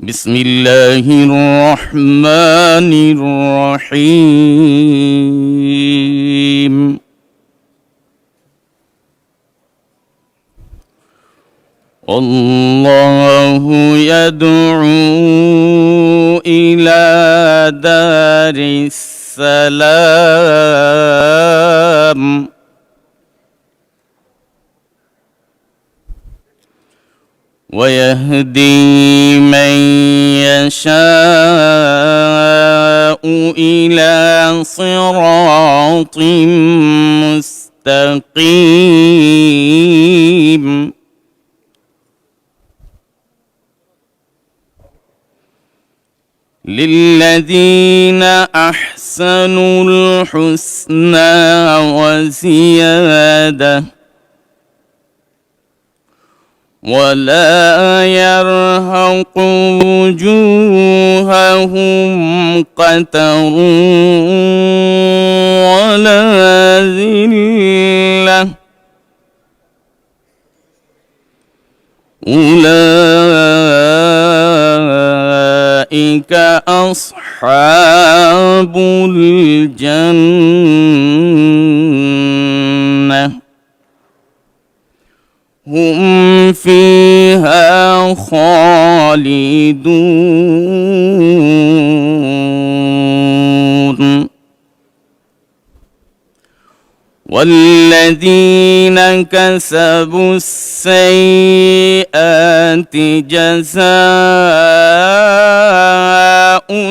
بسم الله الرحمن الرحيم الله يدعو إلى دار السلام ويهدي من يشاء إلى صراط مستقيم للذين أحسنوا الحسنى وزيادة ولا يرهق وجوههم قتر ولا ذلة أولئك أصحاب الجنة هم فيها خالدون والذين كسبوا السيئات جزاء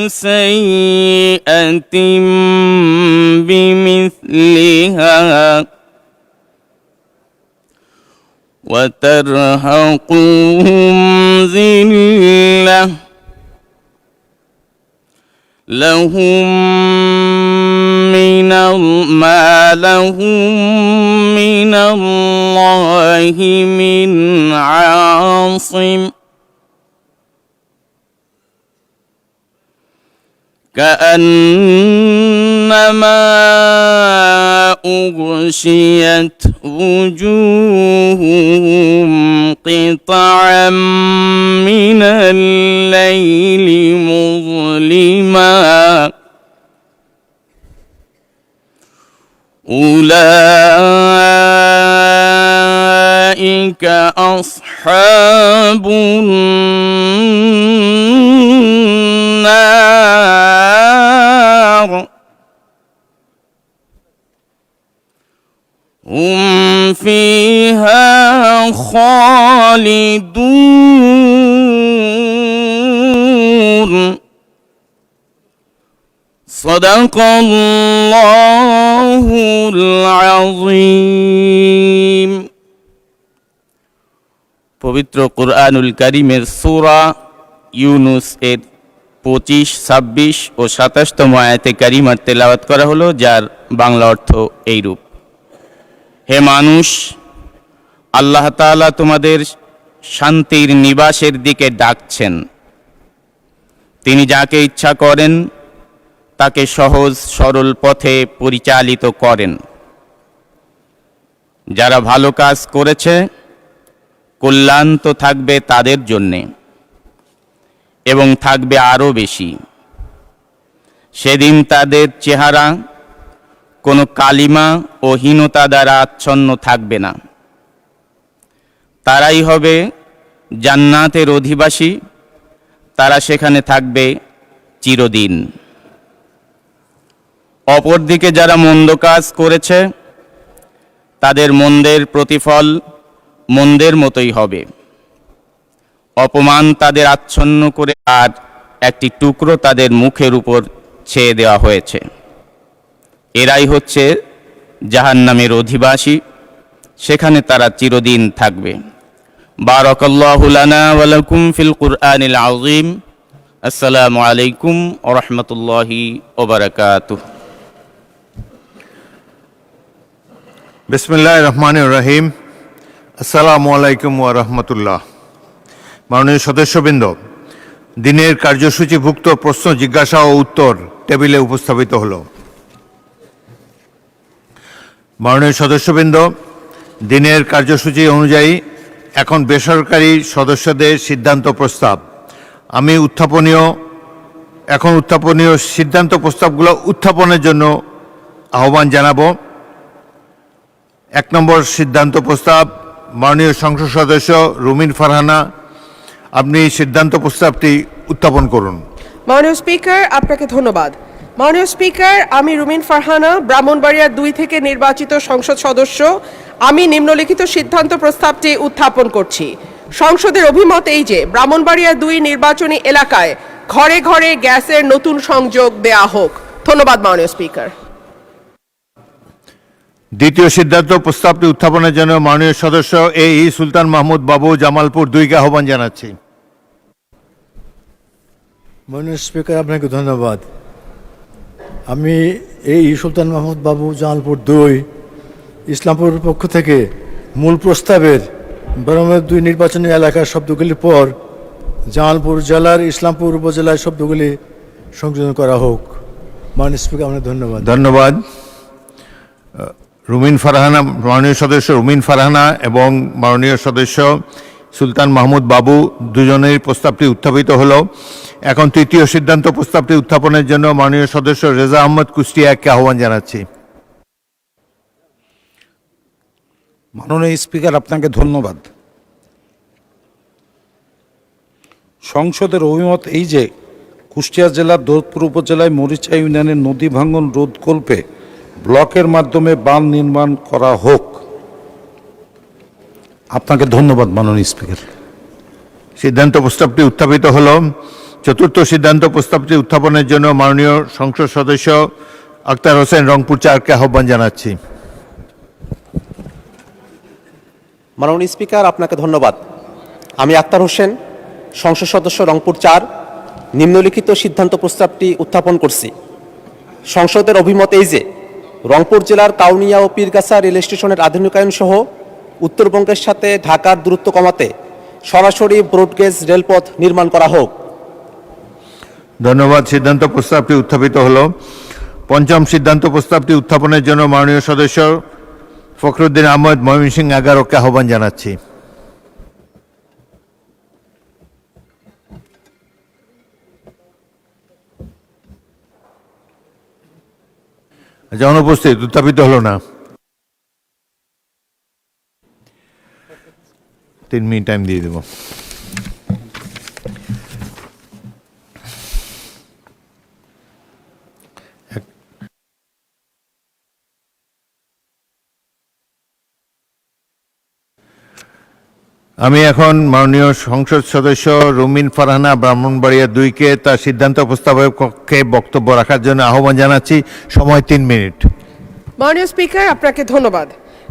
سيئة بمثلها وترهقهم ذلة لهم ما لهم من الله من عاصم كأنما أغشيت وجوههم قطعا من الليل مظلما أولئك أصحاب النار هم فيها خالدون صدق الله العظيم পবিত্র কুরআনুল কারীমের সূরা ইউনূস এর 25, 26 ও 27তম আয়াতে কারিমার তেলাওয়াত করা হলো, যার বাংলা অর্থ এইরূপ: হে মানুষ, আল্লাহ তাআলা তোমাদের শান্তির নিবাসের দিকে ডাকছেন। তিনি যাকে ইচ্ছা করেন তাকে সহজ সরল পথে পরিচালিত করেন। যারা ভালো কাজ করেছে কল্যাণ তো থাকবে তাদের জন্যে এবং থাকবে আরও বেশি। সেদিন তাদের চেহারা কোনো কালিমা ও হীনতা দ্বারা আচ্ছন্ন থাকবে না। তারাই হবে জান্নাতের অধিবাসী, তারা সেখানে থাকবে চিরদিন। অপরদিকে যারা মন্দ কাজ করেছে তাদের মন্দের প্রতিফল মন্দের মতোই হবে। অপমান তাদের আচ্ছন্ন করে আর একটি টুকরো তাদের মুখের উপর ছেয়ে দেওয়া হয়েছে। এরাই হচ্ছে জাহান্নামের অধিবাসী, সেখানে তারা চিরদিন থাকবে। বারাকাল্লাহু লানা ওয়া লাকুম ফিল কুরআনিল আযীম। আসসালামু আলাইকুম ওয়া রাহমাতুল্লাহি ওয়া বারাকাতুহু। বিসমিল্লাহির রহমানির রহিম। আসসালামু আলাইকুম ওয়া রাহমাতুল্লাহ। মাননীয় সদস্যবৃন্দ, দিনের কার্যসূচিভুক্ত প্রশ্ন জিজ্ঞাসা ও উত্তর টেবিলে উপস্থাপিত হলো। মাননীয় সদস্যবৃন্দ, দিনের কার্যসূচি অনুযায়ী এখন বেসরকারি সদস্যদের সিদ্ধান্ত প্রস্তাব আমি উত্থাপনীয় সিদ্ধান্ত প্রস্তাবগুলো উত্থাপনের জন্য আহ্বান জানাবো। 1 নম্বর সিদ্ধান্ত প্রস্তাব, মাননীয় সংসদ সদস্য রুমিন ফারহানা, আপনি সিদ্ধান্ত প্রস্তাবটি উত্থাপন করুন। মাননীয় স্পিকার, আপনাকে ধন্যবাদ। মাননীয় স্পিকার, আমি রুমিন ফারহানা, ব্রাহ্মণবাড়িয়া 2 থেকে নির্বাচিত সংসদ সদস্য। আমি নিম্নলিখিত সিদ্ধান্ত প্রস্তাবটি উত্থাপন করছি। সংসদের অভিমত এই যে ব্রাহ্মণবাড়িয়া 2 নির্বাচনী এলাকায় ঘরে ঘরে গ্যাসের নতুন সংযোগ দেয়া হোক। ধন্যবাদ মাননীয় স্পিকার। দ্বিতীয় সিদ্ধান্ত প্রস্তাবটি উত্থাপনের জন্য মাননীয় সদস্য সুলতান মাহমুদ বাবু, জামালপুর 2 কে আহ্বান জানাচ্ছি। মাননীয় স্পিকার, আপনাকে ধন্যবাদ। আমি সুলতান মাহমুদ বাবু, জামালপুর 2, ইসলামপুরের পক্ষ থেকে মূল প্রস্তাবের ব্রাহ্মণবাড়িয়া 2 নির্বাচনী এলাকার শব্দগুলির পর জামালপুর জেলার ইসলামপুর উপজেলার শব্দগুলি সংযোজন করা হোক। মাননীয় স্পিকার, আপনাকে ধন্যবাদ। ধন্যবাদ। মাননীয় সদস্য রুমিন ফারহানা এবং মাননীয় সদস্য সুলতান মাহমুদ বাবু দুজনের প্রস্তাবটি উত্থাপিত হলো। এখন তৃতীয় সিদ্ধান্ত প্রস্তাবটি উত্থাপনের জন্য মাননীয় সদস্য রেজা আহমদ কুষ্টিয়াকে আহ্বান জানাচ্ছি। মাননীয় স্পিকার, আপনাকে ধন্যবাদ। সংসদের অভিমত এই যে কুষ্টিয়া জেলার দৌলতপুর উপজেলায় মরিচা ইউনিয়নের নদী ভাঙ্গন রোধকল্পে ব্লকের মাধ্যমে বাঁধ নির্মাণ করা হোক। আপনাকে ধন্যবাদ মাননীয় স্পিকার। সিদ্ধান্ত প্রস্তাবটি উত্থাপিত হলো। চতুর্থ সিদ্ধান্ত প্রস্তাবটি উত্থাপনের জন্য মাননীয় সংসদ সদস্য আক্তার হোসেন, রংপুর 4কে আহ্বান জানাচ্ছি। মাননীয় স্পিকার, আপনাকে ধন্যবাদ। আমি আক্তার হোসেন, সংসদ সদস্য রংপুর 4, নিম্নলিখিত সিদ্ধান্ত প্রস্তাবটি উত্থাপন করছি। সংসদের অভিমত এই যে রংপুর জেলার কাউনিয়া ও পীরগাছা রেল স্টেশনের আধুনিকায়ন সহ উত্তরবঙ্গের সাথে ঢাকার দূরত্ব কমাতে সরাসরি ব্রডগেজ রেলপথ নির্মাণ করা হোক। ধন্যবাদ। সিদ্ধান্ত প্রস্তাবটি উত্থাপিত হলো। পঞ্চম সিদ্ধান্ত প্রস্তাবটি উত্থাপনের জন্য মাননীয় সদস্য ফখরুদ্দিন আহমদ, ময়মনসিংহ 11কে আহ্বান জানাচ্ছি। যেমন উপস্থিত, উত্থাপিত হলো না। 3 মিনিট টাইম দিয়ে দেব। আমি এখন মাননীয় সংসদ সদস্য রুমিন ফারহানা, ব্রাহ্মণবাড়িয়া 2কে তার সিদ্ধান্ত প্রস্তাবের পক্ষে বক্তব্য রাখার জন্য আহ্বান জানাচ্ছি। সময় 3 মিনিট। মাননীয় স্পিকার, আপনাকে ধন্যবাদ।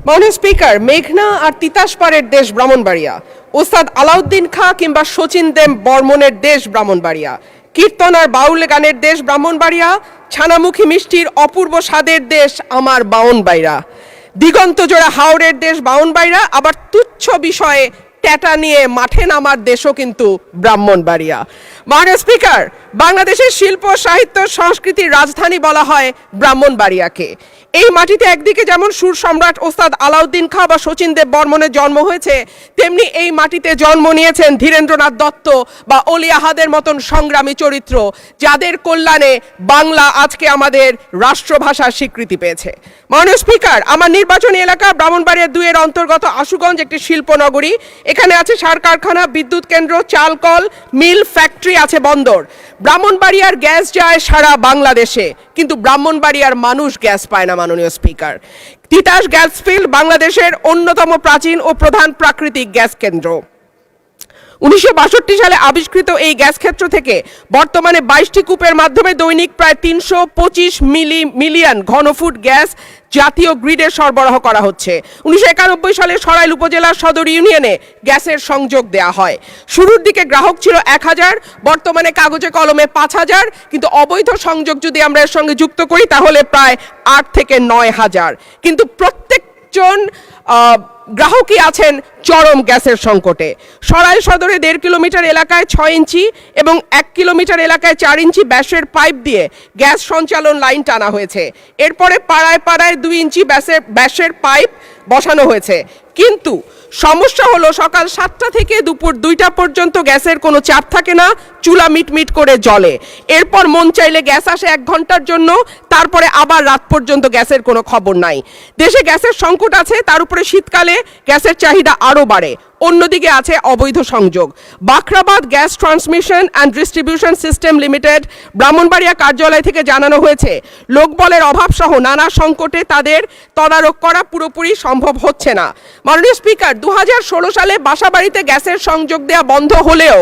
মাননীয় স্পিকার, মেঘনা আর তিতাসপাড়ের দেশ ব্রাহ্মণবাড়িয়া, ওস্তাদ আলাউদ্দিন খাঁ কিংবা শচীন দেব বর্মনের দেশ ব্রাহ্মণবাড়িয়া, কীর্তন আর বাউল গানের দেশ ব্রাহ্মণবাড়িয়া, ছানামুখী মিষ্টির অপূর্ব স্বাদের দেশ আমার বাউনবাড়িয়া, দিগন্ত জোড়া হাওরের দেশ বাউনবাড়িয়া, আবার তুচ্ছ বিষয়ে ট্যাটা নিয়ে মাঠে নামার দেশও কিন্তু ব্রাহ্মণবাড়িয়া। মাননীয় স্পিকার, বাংলাদেশের শিল্প, সাহিত্য, সংস্কৃতির রাজধানী বলা হয় ব্রাহ্মণবাড়িয়াকে। এই মাটিতে একদিকে যেমন সুর সম্রাট ওস্তাদ আলাউদ্দিন খাঁ বা শচীন দেব বর্মনের জন্ম হয়েছে, তেমনি এই মাটিতে জন্ম নিয়েছেন ধীরেন্দ্রনাথ দত্ত বা অলি আহাদের মতন সংগ্রামী চরিত্র, যাদের কল্যাণে বাংলা আজকে আমাদের রাষ্ট্রভাষার স্বীকৃতি পেয়েছে। মাননীয় স্পিকার, আমার নির্বাচনী এলাকা ব্রাহ্মণবাড়িয়া 2 এর অন্তর্গত আশুগঞ্জ একটি শিল্পনগরী। এখানে আছে সার কারখানা, বিদ্যুৎ কেন্দ্র, চাল কল, মিল, ফ্যাক্টরি, আছে বন্দর। ব্রাহ্মণবাড়িয়ার গ্যাস যায় সারা বাংলাদেশে, কিন্তু ব্রাহ্মণবাড়িয়ার মানুষ গ্যাস পায় না। মাননীয় স্পিকার, তিতাস গ্যাস ফিল্ড বাংলাদেশের অন্যতম প্রাচীন ও প্রধান প্রাকৃতিক গ্যাস কেন্দ্র। 1962 সালে আবিষ্কৃত এই গ্যাস ক্ষেত্র থেকে বর্তমানে 22টি কূপের মাধ্যমে দৈনিক প্রায় 325 মিলিয়ন ঘনফুট গ্যাস জাতীয় গ্রিডে সরবরাহ করা হচ্ছে। 1991 সালে সরাইল উপজেলার সদর ইউনিয়নে গ্যাসের সংযোগ দেয়া হয়। শুরুর দিকে গ্রাহক ছিল 1000, বর্তমানে কাগজে কলমে 5000, কিন্তু অবৈধ সংযোগ যদি আমরা এর সঙ্গে যুক্ত করি তাহলে প্রায় 8 থেকে 9000। কিন্তু প্রত্যেকজন গ্রাহকই আছেন চরম গ্যাসের সংকটে। সরাইল সদরে 1.5 কিলোমিটার এলাকায় 6 ইঞ্চি এবং 1 কিলোমিটার এলাকায় 4 ইঞ্চি ব্যাসের পাইপ দিয়ে গ্যাস সঞ্চালন লাইন টানা হয়েছে। এরপরে পাড়ায় পাড়ায় 2 ইঞ্চি ব্যাসের পাইপ বসানো হয়েছে। কিন্তু সমস্যা হলো সকাল 7টা থেকে দুপুর 2টা পর্যন্ত গ্যাসের কোনো চাপ থাকে না, চুলা মিটমিট করে জ্বলে। এরপর মন চাইলে গ্যাস আসে 1 ঘন্টার জন্য, তারপরে আবার রাত পর্যন্ত গ্যাসের কোনো খবর নাই। দেশে গ্যাসের সংকট আছে, তার উপরে শীতকালে গ্যাসের চাহিদা আরও বাড়ে। অন্যদিকে আছে অবৈধ সংযোগ। Bakhrabad gas transmission and distribution system limited Brahmanbaria কার্যালয় থেকে জানানো হয়েছে, লোকবলের অভাব সহ নানা সংকটে তাদের তদারক করা পুরোপুরি সম্ভব হচ্ছে না। মাননীয় স্পিকার, 2016 সালে বাসাবাড়িতে গ্যাসের সংযোগ দেওয়া বন্ধ হলেও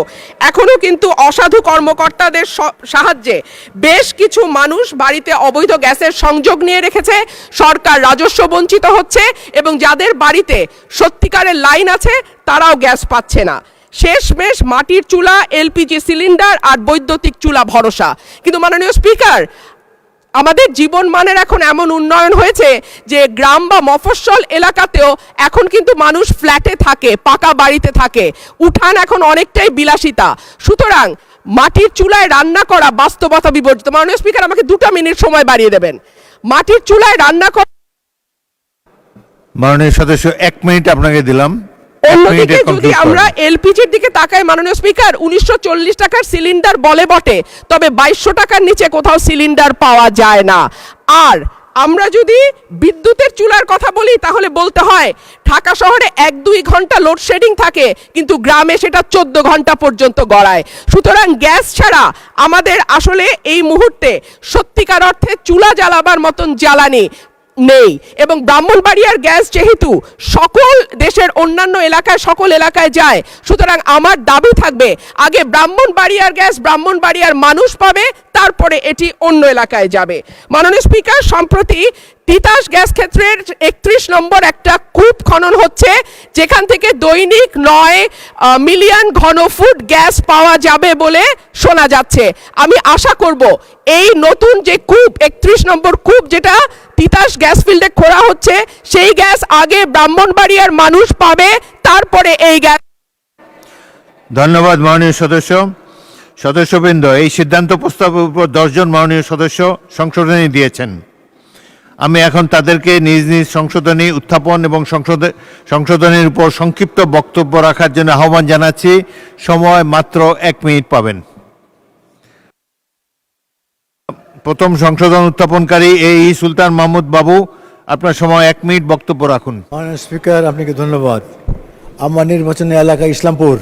এখনও কিন্তু অসাধু কর্মকর্তাদের সাহায্যে বেশ কিছু মানুষ বাড়িতে অবৈধ গ্যাসের সংযোগ নিয়ে রেখেছে। সরকার রাজস্ব বঞ্চিত হচ্ছে এবং যাদের বাড়িতে সত্যিকারের লাইন আছে তারাও গ্যাস পাচ্ছে না। শেষমেশ মাটির চুলা, এলপিজি সিলিন্ডার আর বৈদ্যুতিক চুলা ভরসা। কিন্তু মাননীয় স্পিকার, আমাদের জীবন মানের এখন এমন উন্নয়ন হয়েছে যে গ্রাম বা মফস্বল এলাকাতেও এখন কিন্তু মানুষ ফ্ল্যাটে থাকে, পাকা বাড়িতে থাকে, উঠান এখন অনেকটাই বিলাসিতা। সুতরাং মাটির চুলায় রান্না করা বাস্তবতা বিবর্জিত। মাননীয় স্পিকার, আমাকে 2টা মিনিট সময় বাড়িয়ে দেবেন। মাটির চুলায় রান্না করা, মাননীয় সদস্য 1 মিনিট আপনাকে দিলাম। অন্যদিকে যদি আমরা এলপিজির দিকে তাকাই মাননীয় স্পিকার, 1940 টাকার সিলিন্ডার বলে বটে, তবে 2200 টাকার নিচে কোথাও সিলিন্ডার পাওয়া যায় না। আর আমরা যদি বিদ্যুতের চুলার কথা বলি তাহলে বলতে হয় ঢাকা শহরে 1-2 ঘন্টা লোডশেডিং থাকে, কিন্তু গ্রামে সেটা 14 ঘন্টা পর্যন্ত গড়ায়। সুতরাং গ্যাস ছাড়া আমাদের আসলে এই মুহূর্তে সত্যিকার অর্থে চুলা জ্বালাবার মতন জ্বালানি নেই। এবং ব্রাহ্মণবাড়িয়ার গ্যাস যেহেতু সকল দেশের অন্যান্য এলাকায় সকল এলাকায় যায়, সুতরাং আমার দাবি থাকবে আগে ব্রাহ্মণবাড়িয়ার গ্যাস ব্রাহ্মণবাড়িয়ার মানুষ পাবে, তারপরে এটি অন্য এলাকায় যাবে। মাননীয় স্পিকার, সম্প্রতি তিতাস গ্যাস ক্ষেত্রের 31 নম্বর একটা কূপ খনন হচ্ছে, যেখান থেকে দৈনিক 9 মিলিয়ন ঘনফুট গ্যাস পাওয়া যাবে বলে শোনা যাচ্ছে। আমি আশা করব এই নতুন যে কূপ 31 নম্বর কূপ যেটা তিতাস গ্যাস ফিল্ডে খোঁড়া হচ্ছে, সেই গ্যাস আগে ব্রাহ্মণবাড়িয়ার মানুষ পাবে, তারপরে এই গ্যাস। ধন্যবাদ মাননীয় সদস্য। সদস্যবৃন্দ, এই সিদ্ধান্ত প্রস্তাবের উপর 10 জন মাননীয় সদস্য সংশোধনী দিয়েছেন। আমি এখন তাদেরকে নিজ নিজ সংশোধনী উত্থাপন এবং সংশোধনীর উপর সংক্ষিপ্ত বক্তব্য রাখার জন্য আহ্বান জানাচ্ছি। সময় মাত্র 1 মিনিট পাবেন। প্রথম সংশোধন উত্থাপনকারী এই সুলতান মাহমুদ বাবু, আপনার সময় 1 মিনিট বক্তব্য রাখুন। মাননীয় স্পিকার, আপনাকে ধন্যবাদ। আমার নির্বাচনী এলাকা ইসলামপুর,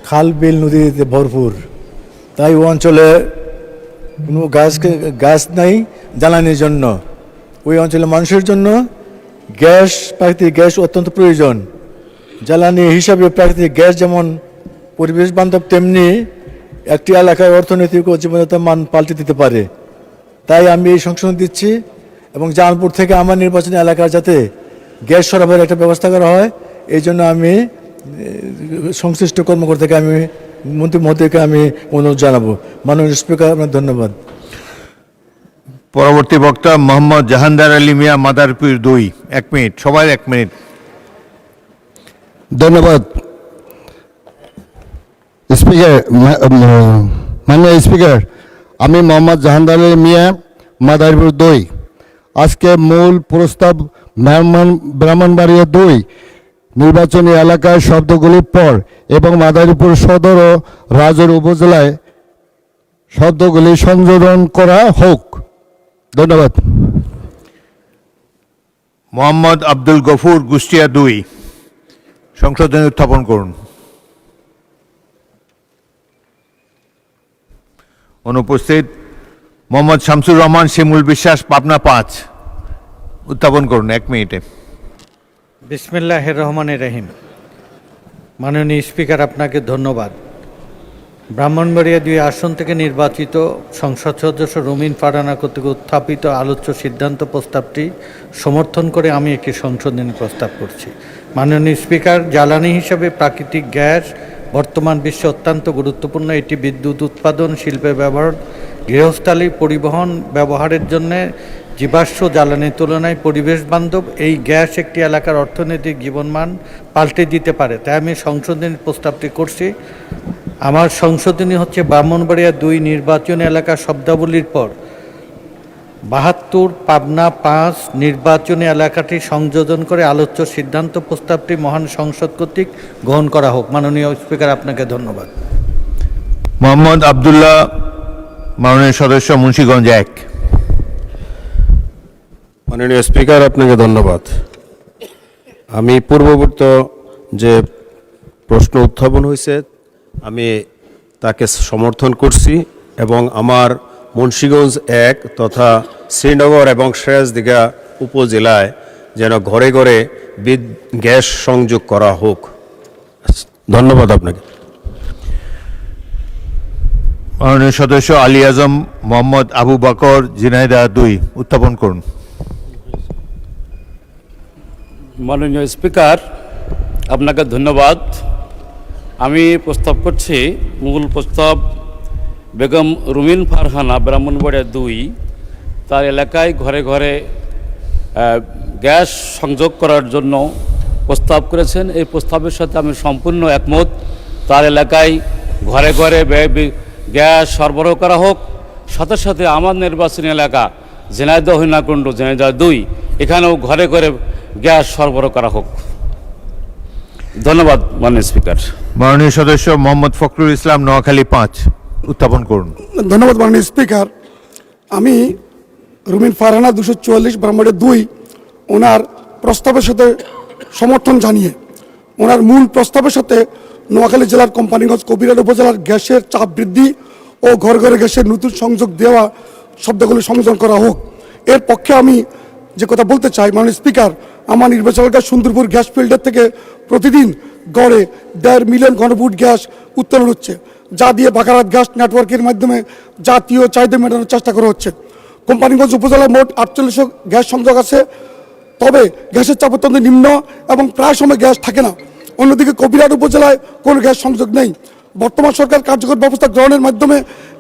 খাল বিল নদীতে ভরপুর, তাই ও অঞ্চলে কোনো গ্যাস নাই জ্বালানির জন্য। ওই অঞ্চলের মানুষের জন্য গ্যাস, প্রাকৃতিক গ্যাস অত্যন্ত প্রয়োজন। জ্বালানি হিসাবে প্রাকৃতিক গ্যাস যেমন পরিবেশ বান্ধব, তেমনি একটি এলাকায় অর্থনৈতিক ও জীবনযাত্রার মান পাল্টে দিতে পারে। তাই আমি এই সংশোধন দিচ্ছি এবং জামালপুর থেকে আমার নির্বাচনী এলাকার যাতে গ্যাস সরবরাহের একটা ব্যবস্থা করা হয়, এই জন্য আমি সংশ্লিষ্ট কর্মকর্তাকে, আমি মন্ত্রী মহোদয়কে আমি অনুরোধ জানাবো। মাননীয় স্পিকার, আপনার ধন্যবাদ। পরবর্তী বক্তা মোহাম্মদ জাহানদার আলী মিয়া, মাদারীপুর 2। 1 মিনিট, সবাই 1 মিনিট। ধন্যবাদ স্পিকার। মাননীয় স্পিকার, আমি মোহাম্মদ জাহানদার আলী মিয়া, মাদারীপুর 2। আজকে মূল প্রস্তাব ব্রাহ্মণবাড়িয়া 2 নির্বাচনী এলাকায় শব্দগুলির পর এবং মাদারীপুর সদর ও রাজৌর উপজেলায় শব্দগুলি সংযোজন করা হোক। ধন্যবাদ। মোহাম্মদ আব্দুল গফুর, কুষ্টিয়া 2। সংশোধনী উত্থাপন করুন। অনুপস্থিত মোহাম্মদ শামসুর রহমান শিমুল বিশ্বাস, পাবনা 5। উত্থাপন করুন 1 মিনিটে। বিসমিল্লাহির রহমানির রহিম। মাননীয় স্পিকার, আপনাকে ধন্যবাদ। ব্রাহ্মণবাড়িয়া 2 আসন থেকে নির্বাচিত সংসদ সদস্য রুমিন ফারহানা কর্তৃক উত্থাপিত আলোচ্য সিদ্ধান্ত প্রস্তাবটি সমর্থন করে আমি একটি সংশোধনী প্রস্তাব করছি। মাননীয় স্পিকার, জ্বালানি হিসাবে প্রাকৃতিক গ্যাস বর্তমান বিশ্বে অত্যন্ত গুরুত্বপূর্ণ। এটি বিদ্যুৎ উৎপাদন, শিল্পে ব্যবহার, গৃহস্থালী পরিবহন ব্যবহারের জন্য জীবাশ্ম জ্বালানির তুলনায় পরিবেশ বান্ধব। এই গ্যাস একটি এলাকার অর্থনৈতিক জীবনমান পাল্টে দিতে পারে, তাই আমি সংশোধনী প্রস্তাবটি করছি। আমার সংশোধনী হচ্ছে ব্রাহ্মণবাড়িয়া 2 নির্বাচনী এলাকা শব্দাবলীর পর 72 পাবনা 5 নির্বাচনী এলাকাটি সংযোজন করে আলোচ্য সিদ্ধান্ত প্রস্তাবটি মহান সংসদ কর্তৃক গ্রহণ করা হোক। মাননীয় স্পিকার, আপনাকে ধন্যবাদ। মোহাম্মদ আবদুল্লাহ, মাননীয় সদস্য, মুন্সিগঞ্জ 1। মাননীয় স্পিকার, আপনাকে ধন্যবাদ। আমি পূর্ববর্তী যে প্রশ্ন উত্থাপন হয়েছে আমি তাকে সমর্থন করছি এবং আমার মুন্সিগঞ্জ 1 তথা শ্রীনগর এবং সিরাজদিঘা উপজেলায় যেন ঘরে ঘরে গ্যাস সংযোগ করা হোক। ধন্যবাদ আপনাকে। মাননীয় সদস্য আলী আজম মোহাম্মদ আবু বকর, ঝিনাইদহ 2 উত্থাপন করুন। মাননীয় স্পিকার, আপনাকে ধন্যবাদ। আমি প্রস্তাব করছি মূল প্রস্তাব বেগম রুমিন ফারহানা, ব্রাহ্মণবাড়িয়া 2, তার এলাকায় ঘরে ঘরে গ্যাস সংযোগ করার জন্য প্রস্তাব করেছেন। এই প্রস্তাবের সাথে আমি সম্পূর্ণ একমত। তার এলাকায় ঘরে ঘরে গ্যাস সরবরাহ করা হোক। সাথে সাথে আমার নির্বাচনী এলাকা ঝিনাইদহ হীরাকুণ্ড, ঝিনাইদহ 2, এখানেও ঘরে ঘরে গ্যাস সরবরাহ করা হোক। ধন্যবাদ মাননীয় স্পিকার। মাননীয় সদস্য মোহাম্মদ ফখরুল ইসলাম, নোয়াখালী 5 উত্থাপন করুন। ধন্যবাদ মাননীয় স্পিকার। আমি রুমিন ফারহানা 244 ব্রাহ্মণবাড়িয়া 2 ওনার প্রস্তাবের সাথে সমর্থন জানিয়ে ওনার মূল প্রস্তাবের সাথে নোয়াখালী জেলার কোম্পানিগঞ্জ কবিরহাট উপজেলার গ্যাসের চাপ বৃদ্ধি ও ঘর ঘরে গ্যাসের নতুন সংযোগ দেওয়া শব্দগুলি সংযোজন করা হোক। এর পক্ষে আমি যে কথা বলতে চাই, মাননীয় স্পিকার, আমার নির্বাচন এলাকা সুন্দরপুর গ্যাস ফিল্ডার থেকে প্রতিদিন গড়ে 1.5 মিলিয়ন ঘনফুট গ্যাস উত্তোলন হচ্ছে, যা দিয়ে বাকারাত গ্যাস নেটওয়ার্কের মাধ্যমে জাতীয় চাহিদা মেটানোর চেষ্টা করা হচ্ছে। কোম্পানিগঞ্জ উপজেলায় মোট 4800 গ্যাস সংযোগ আছে, তবে গ্যাসের চাপ অত্যন্ত নিম্ন এবং প্রায় সময় গ্যাস থাকে না। অন্যদিকে কবিরহাট উপজেলায় কোনো গ্যাস সংযোগ নেই। বর্তমান সরকার কার্যকর ব্যবস্থা গ্রহণের মাধ্যমে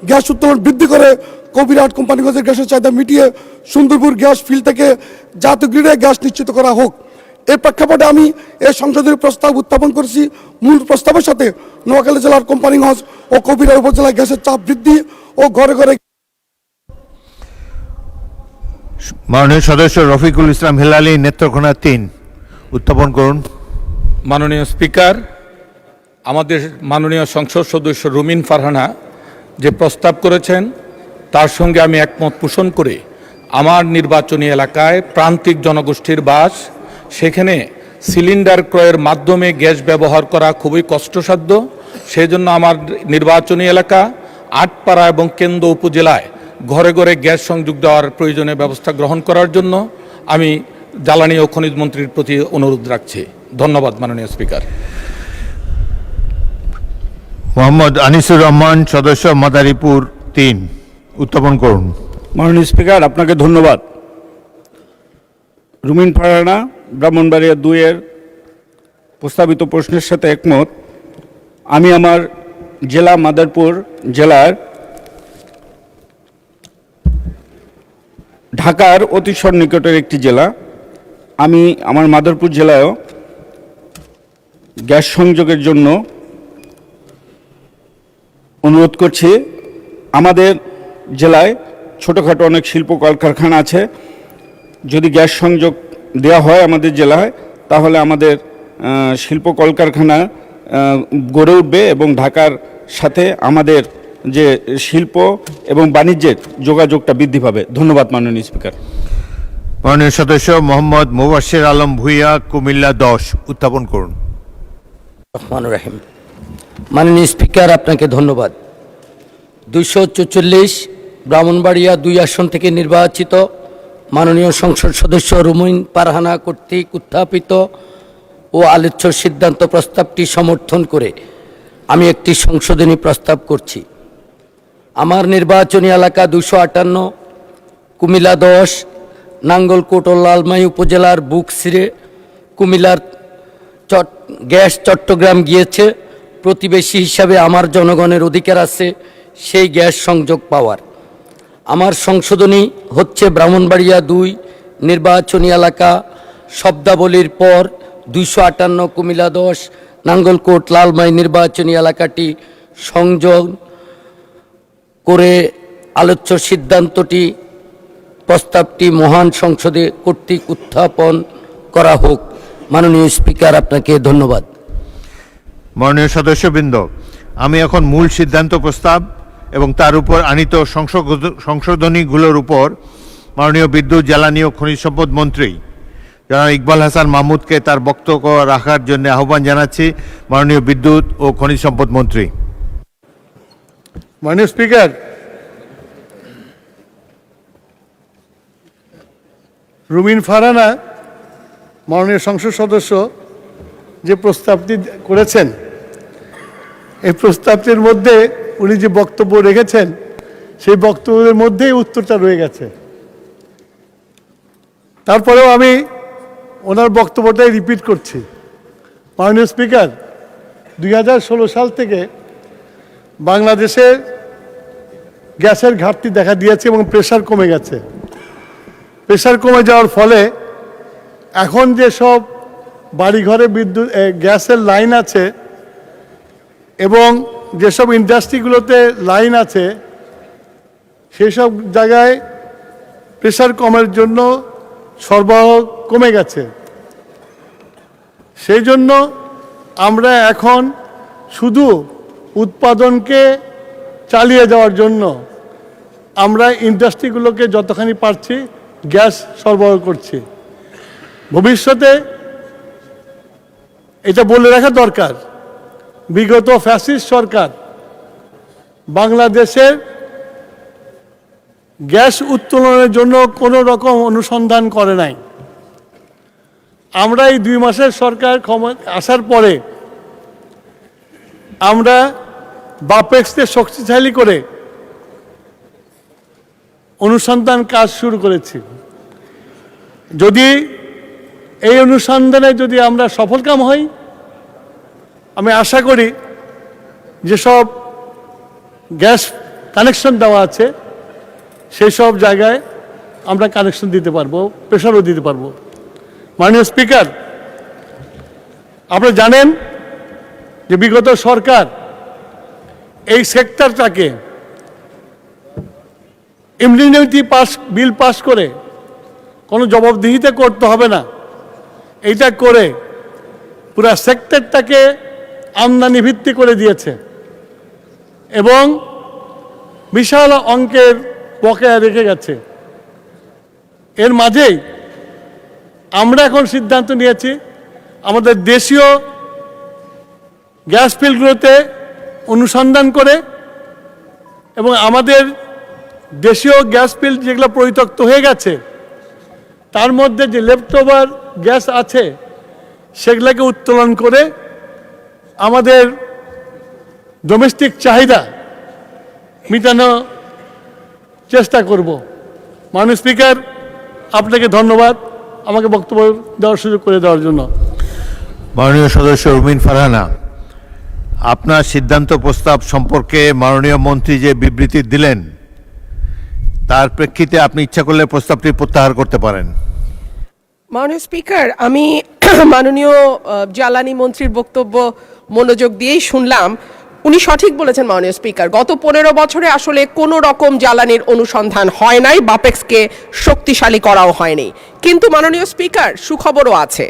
গ্যাস উত্তোলন বৃদ্ধি করে কবিরহাট কোম্পানিগঞ্জের গ্যাসের চাহিদা মিটিয়ে সুন্দরপুর গ্যাস ফিল্ড থেকে জাতীয় গ্রিডে গ্যাস নিশ্চিত করা হোক। এর প্রেক্ষাপটে আমি এই সংশোধনী প্রস্তাব উত্থাপন করেছি। মূল প্রস্তাবের সাথে নোয়াখালী জেলার কোম্পানিগঞ্জ ও কবিরহাট উপজেলায় গ্যাসের চাপ বৃদ্ধি ও ঘরে ঘরে। মাননীয় সদস্য রফিকুল ইসলাম হেলালি, নেত্রকোনা 3 উত্থাপন করুন। মাননীয় স্পিকার, আমাদের মাননীয় সংসদ সদস্য রুমিন ফারহানা যে প্রস্তাব করেছেন তার সঙ্গে আমি একমত পোষণ করে আমার নির্বাচনী এলাকায় প্রান্তিক জনগোষ্ঠীর বাস, সেখানে সিলিন্ডার ক্রয়ের মাধ্যমে গ্যাস ব্যবহার করা খুবই কষ্টসাধ্য। সেই জন্য আমার নির্বাচনী এলাকা আটপাড়া এবং কেন্দ্র উপজেলায় ঘরে ঘরে গ্যাস সংযোগ দেওয়ার প্রয়োজনীয় ব্যবস্থা গ্রহণ করার জন্য আমি জ্বালানি ও খনিজ মন্ত্রীর প্রতি অনুরোধ রাখছি। ধন্যবাদ মাননীয় স্পিকার। মোহাম্মদ আনিসুর রহমান, সদস্য মাদারীপুর 3 উত্থাপন করুন। মাননীয় স্পিকার, আপনাকে ধন্যবাদ। রুমিন ফারহানা, ব্রাহ্মণবাড়িয়া 2 এর প্রস্তাবিত প্রশ্নের সাথে একমত। আমি আমার জেলা মাদারীপুর জেলার ঢাকার অতি সন্নিকটের একটি জেলা। আমি আমার মাদারীপুর জেলায়ও গ্যাস সংযোগের জন্য অনুরোধ করছি। আমাদের জেলায় ছোটোখাটো অনেক শিল্প কলকারখানা আছে। যদি গ্যাস সংযোগ দেওয়া হয় আমাদের জেলায়, তাহলে আমাদের শিল্প কলকারখানা গড়ে উঠবে এবং ঢাকার সাথে আমাদের যে শিল্প এবং বাণিজ্যের যোগাযোগটা বৃদ্ধি পাবে। ধন্যবাদ মাননীয় স্পিকার। মাননীয় সদস্য মোহাম্মদ মুবাশশির আলম ভূঁইয়া, কুমিল্লা 10 উত্থাপন করুন। রহমান রহিম। মাননীয় স্পিকার, আপনাকে ধন্যবাদ। 244 ব্রাহ্মণবাড়িয়া 2 আসন থেকে নির্বাচিত মাননীয় সংসদ সদস্য রুমিন ফারহানা কর্তৃক উত্থাপিত ও আলোচ্য সিদ্ধান্ত প্রস্তাবটি সমর্থন করে আমি একটি সংশোধনী প্রস্তাব করছি। আমার নির্বাচনী এলাকা 258, কুমিল্লা 10, নাঙ্গলকোট ও লালমাই উপজেলার বুক ছিঁড়ে কুমিল্লার গ্যাস চট্টগ্রাম গিয়েছে। প্রতিবেশী হিসাবে আমার জনগণের অধিকার আছে সেই গ্যাস সংযোগ পাওয়ার। আমার সংশোধনী হচ্ছে ব্রাহ্মণবাড়িয়া 2 নির্বাচনী এলাকা শব্দাবলীর পর 258, কুমিল্লা 10, নাঙ্গলকোট লালমাই নির্বাচনী এলাকাটি সংযোগ করে আলোচ্য সিদ্ধান্তটি প্রস্তাবটি মহান সংসদে কর্তৃক উত্থাপন করা হোক। মাননীয় স্পিকার, আপনাকে ধন্যবাদ। মাননীয় সদস্যবৃন্দ, আমি এখন মূল সিদ্ধান্ত প্রস্তাব এবং তার উপর আনিত সংশোধনীগুলোর উপর মাননীয় বিদ্যুৎ, জ্বালানি ও খনিজ সম্পদ মন্ত্রী জনাব ইকবাল হাসান মাহমুদকে তার বক্তব্য রাখার জন্য আহ্বান জানাচ্ছি। মাননীয় বিদ্যুৎ ও খনিজ সম্পদ মন্ত্রী। মাননীয় স্পিকার, রুমিন ফারহানা মাননীয় সংসদ সদস্য যে প্রস্তাবটি করেছেন, এই প্রস্তাবটির মধ্যে উনি যে বক্তব্য রেখেছেন সেই বক্তব্যের মধ্যেই উত্তরটা রয়ে গেছে। তারপরেও আমি ওনার বক্তব্যটাই রিপিট করছি। মাননীয় স্পিকার, 2016 সাল থেকে বাংলাদেশে গ্যাসের ঘাটতি দেখা দিয়েছে এবং প্রেশার কমে গেছে। প্রেশার কমে যাওয়ার ফলে এখন যেসব বাড়িঘরে বিদ্যুৎ গ্যাসের লাইন আছে এবং যেসব ইন্ডাস্ট্রিগুলোতে লাইন আছে সেই সব জায়গায় প্রেশার কমের জন্য সরবরাহ কমে গেছে। সেই জন্য আমরা এখন শুধু উৎপাদনকে চালিয়ে যাওয়ার জন্য আমরা ইন্ডাস্ট্রিগুলোকে যতখানি পারছি গ্যাস সরবরাহ করছি। ভবিষ্যতে এটা বলে রাখা দরকার, বিগত ফ্যাসিস্ট সরকার বাংলাদেশের গ্যাস উত্তোলনের জন্য কোনো রকম অনুসন্ধান করে নাই। আমরা এই 2 মাসের সরকার আসার পরে আমরা বাপেক্সকে শক্তিশালী করে অনুসন্ধান কাজ শুরু করেছি। যদি এই অনুসন্ধানে যদি আমরা সফলকাম হই, আমি আশা করি যেসব গ্যাস কানেকশন দেওয়া আছে সেই সব জায়গায় আমরা কানেকশন দিতে পারবো, প্রেশারও দিতে পারবো। মাননীয় স্পিকার, আপনারা জানেন যে বিগত সরকার এই সেক্টরটাকে ইমিউনিটি বিল পাস করে কোনো জবাবদিহিতা করতে হবে না, এইটা করে পুরা সেক্টরটাকে আমদানি ভিত্তি করে দিয়েছে এবং বিশাল অঙ্কের বকেয়া রেখে গেছে। এর মাঝেই আমরা এখন সিদ্ধান্ত নিয়েছি আমাদের দেশীয় গ্যাস ফিল্ডগুলোতে অনুসন্ধান করে এবং আমাদের দেশীয় গ্যাস ফিল্ড যেগুলো পরিত্যক্ত হয়ে গেছে তার মধ্যে যে লেফটওভার গ্যাস আছে সেগুলোকে উত্তোলন করে আমাদের ডোমেস্টিক চাহিদা মেটানোর চেষ্টা করব। মাননীয় স্পিকার, আপনাকে ধন্যবাদ আমাকে বক্তব্য দেওয়ার সুযোগ করে দেওয়ার জন্য। মাননীয় সদস্য রুমিন ফারহানা, আপনার সিদ্ধান্ত প্রস্তাব সম্পর্কে মাননীয় মন্ত্রী যে বিবৃতি দিলেন তার প্রেক্ষিতে আপনি ইচ্ছা করলে প্রস্তাবটি প্রত্যাহার করতে পারেন। মাননীয় স্পিকার, আমি মাননীয় জ্বালানি মন্ত্রীর বক্তব্য মনোযোগ দিয়েই শুনলাম। উনি সঠিক বলেছেন মাননীয় স্পিকার, গত 15 বছরে আসলে কোনো রকম জ্বালানির অনুসন্ধান হয় নাই, বাপেক্সকে শক্তিশালী করাও হয়নি। কিন্তু মাননীয় স্পিকার, সুখবরও আছে।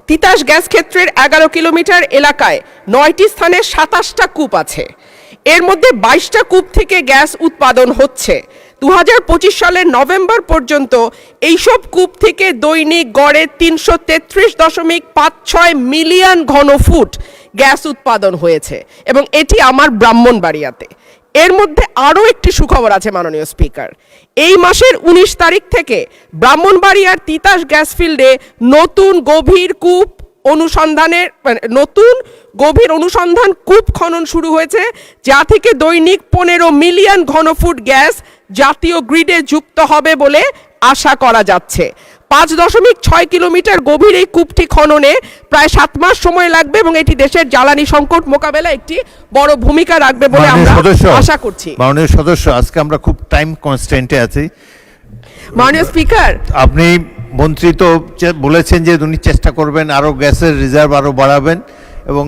তিতাস গ্যাস ক্ষেত্রের 11 কিলোমিটার এলাকায় 9টি স্থানে 27টা কূপ আছে। এর মধ্যে 22টা কূপ থেকে গ্যাস উৎপাদন হচ্ছে। 2025 সালের নভেম্বর পর্যন্ত এইসব কূপ থেকে দৈনিক গড়ে 333.56 মিলিয়ন ঘনফুট গ্যাস উৎপাদন হয়েছে এবং এটি আমার ব্রাহ্মণবাড়িয়াতে। এর মধ্যে আরও একটি সুখবর আছে মাননীয় স্পিকার, এই মাসের 19 তারিখ থেকে ব্রাহ্মণবাড়িয়ার তিতাস গ্যাস ফিল্ডে নতুন গভীর অনুসন্ধান কূপ খনন শুরু হয়েছে, যা থেকে দৈনিক 15 মিলিয়ন ঘনফুট গ্যাস জাতীয় গ্রিডে যুক্ত হবে বলে আশা করা যাচ্ছে। 5.6 কিলোমিটার গভীর এই কূপটি খননে প্রায় 7 মাস সময় লাগবে এবং এটি দেশের জ্বালানি সংকট মোকাবেলায় একটি বড় ভূমিকা রাখবে বলে আমরা আশা করছি। মাননীয় সদস্য, আজকে আমরা খুব টাইম কনস্ট্যান্টে আছি। মাননীয় স্পিকার, আপনি মন্ত্রী তো বলেছেন যে উনি চেষ্টা করবেন আরো গ্যাসের রিজার্ভ আরো বাড়াবেন এবং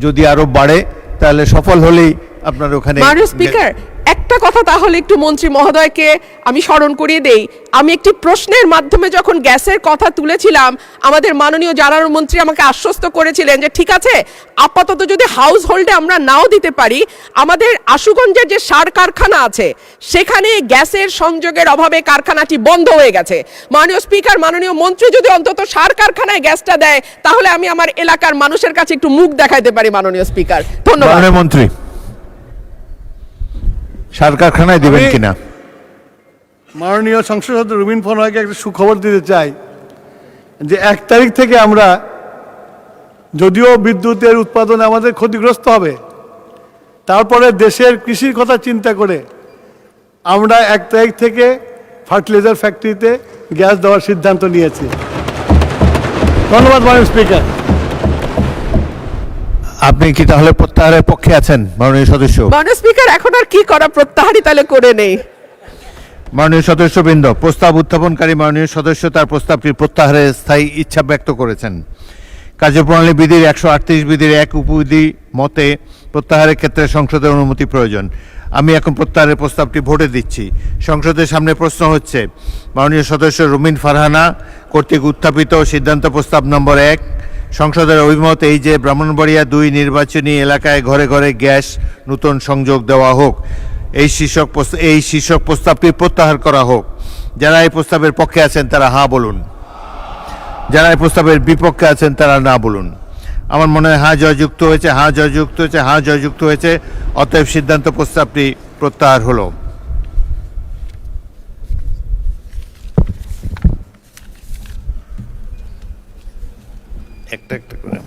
যদি আরো বাড়ে তাহলে সফল হলেই আপনার ওখানে। মাননীয় স্পিকার, একটা কথা তাহলে একটু মন্ত্রী মহোদয়কে আমি স্মরণ করিয়ে দেই, আমি একটি প্রশ্নের মাধ্যমে যখন গ্যাসের কথা তুলেছিলাম আমাদের মাননীয় জ্বালানি মন্ত্রী আমাকে আশ্বস্ত করেছিলেন যে ঠিক আছে, আপাতত যদি হাউস হোল্ডে আমরা নাও দিতে পারি, আমাদের আশুগঞ্জের যে সার কারখানা আছে সেখানে গ্যাসের সংযোগের অভাবে কারখানাটি বন্ধ হয়ে গেছে। মাননীয় স্পিকার, মাননীয় মন্ত্রী যদি অন্তত সার কারখানায় গ্যাসটা দেয় তাহলে আমি আমার এলাকার মানুষের কাছে একটু মুখ দেখাইতে পারি। মাননীয় স্পিকার, ধন্যবাদ। মাননীয় মন্ত্রী, সার কারখানায় দিবেন কিনা? মাননীয় সংসদ সদস্য রুমিন ফারহানাকে একটা সুখবর দিতে চাই যে 1 তারিখ থেকে আমরা, যদিও বিদ্যুতের উৎপাদন আমাদের ক্ষতিগ্রস্ত হবে, তারপরে দেশের কৃষির কথা চিন্তা করে আমরা 1 তারিখ থেকে ফার্টিলাইজার ফ্যাক্টরিতে গ্যাস দেওয়ার সিদ্ধান্ত নিয়েছি। ধন্যবাদ মাননীয় স্পিকার। আপনি কি তাহলে প্রত্যাহারের পক্ষে আছেন মাননীয় সদস্য? মাননীয় স্পিকার, এখন আর কি করা, প্রত্যাহারই তাহলে করে নেই। মাননীয় সদস্যবৃন্দ, প্রস্তাব উত্থাপনকারী মাননীয় সদস্য তার প্রস্তাবটি প্রত্যাহারের স্থায়ী ইচ্ছা ব্যক্ত করেছেন। কার্যপ্রণালী বিধির 138 বিধির 1 উপবিধি মতে প্রত্যাহারের ক্ষেত্রে সংসদের অনুমতি প্রয়োজন। আমি এখন প্রত্যাহারের প্রস্তাবটি ভোটে দিচ্ছি। সংসদের সামনে প্রশ্ন হচ্ছে মাননীয় সদস্য রুমিন ফারহানা কর্তৃক উত্থাপিত সিদ্ধান্ত প্রস্তাব নম্বর 1, সংসদের অভিমত এই যে ব্রাহ্মণবাড়িয়া 2 নির্বাচনী এলাকায় ঘরে ঘরে গ্যাস নতুন সংযোগ দেওয়া হোক, এই শীর্ষক প্রস্তাবটি প্রত্যাহার করা হোক। যারা এই প্রস্তাবের পক্ষে আছেন তারা হাঁ বলুন, যারা এই প্রস্তাবের বিপক্ষে আছেন তারা না বলুন। আমার মনে হয় হাঁ জয়যুক্ত হয়েছে, হাঁ জয়যুক্ত হয়েছে, হাঁ জয়যুক্ত হয়েছে। অতএব সিদ্ধান্ত প্রস্তাবটি প্রত্যাহার হলো। একটা একটা করে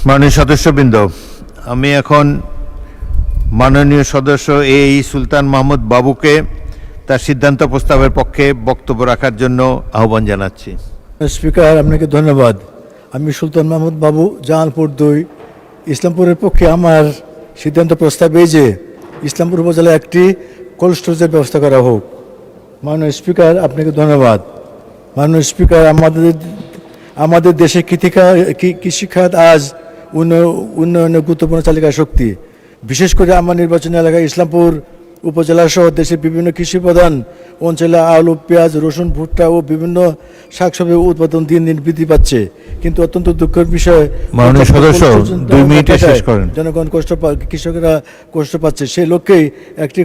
মাননীয় সদস্যবৃন্দ, আমি এখন মাননীয় সদস্য সুলতান মাহমুদ বাবুকে তার সিদ্ধান্ত প্রস্তাবের পক্ষে বক্তব্য রাখার জন্য আহ্বান জানাচ্ছি। স্পিকার, আপনাকে ধন্যবাদ। আমি সুলতান মাহমুদ বাবু, জামালপুর 2, ইসলামপুরের পক্ষে আমার সিদ্ধান্ত প্রস্তাব এই যে ইসলামপুর উপজেলায় একটি কোল্ড স্টোরেজের ব্যবস্থা করা হোক। মাননীয় স্পিকার, আপনাকে ধন্যবাদ। মাননীয় স্পিকার, আমাদের দেশে কৃষিখাত আজ উন্নয়নের গুরুত্বপূর্ণ চালিকা শক্তি। বিশেষ করে আমার নির্বাচনী এলাকায় ইসলামপুর উপজেলা সহ দেশের বিভিন্ন কৃষি প্রধান অঞ্চলে আলু, পেঁয়াজ, রসুন, ভুট্টা ও বিভিন্ন শাকসবজির উৎপাদন দিন দিন বৃদ্ধি পাচ্ছে। কিন্তু অত্যন্ত দুঃখের বিষয়, মাননীয় সদস্য 2 মিনিটে শেষ করেন। জনগণ কৃষকেরা কষ্ট পাচ্ছে। সেই লক্ষ্যেই একটি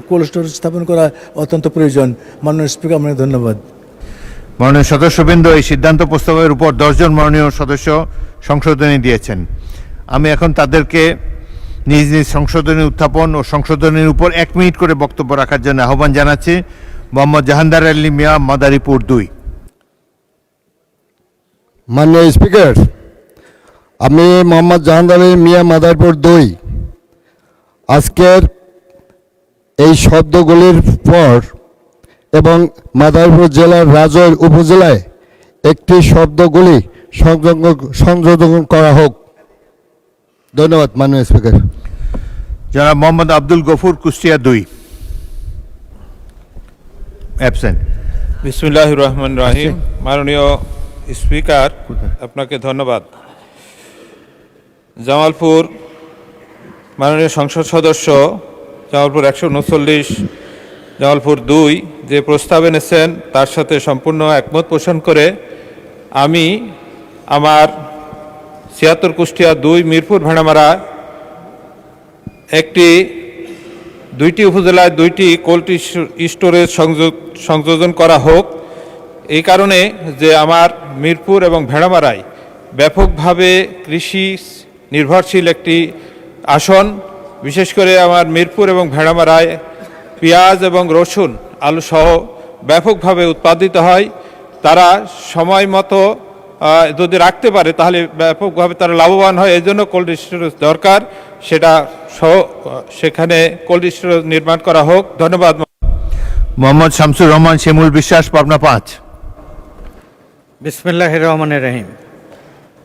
কোল্ড স্টোরেজ স্থাপন করা অত্যন্ত প্রয়োজন। মাননীয় স্পিকার, আপনাকে ধন্যবাদ। মাননীয় সদস্যবৃন্দ, এই সিদ্ধান্ত প্রস্তাবের উপর 10 জন মাননীয় সদস্য সংশোধনী দিয়েছেন। আমি এখন তাদেরকে নিজ নিজ সংশোধনী উত্থাপন ও সংশোধনীর উপর 1 মিনিট করে বক্তব্য রাখার জন্য আহ্বান জানাচ্ছি। মোহাম্মদ জাহানদার আলী মিয়া, মাদারীপুর 2। মাননীয় স্পিকার, আমি মোহাম্মদ জাহানদার আলী মিয়া, মাদারীপুর 2, আজকের এই শব্দগুলির পর এবং মাদারীপুর জেলার রাজৈর উপজেলায় একটি শব্দগুলি সংযোজন করা হোক। ধন্যবাদ মাননীয় স্পিকার। জনাব মোহাম্মদ আব্দুল গফুর, কুষ্টিয়া 2, অ্যাবসেন্ট। বিসমিল্লাহির রহমানির রহিম। মাননীয় স্পিকার, আপনাকে ধন্যবাদ। জামালপুর মাননীয় সংসদ সদস্য জামালপুর 139, জামালপুর 2 যে প্রস্তাব এনেছেন তার সাথে সম্পূর্ণ একমত পোষণ করে আমি আমার 76 কুষ্টিয়া 2 মিরপুর ভেড়ামারা 2টি উপজেলায় 2টি কোল্ড স্টোরেজ সংযোজন করা হোক। এই কারণে যে আমার মিরপুর এবং ভেড়ামারায় ব্যাপকভাবে কৃষি নির্ভরশীল একটি আসন, বিশেষ করে আমার মিরপুর এবং ভেড়ামারায় পেঁয়াজ এবং রসুন, আলু সহ ব্যাপকভাবে উৎপাদিত হয়। তারা সময় মতো যদি রাখতে পারে তাহলে ব্যাপকভাবে তারা লাভবান হয়। এই জন্য কোল্ড স্টোরেজ দরকার, সেটা সহ সেখানে কোল্ড স্টোরেজ নির্মাণ করা হোক। ধন্যবাদ। মোহাম্মদ শামসুর রহমান, শিমুল বিশ্বাস, পাবনা 5। বিসমিল্লাহির রহমানির রহিম।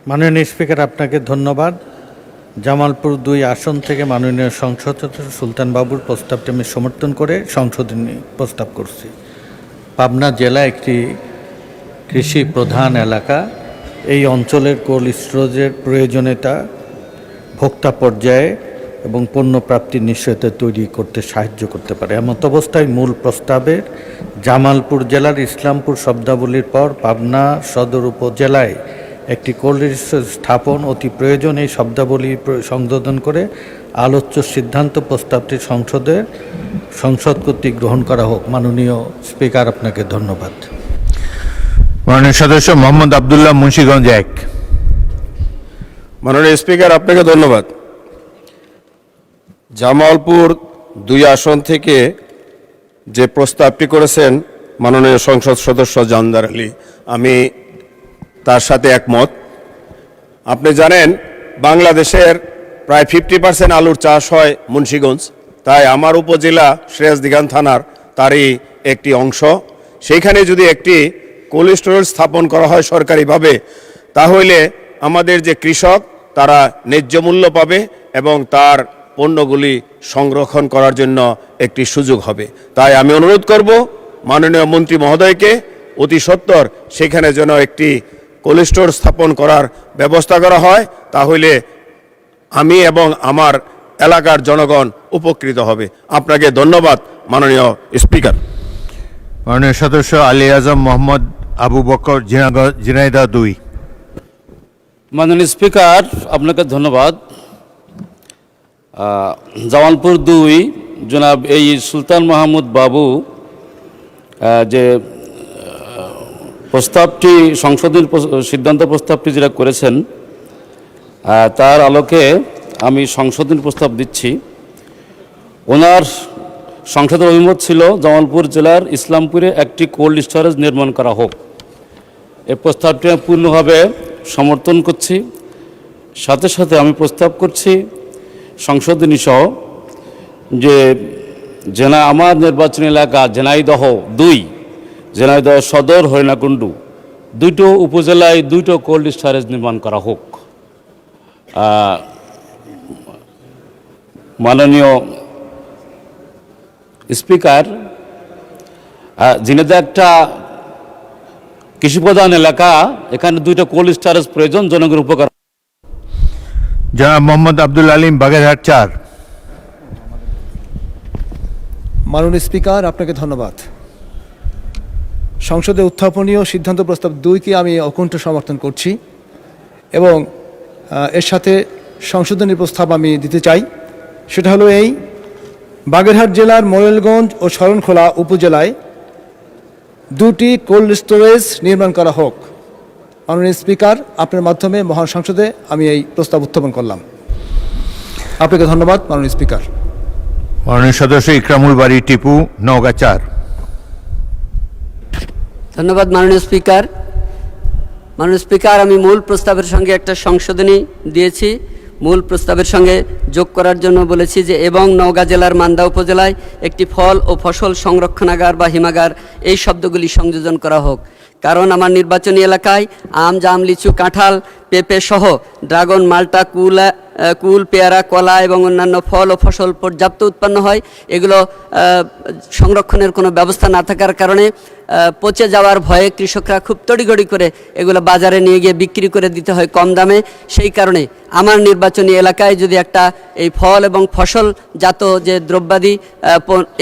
মাননীয় স্পিকার, আপনাকে ধন্যবাদ। জামালপুর 2 আসন থেকে মাননীয় সংসদ সদস্য সুলতান বাবুর প্রস্তাবটি আমি সমর্থন করে সংশোধনী প্রস্তাব করছি। পাবনা জেলা একটি কৃষি প্রধান এলাকা। এই অঞ্চলের কোল্ড স্টোরেজের প্রয়োজনীয়তা ভোক্তা পর্যায়ে এবং পণ্য প্রাপ্তির নিশ্চয়তা তৈরি করতে সাহায্য করতে পারে। এমত অবস্থায় মূল প্রস্তাবের জামালপুর জেলার ইসলামপুর শব্দাবলীর পর পাবনা সদর উপজেলায় একটি কোল্ড স্টোরেজ স্থাপন অতি প্রয়োজন। এই শব্দাবলী সংশোধন করে আলোচ্য সিদ্ধান্ত প্রস্তাবটি সংসদ কর্তৃক গ্রহণ করা হোক। মাননীয় স্পিকার, আপনাকে ধন্যবাদ। মাননীয় সদস্য মোহাম্মদ আবদুল্লাহ, মুন্সিগঞ্জ 1। মাননীয় স্পিকার, আপনাকে ধন্যবাদ। জামালপুর 2 আসন থেকে যে প্রস্তাবটি করেছেন মাননীয় সংসদ সদস্য জাহাঙ্গীর আলী, আমি তার সাথে একমত। আপনি জানেন বাংলাদেশের প্রায় 50% আলুর চাষ হয় মুন্সিগঞ্জ, তাই আমার উপজেলা সিরাজদিগান থানার তারই একটি অংশ। সেইখানে যদি একটি কোল্ড স্টোরেজ স্থাপন করা হয় সরকারিভাবে, তাহলে আমাদের যে কৃষক তারা ন্যায্য মূল্য পাবে এবং তার পণ্যগুলি সংরক্ষণ করার জন্য একটি সুযোগ হবে। তাই আমি অনুরোধ করব মাননীয় মন্ত্রী মহোদয়কে অতি সত্বর সেখানে যেন একটি কোল্ড স্টোর স্থাপন করার ব্যবস্থা করা হয়, তাহলে আমি এবং আমার এলাকার জনগণ উপকৃত হবে। আপনাকে ধন্যবাদ মাননীয় স্পিকার। মাননীয় সদস্য আলী আজম মোহাম্মদ আবু বকর, ঝিনাইদহ 2। মাননীয় স্পিকার, আপনাকে ধন্যবাদ। জামালপুর 2 জনাব এই সুলতান মাহমুদ বাবু যে প্রস্তাবটি সংশোধনী সিদ্ধান্ত প্রস্তাবটি যেটা করেছেন তার আলোকে আমি সংশোধনী প্রস্তাব দিচ্ছি। ওনার সংসদের অভিমত ছিল জামালপুর জেলার ইসলামপুরে একটি কোল্ড স্টোরেজ নির্মাণ করা হোক। এই প্রস্তাবটি আমি পূর্ণভাবে সমর্থন করছি। সাথে সাথে আমি প্রস্তাব করছি সংশোধনী সহ যে আমার নির্বাচনী এলাকা ঝিনাইদহ 2, ঝিনাইদহ সদর, হরিণাকুণ্ডু 2টো উপজেলায় 2টো কোল্ড স্টোরেজ নির্মাণ করা হোক। মাননীয় স্পিকার, ঝিনাইদহ একটা কৃষিপ্রধান এলাকা, এখানে 2টো কোল্ড স্টোরেজ প্রয়োজন জনগণের উপকার। জনাব মোহাম্মদ আব্দুল আলিম, বাগেরহাট 4। মাননীয় স্পিকার, আপনাকে ধন্যবাদ। সংসদে উত্থাপনীয় সিদ্ধান্ত প্রস্তাব 2কে আমি অকুণ্ঠ সমর্থন করছি এবং এর সাথে সংশোধনী প্রস্তাব আমি দিতে চাই। সেটা হলো এই: বাগেরহাট জেলার মোরেলগঞ্জ ও শরণখোলা উপজেলায় 2টি কোল্ড স্টোরেজ নির্মাণ করা হোক। মাননীয় স্পিকার, আপনার মাধ্যমে মহান সংসদে আমি এই প্রস্তাব উত্থাপন করলাম। আপনাকে ধন্যবাদ মাননীয় স্পিকার। মাননীয় সদস্য ইকরামুল বারী, টিপু, নওগাঁ 4। ধন্যবাদ মাননীয় স্পিকার। মাননীয় স্পিকার, আমি মূল প্রস্তাবের সঙ্গে একটা সংশোধনী দিয়েছি। মূল প্রস্তাবের সঙ্গে যোগ করার জন্য বলেছি যে এবং নওগাঁ জেলার মান্দা উপজেলায় একটি ফল ও ফসল সংরক্ষণাগার বা হিমাগার, এই শব্দগুলি সংযোজন করা হোক। কারণ আমার নির্বাচনী এলাকায় আম, জাম, লিচু, কাঁঠাল, পেঁপে সহ ড্রাগন, মাল্টা, কুল, পেয়ারা, কলা এবং অন্যান্য ফল ও ফসল পর্যাপ্ত উৎপন্ন হয়। এগুলো সংরক্ষণের কোনো ব্যবস্থা না থাকার কারণে পচে যাওয়ার ভয়ে কৃষকরা খুব তড়িঘড়ি করে এগুলো বাজারে নিয়ে গিয়ে বিক্রি করে দিতে হয় কম দামে। সেই কারণে আমার নির্বাচনী এলাকায় যদি একটা এই ফল এবং ফসলজাত যে দ্রব্যাদি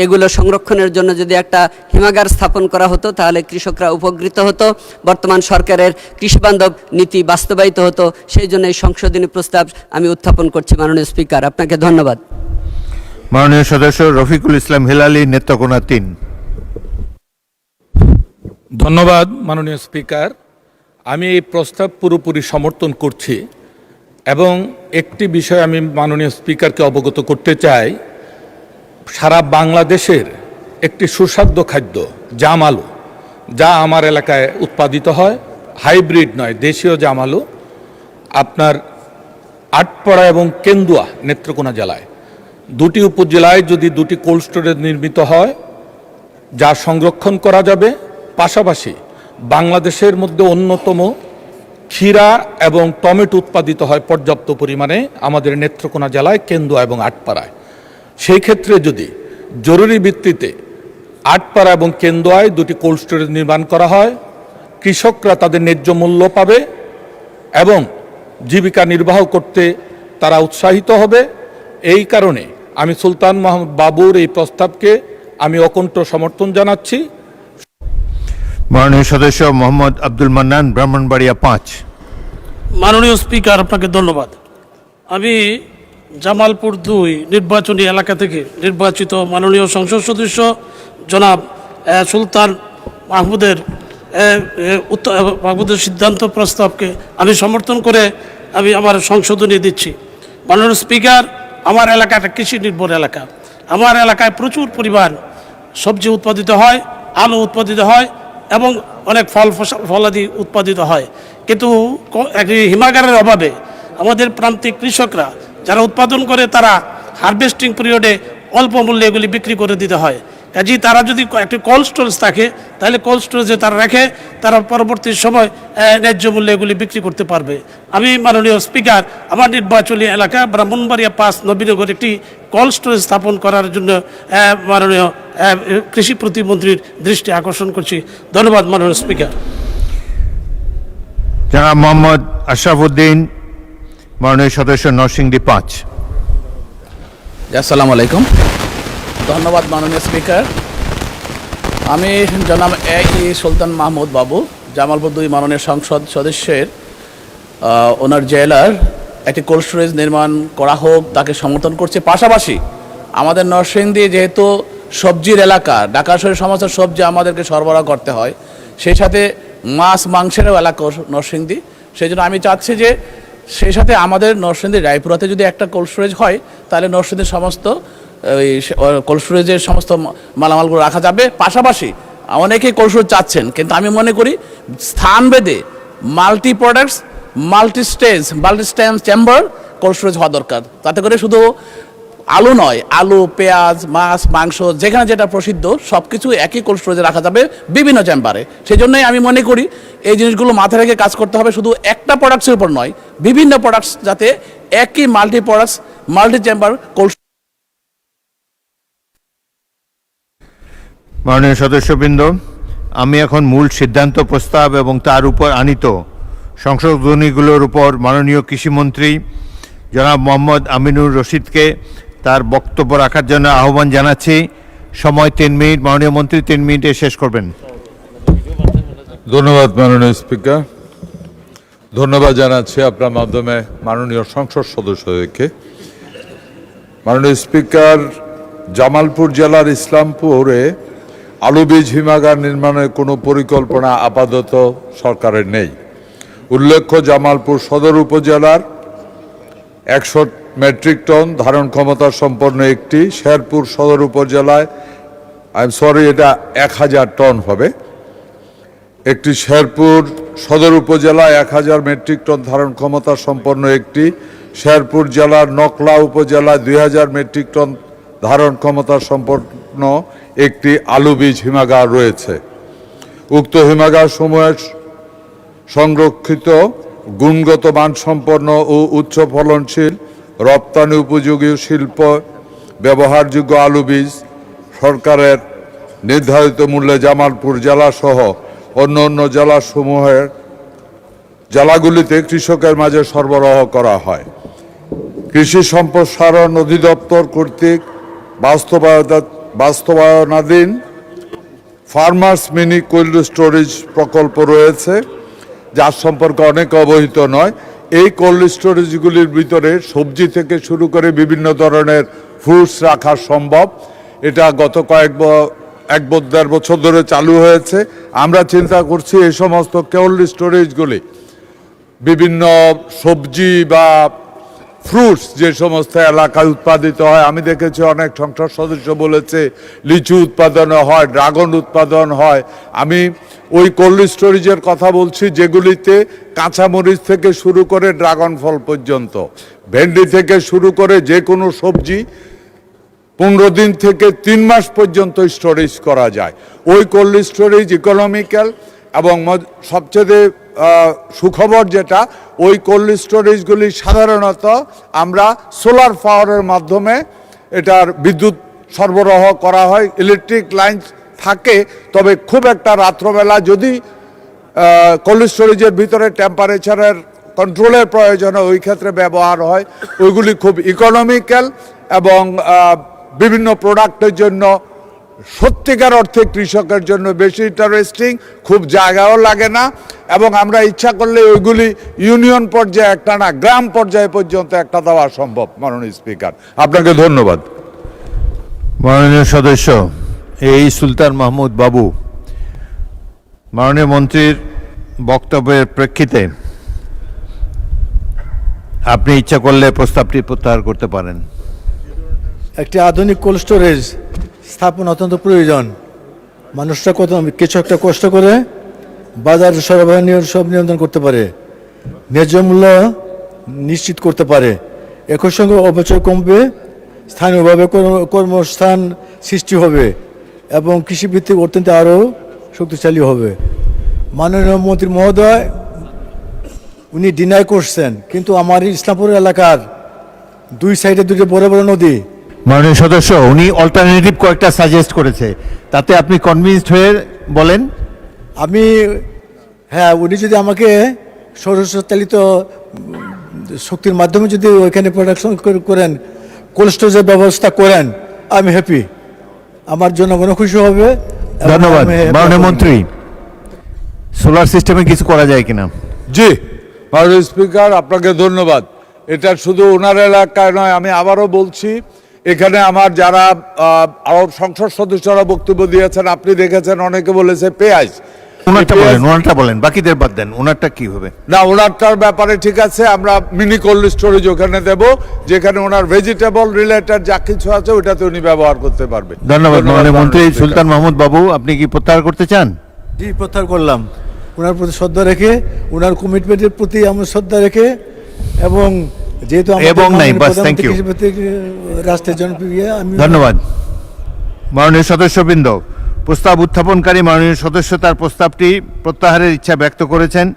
এগুলো সংরক্ষণের জন্য যদি একটা হিমাগার স্থাপন করা হতো, তাহলে কৃষকরা উপকৃত হতো, বর্তমান সরকারের কৃষিবান্ধব নীতি বাস্তবায়িত হতো। সেই জন্য এই সংশোধনী প্রস্তাব আমি উত্থাপন করছি মাননীয় স্পিকার। আপনাকে ধন্যবাদ। মাননীয় সদস্য রফিকুল ইসলাম হেলালি, নেত্রকোনা 3। ধন্যবাদ মাননীয় স্পিকার। আমি এই প্রস্তাব পুরোপুরি সমর্থন করছি এবং একটি বিষয় আমি মাননীয় স্পিকারকে অবগত করতে চাই। সারা বাংলাদেশের একটি সুস্বাদু খাদ্য জাম আলু, যা আমার এলাকায় উৎপাদিত হয়, হাইব্রিড নয়, দেশীয় জাম আলু, আপনার আটপাড়া এবং কেন্দুয়া নেত্রকোনা জেলায় 2টি উপজেলায় যদি 2টি কোল্ড স্টোরেজ নির্মিত হয় যা সংরক্ষণ করা যাবে, পাশাপাশি বাংলাদেশের মধ্যে অন্যতম ক্ষীরা এবং টমেটো উৎপাদিত হয় পর্যাপ্ত পরিমাণে আমাদের নেত্রকোনা জেলায় কেন্দুয়া এবং আটপাড়ায়। সেই ক্ষেত্রে যদি জরুরি ভিত্তিতে আটপাড়া এবং কেন্দুয়ায় 2টি কোল্ড স্টোরেজ নির্মাণ করা হয়, কৃষকরা তাদের ন্যায্য মূল্য পাবে এবং জীবিকা নির্বাহ করতে তারা উৎসাহিত হবে। এই কারণে আমি সুলতান মাহমুদ বাবুর এই প্রস্তাবকে আমি অকুণ্ঠ সমর্থন জানাচ্ছি। মাননীয় সদস্য মোহাম্মদ আব্দুল মান্নান, ব্রাহ্মণবাড়িয়া 5। মাননীয় স্পিকার, আপনাকে ধন্যবাদ। আমি জামালপুর 2 নির্বাচনী এলাকা থেকে নির্বাচিত মাননীয় সংসদ সদস্য জনাব সুলতান মাহমুদের সিদ্ধান্ত প্রস্তাবকে আমি সমর্থন করে আমি আমার সংশোধনী দিচ্ছি। মাননীয় স্পিকার, আমার এলাকাটা কৃষি নির্ভর এলাকা। আমার এলাকায় প্রচুর পরিমাণ সবজি উৎপাদিত হয়, আলু উৎপাদিত হয় এবং অনেক ফলাদি উৎপাদিত হয়, কিন্তু হিমাগারের অভাবে আমাদের প্রান্তিক কৃষকরা যারা উৎপাদন করে তারা হারভেস্টিং পিরিয়ডে অল্প মূল্যে এগুলি বিক্রি করে দিতে হয়। কাজেই তারা যদি একটি কোল্ড স্টোরেজ থাকে তাহলে কোল্ড স্টোরেজে তারা রেখে তারা পরবর্তী সময় ন্যায্য মূল্যে এগুলি বিক্রি করতে পারবে। আমি মাননীয় স্পিকার, আমার নির্বাচনী এলাকা ব্রাহ্মণবাড়িয়া 5 নবীনগর একটি কোল্ড স্টোরেজ স্থাপন করার জন্য মাননীয় কৃষি প্রতিমন্ত্রীর দৃষ্টি আকর্ষণ করছি। ধন্যবাদ মাননীয় স্পিকার। জনাব মোহাম্মদ আশরাফুদ্দিন, মাননীয় সদস্য নরসিংদী 5। আসসালামু আলাইকুম। ধন্যবাদ মাননীয় স্পিকার। আমি জনাব সুলতান মাহমুদ বাবু, জামালপুর 2 মাননীয় সংসদ সদস্যের ওনার জেলার একটি কোল্ড স্টোরেজ নির্মাণ করা হোক তাকে সমর্থন করছে। পাশাপাশি আমাদের নরসিংদী যেহেতু সবজির এলাকা, ঢাকা শহরের সমস্ত সবজি আমাদেরকে সরবরাহ করতে হয়, সেই সাথে মাছ মাংসেরও এলাকা নরসিংদী। সেই জন্য আমি চাচ্ছি যে সেই সাথে আমাদের নরসিংদী রায়পুরাতে যদি একটা কোল্ড স্টোরেজ হয় তাহলে নরসিংদীর সমস্ত ওই কোল্ড স্টোরেজের সমস্ত মালামালগুলো রাখা যাবে। পাশাপাশি অনেকেই কোল্ড স্টোরেজ চাচ্ছেন, কিন্তু আমি মনে করি স্থানভেদে multi products, multi stage chamber cold storage হওয়া দরকার। তাতে করে শুধু আলু নয়, আলু, পেঁয়াজ, মাছ, মাংস যেখানে যেটা প্রসিদ্ধ সব কিছু একই কোল্ড স্টোরেজে রাখা যাবে বিভিন্ন চেম্বারে। সেই জন্যই আমি মনে করি এই জিনিসগুলো মাথায় রেখে কাজ করতে হবে, শুধু একটা প্রোডাক্টসের উপর নয়, বিভিন্ন প্রোডাক্টস যাতে একই multi products, multi chamber cold. মাননীয় সদস্যবৃন্দ, আমি এখন মূল সিদ্ধান্ত প্রস্তাব এবং তার উপর আনিত সংশোধনীগুলোর উপর মাননীয় কৃষিমন্ত্রী জনাব মোহাম্মদ আমিনুর রশিদকে তার বক্তব্য রাখার জন্য আহ্বান জানাচ্ছি। সময় 3 মিনিট। মাননীয় মন্ত্রী 3 মিনিটে শেষ করবেন। ধন্যবাদ মাননীয় স্পিকার। ধন্যবাদ জানাচ্ছি আপনার মাধ্যমে মাননীয় সংসদ সদস্যদেরকে। মাননীয় স্পিকার, জামালপুর জেলার ইসলামপুরে আলু বীজ হিমাগার নির্মাণের কোনো পরিকল্পনা আপাতত সরকারের নেই। উল্লেখ্য, জামালপুর সদর উপজেলার 100 মেট্রিক টন ধারণ ক্ষমতা সম্পন্ন একটি, শেরপুর সদর উপজেলায় এটা 1000 টন হবে একটি, শেরপুর সদর উপজেলায় 1000 মেট্রিক টন ধারণ ক্ষমতা সম্পন্ন একটি, শেরপুর জেলার নকলা উপজেলায় 2000 মেট্রিক টন ধারণ ক্ষমতা সম্পন্ন একটি আলু বীজ হিমাগার রয়েছে। উক্ত হিমাগার সমূহের সংরক্ষিত গুণগত মানসম্পন্ন ও উচ্চ ফলনশীল রপ্তানি উপযোগী শিল্প ব্যবহারযোগ্য আলু বীজ সরকারের নির্ধারিত মূল্যে জামালপুর জেলা সহ অন্য অন্য জেলাগুলিতে কৃষকের মাঝে সরবরাহ করা হয়। কৃষি সম্প্রসারণ অধিদপ্তর কর্তৃক বাস্তবায়নাধীন ফার্মার্স মিনি কোল্ড স্টোরেজ প্রকল্প রয়েছে, যার সম্পর্কে অনেকে অবহিত নয়। এই কোল্ড স্টোরেজগুলির ভিতরে সবজি থেকে শুরু করে বিভিন্ন ধরনের ফ্রুটস রাখা সম্ভব। এটা গত 1-1.5 বছর ধরে চালু হয়েছে। আমরা চিন্তা করছি এই সমস্ত কোল্ড স্টোরেজগুলি বিভিন্ন সবজি বা ফ্রুটস যে সমস্ত এলাকায় উৎপাদিত হয়, আমি দেখেছি অনেক সংসদ সদস্য বলেছে লিচু উৎপাদন হয়, ড্রাগন উৎপাদন হয়। আমি ওই কোল্ড স্টোরেজের কথা বলছি যেগুলিতে কাঁচামরিচ থেকে শুরু করে ড্রাগন ফল পর্যন্ত, ভেন্ডি থেকে শুরু করে যে কোনো সবজি 15 দিন থেকে 3 মাস পর্যন্ত স্টোরেজ করা যায়। ওই কোল্ড স্টোরেজ ইকোনমিক্যাল এবং সবচেয়ে সুখবর যেটা, ওই কোল্ড স্টোরেজগুলি সাধারণত আমরা সোলার পাওয়ারের মাধ্যমে এটার বিদ্যুৎ সরবরাহ করা হয়। ইলেকট্রিক লাইন থাকে, তবে খুব একটা রাত্রবেলা যদি কোল্ড স্টোরেজের ভিতরে টেম্পারেচারের কন্ট্রোলের প্রয়োজন ওই ক্ষেত্রে ব্যবহার হয়, ওইগুলি খুব ইকোনমিক্যাল এবং বিভিন্ন প্রোডাক্টের জন্য সত্যিকার অর্থে কৃষকের জন্য বেশি ইন্টারেস্টিং, খুব জায়গাও লাগে না এবং আমরা ইচ্ছা করলে ওইগুলি ইউনিয়ন পর্যায়ে একটা না, গ্রাম পর্যায়ে পর্যন্ত একটা দেওয়া সম্ভব। মাননীয় স্পিকার, আপনাকে ধন্যবাদ। মাননীয় সদস্য এই সুলতান মাহমুদ বাবু, মাননীয় মন্ত্রীর বক্তব্যের প্রেক্ষিতে আপনি ইচ্ছা করলে প্রস্তাবটি প্রত্যাহার করতে পারেন। একটি আধুনিক কোল্ড স্টোরেজ স্থাপন অত্যন্ত প্রয়োজন। মানুষরা কিছু একটা কষ্ট করে বাজার সরবরাহ সব নিয়ন্ত্রণ করতে পারে, ন্যায্য মূল্য নিশ্চিত করতে পারে, একই সঙ্গে অপচয় কমবে, স্থানীয়ভাবে কর্মস্থান সৃষ্টি হবে এবং কৃষিভিত্তিক অর্থনীতি আরও শক্তিশালী হবে। মাননীয় মন্ত্রী মহোদয় উনি ডিনাই করছেন, কিন্তু আমার ইসলামপুর এলাকার দুই সাইডে দুটো বড় বড় নদী। মাননীয় সদস্য উনি অল্টারনেটিভ কয়েকটা সাজেস্ট করেছে, তাতে আপনি কনভিন্সড হয়ে বলেন। আমি হ্যাঁ, উনি যদি আমাকে সৌরশক্তি চালিত শক্তির মাধ্যমে যদি ওইখানে প্রোডাকশন করেন, কোল্ড স্টোরেজের ব্যবস্থা করেন, আমি হ্যাপি, আমার জনগণ খুশি হবে। ধন্যবাদ। মাননীয় মন্ত্রী, সোলার সিস্টেমে কিছু করা যায় কিনা? জি মাননীয় স্পিকার, আপনাকে ধন্যবাদ। এটা শুধু ওনার এলাকায় নয়, আমি আবারও বলছি, এখানে আমার যারা আরো সংসদ সদস্যরা বক্তব্য দিয়েছেন, আপনি দেখেছেন অনেকে বলেছে পেঁয়াজ। ওনারটা বলেন, বাকিদের বাদ দেন, ওনারটা কি হবে? না, ওনারটার ব্যাপারে ঠিক আছে, আমরা মিনি কোল্ড স্টোরেজ ওখানে দেব, যেখানে ওনার ভেজিটেবল রিলেটেড যা কিছু আছে ওটাতে উনি ব্যবহার করতে পারবেন। ধন্যবাদ মাননীয় মন্ত্রী। সুলতান মাহমুদ বাবু, আপনি কি প্রত্যাহার করতে চান? জি, প্রত্যাহার করলাম। ওনার প্রতি শ্রদ্ধা রেখে, ওনার কমিটমেন্টের প্রতি আমার শ্রদ্ধা রেখে, এবং যেহেতু রাষ্ট্রের জনপ্রিয়, ধন্যবাদ। মাননীয় সদস্যবৃন্দ, প্রস্তাব উত্থাপনকারী মাননীয় সদস্য তার প্রস্তাবটি প্রত্যাহারের ইচ্ছা ব্যক্ত করেছেন।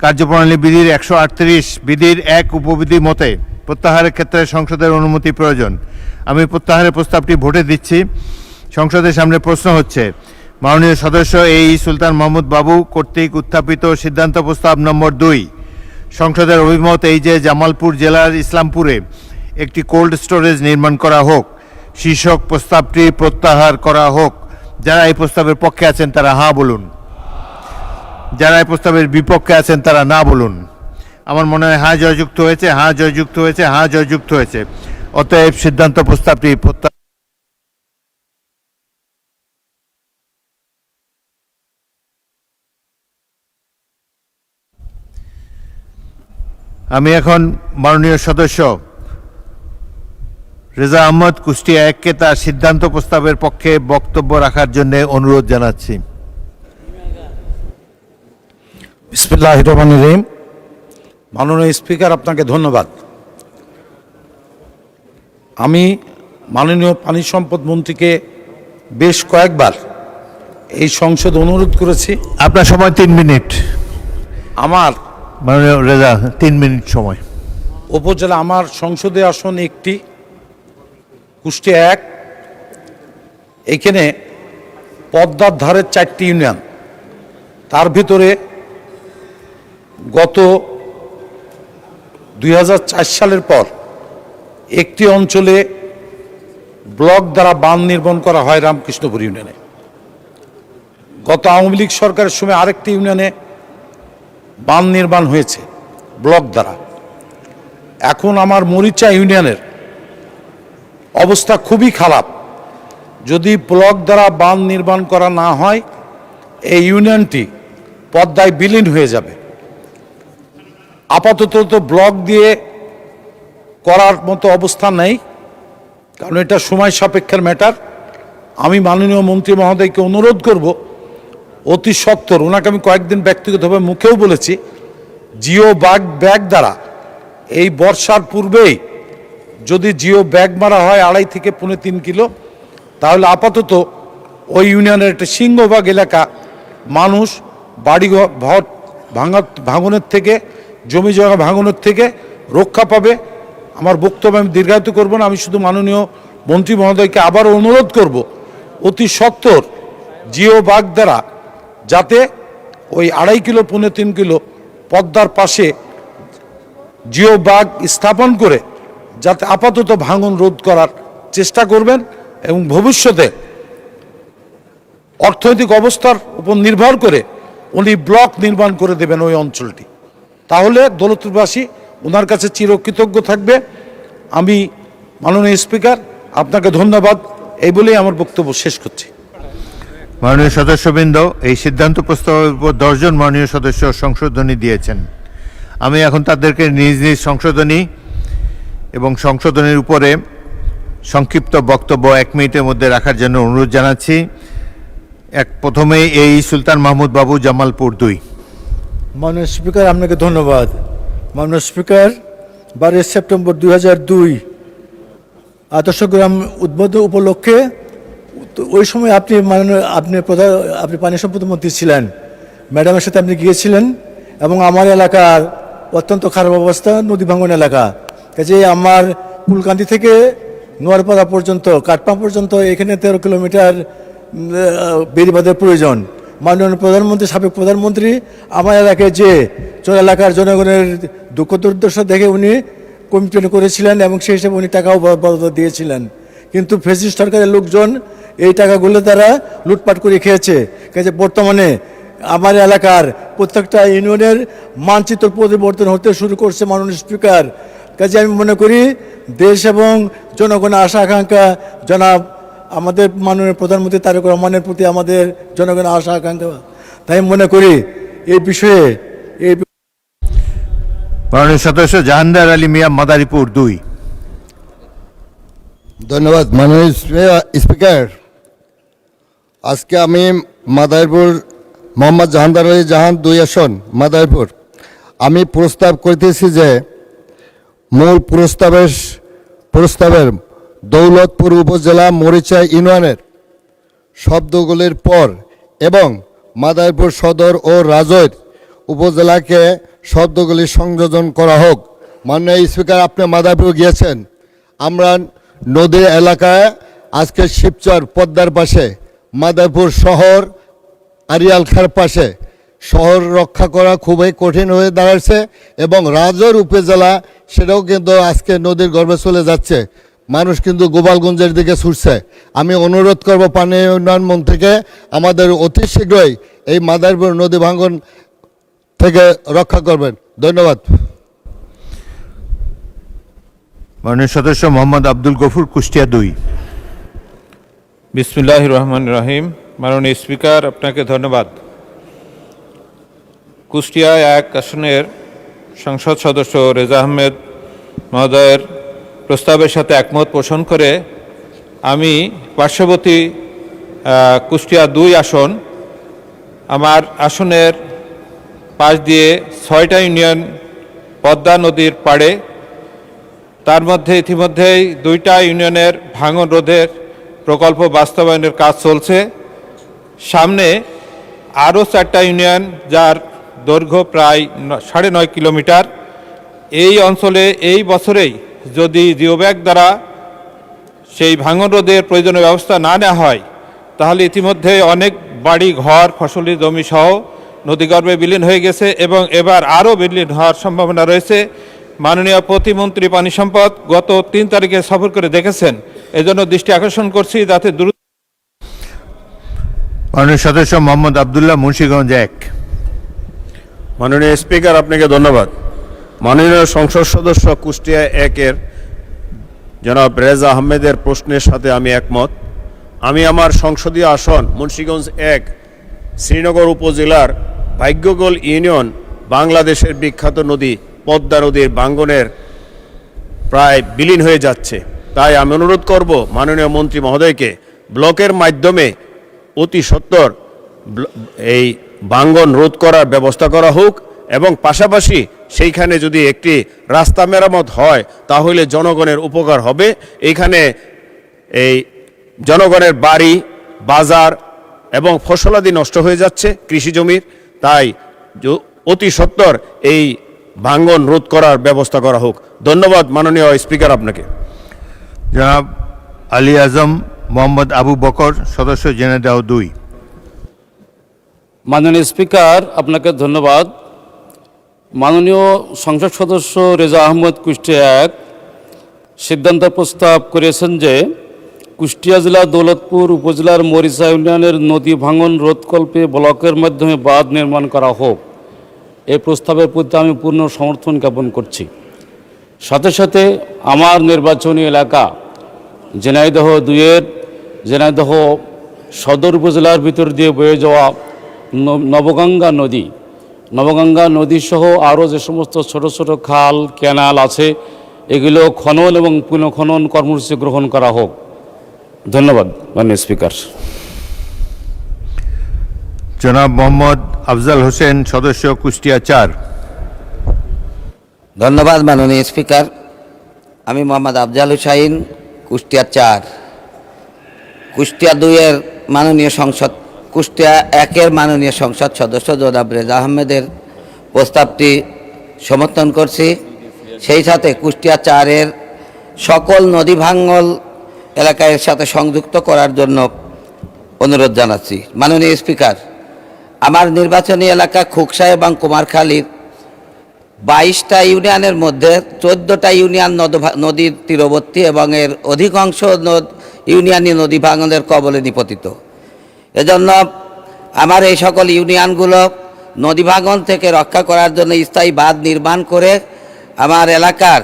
কার্যপ্রণালী বিধির 138 বিধির 1 উপবিধি মতে প্রত্যাহারের ক্ষেত্রে সংসদের অনুমতি প্রয়োজন। আমি প্রত্যাহারের প্রস্তাবটি ভোটে দিচ্ছি। সংসদের সামনে প্রশ্ন হচ্ছে, মাননীয় সদস্য এই সুলতান মাহমুদ বাবু কর্তৃক উত্থাপিত সিদ্ধান্ত প্রস্তাব নম্বর 2, সংসদের অভিমত এই যে জামালপুর জেলার ইসলামপুরে একটি কোল্ড স্টোরেজ নির্মাণ করা হোক, শীর্ষক প্রস্তাবটি প্রত্যাহার করা হোক। যারা এই প্রস্তাবের পক্ষে আছেন তারা হ্যাঁ বলুন, যারা এই প্রস্তাবের বিপক্ষে আছেন তারা না বলুন। আমার মনে হয় হ্যাঁ জয়যুক্ত হয়েছে, হ্যাঁ জয়যুক্ত হয়েছে, হ্যাঁ জয়যুক্ত হয়েছে। অতএব সিদ্ধান্ত প্রস্তাবটি প্রত্যাহার। আমি এখন মাননীয় সদস্য রেজা আহমদ কুষ্টিয়া 1কে তার সিদ্ধান্ত প্রস্তাবের পক্ষে বক্তব্য রাখার জন্য অনুরোধ জানাচ্ছি। বিসমিল্লাহির রহমানির রহিম। মাননীয় স্পিকার, আপনাকে ধন্যবাদ। আমি মাননীয় পানি সম্পদ মন্ত্রীকে বেশ কয়েকবার এই সংসদ অনুরোধ করেছি। আপনার সময় 3 মিনিট। আমার মাননীয় রেজা 3 মিনিট সময়। উপজেলা আমার সংসদে আসন একটি, কুষ্টিয়া 1। এখানে পদ্মার ধারের 4টি ইউনিয়ন, তার ভিতরে গত 2004 সালের পর একটি অঞ্চলে ব্লক দ্বারা বাঁধ নির্মাণ করা হয় রামকৃষ্ণপুর ইউনিয়নে। গত আওয়ামী লীগ সরকারের সময় আরেকটি ইউনিয়নে বাঁধ নির্মাণ হয়েছে ব্লক দ্বারা। এখন আমার মরিচা ইউনিয়নের অবস্থা খুবই খারাপ। যদি ব্লক দ্বারা বাঁধ নির্মাণ করা না হয়, এই ইউনিয়নটি পদ্মায় বিলীন হয়ে যাবে। আপাতত তো ব্লক দিয়ে করার মতো অবস্থা নেই, কারণ এটা সময় সাপেক্ষের ম্যাটার। আমি মাননীয় মন্ত্রী মহোদয়কে অনুরোধ করব অতি সত্বর, ওনাকে আমি কয়েকদিন ব্যক্তিগতভাবে মুখেও বলেছি, জিও ব্যাগ দ্বারা এই বর্ষার পূর্বেই যদি জিও ব্যাগ মারা হয় 2.5 থেকে 3.5 কিলো, তাহলে আপাতত ওই ইউনিয়নের একটা সিংহভাগ এলাকা মানুষ বাড়ি ঘর ভাঙনের থেকে, জমি জমা ভাঙনের থেকে রক্ষা পাবে। আমার বক্তব্য আমি দীর্ঘায়িত করব না, আমি শুধু মাননীয় মন্ত্রী মহোদয়কে আবারও অনুরোধ করব অতি সত্বর জিও ব্যাগ দ্বারা যাতে ওই 2.5 কিলো 3.5 কিলো পদ্মার পাশে জিও বাগ স্থাপন করে যাতে আপাতত ভাঙন রোধ করার চেষ্টা করবেন এবং ভবিষ্যতে অর্থনৈতিক অবস্থার উপর নির্ভর করে উনি ব্লক নির্মাণ করে দেবেন ওই অঞ্চলটি। তাহলে দৌলতপুরবাসী ওনার কাছে চিরকৃতজ্ঞ থাকবে। আমি মাননীয় স্পিকার আপনাকে ধন্যবাদ এই বলেই আমার বক্তব্য শেষ করছি। মাননীয় সদস্যবৃন্দ, এই সিদ্ধান্ত প্রস্তাবের উপর 10 জন মাননীয় সদস্য সংশোধনী দিয়েছেন। আমি এখন তাদেরকে নিজ নিজ সংশোধনী এবং সংশোধনীর উপরে সংক্ষিপ্ত বক্তব্য 1 মিনিটের মধ্যে রাখার জন্য অনুরোধ জানাচ্ছি। প্রথমেই এই সুলতান মাহমুদ বাবু, জামালপুর 2। মাননীয় স্পিকার আপনাকে ধন্যবাদ। মাননীয় স্পিকার 12 সেপ্টেম্বর 2002 আদর্শ গ্রাম উদ্বোধন উপলক্ষে ওই সময় আপনি পানি সম্পদ মন্ত্রী ছিলেন, ম্যাডামের সাথে আপনি গিয়েছিলেন এবং আমার এলাকার অত্যন্ত খারাপ অবস্থা, নদী ভাঙ্গন এলাকা। কাজে আমার কুলকান্দি থেকে নোয়ারপাড়া পর্যন্ত, কাটপা পর্যন্ত এখানে 13 কিলোমিটার বেড়িবাঁধের প্রয়োজন। মাননীয় প্রধানমন্ত্রী, সাবেক প্রধানমন্ত্রী আমার এলাকায় যে এলাকার জনগণের দুঃখ দুর্দশা দেখে উনি কমিটি করেছিলেন এবং সেই হিসেবে উনি টাকাও বরাদ্দ দিয়েছিলেন। কিন্তু ফ্যাসিস্ট সরকারের লোকজন এই টাকাগুলো তারা লুটপাট করে খেয়েছে। কাজে বর্তমানে আমার এলাকার প্রত্যেকটা ইউনিয়নের মানচিত্র পরিবর্তন হতে শুরু করছে মাননীয় স্পিকার। কাজে আমি মনে করি দেশ এবং জনগণের আশা আকাঙ্ক্ষা জনাব আমাদের মাননীয় প্রধানমন্ত্রী তারেক রহমানের প্রতি আমাদের জনগণের আশা আকাঙ্ক্ষা, তাই মনে করি এই বিষয়ে মাননীয় সদস্য জাহাঙ্গীর আলী মিয়া, মাদারীপুর 2। ধন্যবাদ মাননীয় স্পিকার। আজকে আমি মাদারীপুর মোহাম্মদ জাহাঙ্গীর আলী জাহান 2 আসন মাদারীপুর, আমি প্রস্তাব করতেছি যে মূল প্রস্তাবের দৌলতপুর উপজেলা মরিচা ইউনিয়নের শব্দগুলির পর এবং মাদারীপুর সদর ও রাজৈর উপজেলাকে শব্দগুলি সংযোজন করা হোক। মাননীয় স্পিকার, আপনি মাদারীপুর গিয়েছেন। আমরা নদী এলাকায় আজকে শিবচর পদ্মার পাশে, মাদারীপুর শহর আরিয়ালখার পাশে শহর রক্ষা করা খুবই কঠিন হয়ে দাঁড়াচ্ছে এবং রাজৈর উপজেলা সেটাও কিন্তু আজকে নদীর গর্ভে চলে যাচ্ছে। মানুষ কিন্তু গোপালগঞ্জের দিকে ছুটছে। আমি অনুরোধ করব পানি উন্নয়ন মন্ত্রীকে আমাদের অতি শীঘ্রই এই মাদারীপুর নদী ভাঙ্গন থেকে রক্ষা করবেন। ধন্যবাদ। মাননীয় সদস্য মোহাম্মদ আব্দুল গফুর, কুষ্টিয়া 2। বিসমিল্লাহির রহমানির রহিম। মাননীয় স্পিকার আপনাকে ধন্যবাদ। কুষ্টিয়া 1 আসনের সংসদ সদস্য রেজা আহমেদ মহোদয়ের প্রস্তাবের সাথে একমত পোষণ করে আমি পার্শ্ববর্তী কুষ্টিয়া 2 আসন, আমার আসনের পাশ দিয়ে 6টা ইউনিয়ন পদ্মা নদীর পাড়ে, তার মধ্যে ইতিমধ্যেই 2টা ইউনিয়নের ভাঙন রোধের প্রকল্প বাস্তবায়নের কাজ চলছে। সামনে আরও 4টা ইউনিয়ন যার দৈর্ঘ্য প্রায় 9.5 কিলোমিটার। এই অঞ্চলে এই বছরেই যদি জিওব্যাগ দ্বারা সেই ভাঙন রোধের প্রয়োজনীয় ব্যবস্থা না নেওয়া হয় তাহলে ইতিমধ্যে অনেক বাড়ি ঘর, ফসলি জমি সহ নদীগর্ভে বিলীন হয়ে গেছে এবং এবার আরও বিলীন হওয়ার সম্ভাবনা রয়েছে। মাননীয় প্রতিমন্ত্রী পানি সম্পদ গত 3 তারিখে সফর করে দেখেছেন, এজন্য দৃষ্টি আকর্ষণ করছি যাতে দ্রুত। মাননীয় সদস্য মোহাম্মদ আবদুল্লাহ, মুন্সিগঞ্জ 1। মাননীয় স্পিকার আপনাকে ধন্যবাদ। মাননীয় সংসদ সদস্য কুষ্টিয়া 1-এর জনাব রেজা আহমেদের প্রশ্নের সাথে আমি একমত। আমি আমার সংসদীয় আসন মুন্সিগঞ্জ 1 শ্রীনগর উপজেলার ভাগ্যগোল ইউনিয়ন বাংলাদেশের বিখ্যাত নদী পদ্মা নদীর ভাঙ্গনের প্রায় বিলীন হয়ে যাচ্ছে। তাই আমি অনুরোধ করব মাননীয় মন্ত্রী মহোদয়কে ব্লকের মাধ্যমে অতি সত্বর এই ভাঙ্গন রোধ করার ব্যবস্থা করা হোক এবং পাশাপাশি সেইখানে যদি একটি রাস্তা মেরামত হয় তাহলে জনগণের উপকার হবে। এইখানে এই জনগণের বাড়ি, বাজার এবং ফসলাদি নষ্ট হয়ে যাচ্ছে কৃষি জমির। তাই অতি সত্বর এই ভাঙ্গন রোধ করার ব্যবস্থা করা হোক। ধন্যবাদ মাননীয় স্পিকার আপনাকে। জনাব আলী আজম মোহাম্মদ আবু বকর, সদস্য জেনেদাও 2। মাননীয় স্পিকার আপনাকে ধন্যবাদ। মাননীয় সংসদ সদস্য রেজা আহমদ কুষ্টিয়া এক সিদ্ধান্ত প্রস্তাব করেছেন যে কুষ্টিয়া জেলা দৌলতপুর উপজেলার মরিচা ইউনিয়নের নদী ভাঙন রোধকল্পে ব্লকের মাধ্যমে বাঁধ নির্মাণ করা হোক। এই প্রস্তাবের প্রতি আমি পূর্ণ সমর্থন জ্ঞাপন করছি। সাথে সাথে আমার নির্বাচনী এলাকা ঝিনাইদহ 2-এর ঝিনাইদহ সদর উপজেলার ভিতর দিয়ে বয়ে যাওয়া নবগঙ্গা নদী সহ আরও যে সমস্ত ছোট ছোট খাল ক্যানাল আছে এগুলো খনন এবং পুনঃখনন কর্মসূচি গ্রহণ করা হোক। ধন্যবাদ মাননীয় স্পিকার। জনাব মোহাম্মদ আফজাল হোসেন, সদস্য কুষ্টিয়া 4। ধন্যবাদ মাননীয় স্পিকার। আমি মোহাম্মদ আফজাল হুসাইন, কুষ্টিয়া 4। কুষ্টিয়া 2-এর মাননীয় সংসদ কুষ্টিয়া 1-এর মাননীয় সংসদ সদস্য জনাব রেজা আহমেদের প্রস্তাবটি সমর্থন করছি। সেই সাথে কুষ্টিয়া 4-এর সকল নদী ভাঙল এলাকার সাথে সংযুক্ত করার জন্য অনুরোধ জানাচ্ছি। মাননীয় স্পিকার, আমার নির্বাচনী এলাকা খুকসা এবং কুমারখালীর 22টা ইউনিয়নের মধ্যে 14টা ইউনিয়ন নদীর তীরবর্তী এবং এর অধিকাংশ ইউনিয়নই নদী ভাঙনের কবলে নিপতিত। এজন্য আমার এই সকল ইউনিয়নগুলো নদী ভাঙন থেকে রক্ষা করার জন্য স্থায়ী বাঁধ নির্মাণ করে আমার এলাকার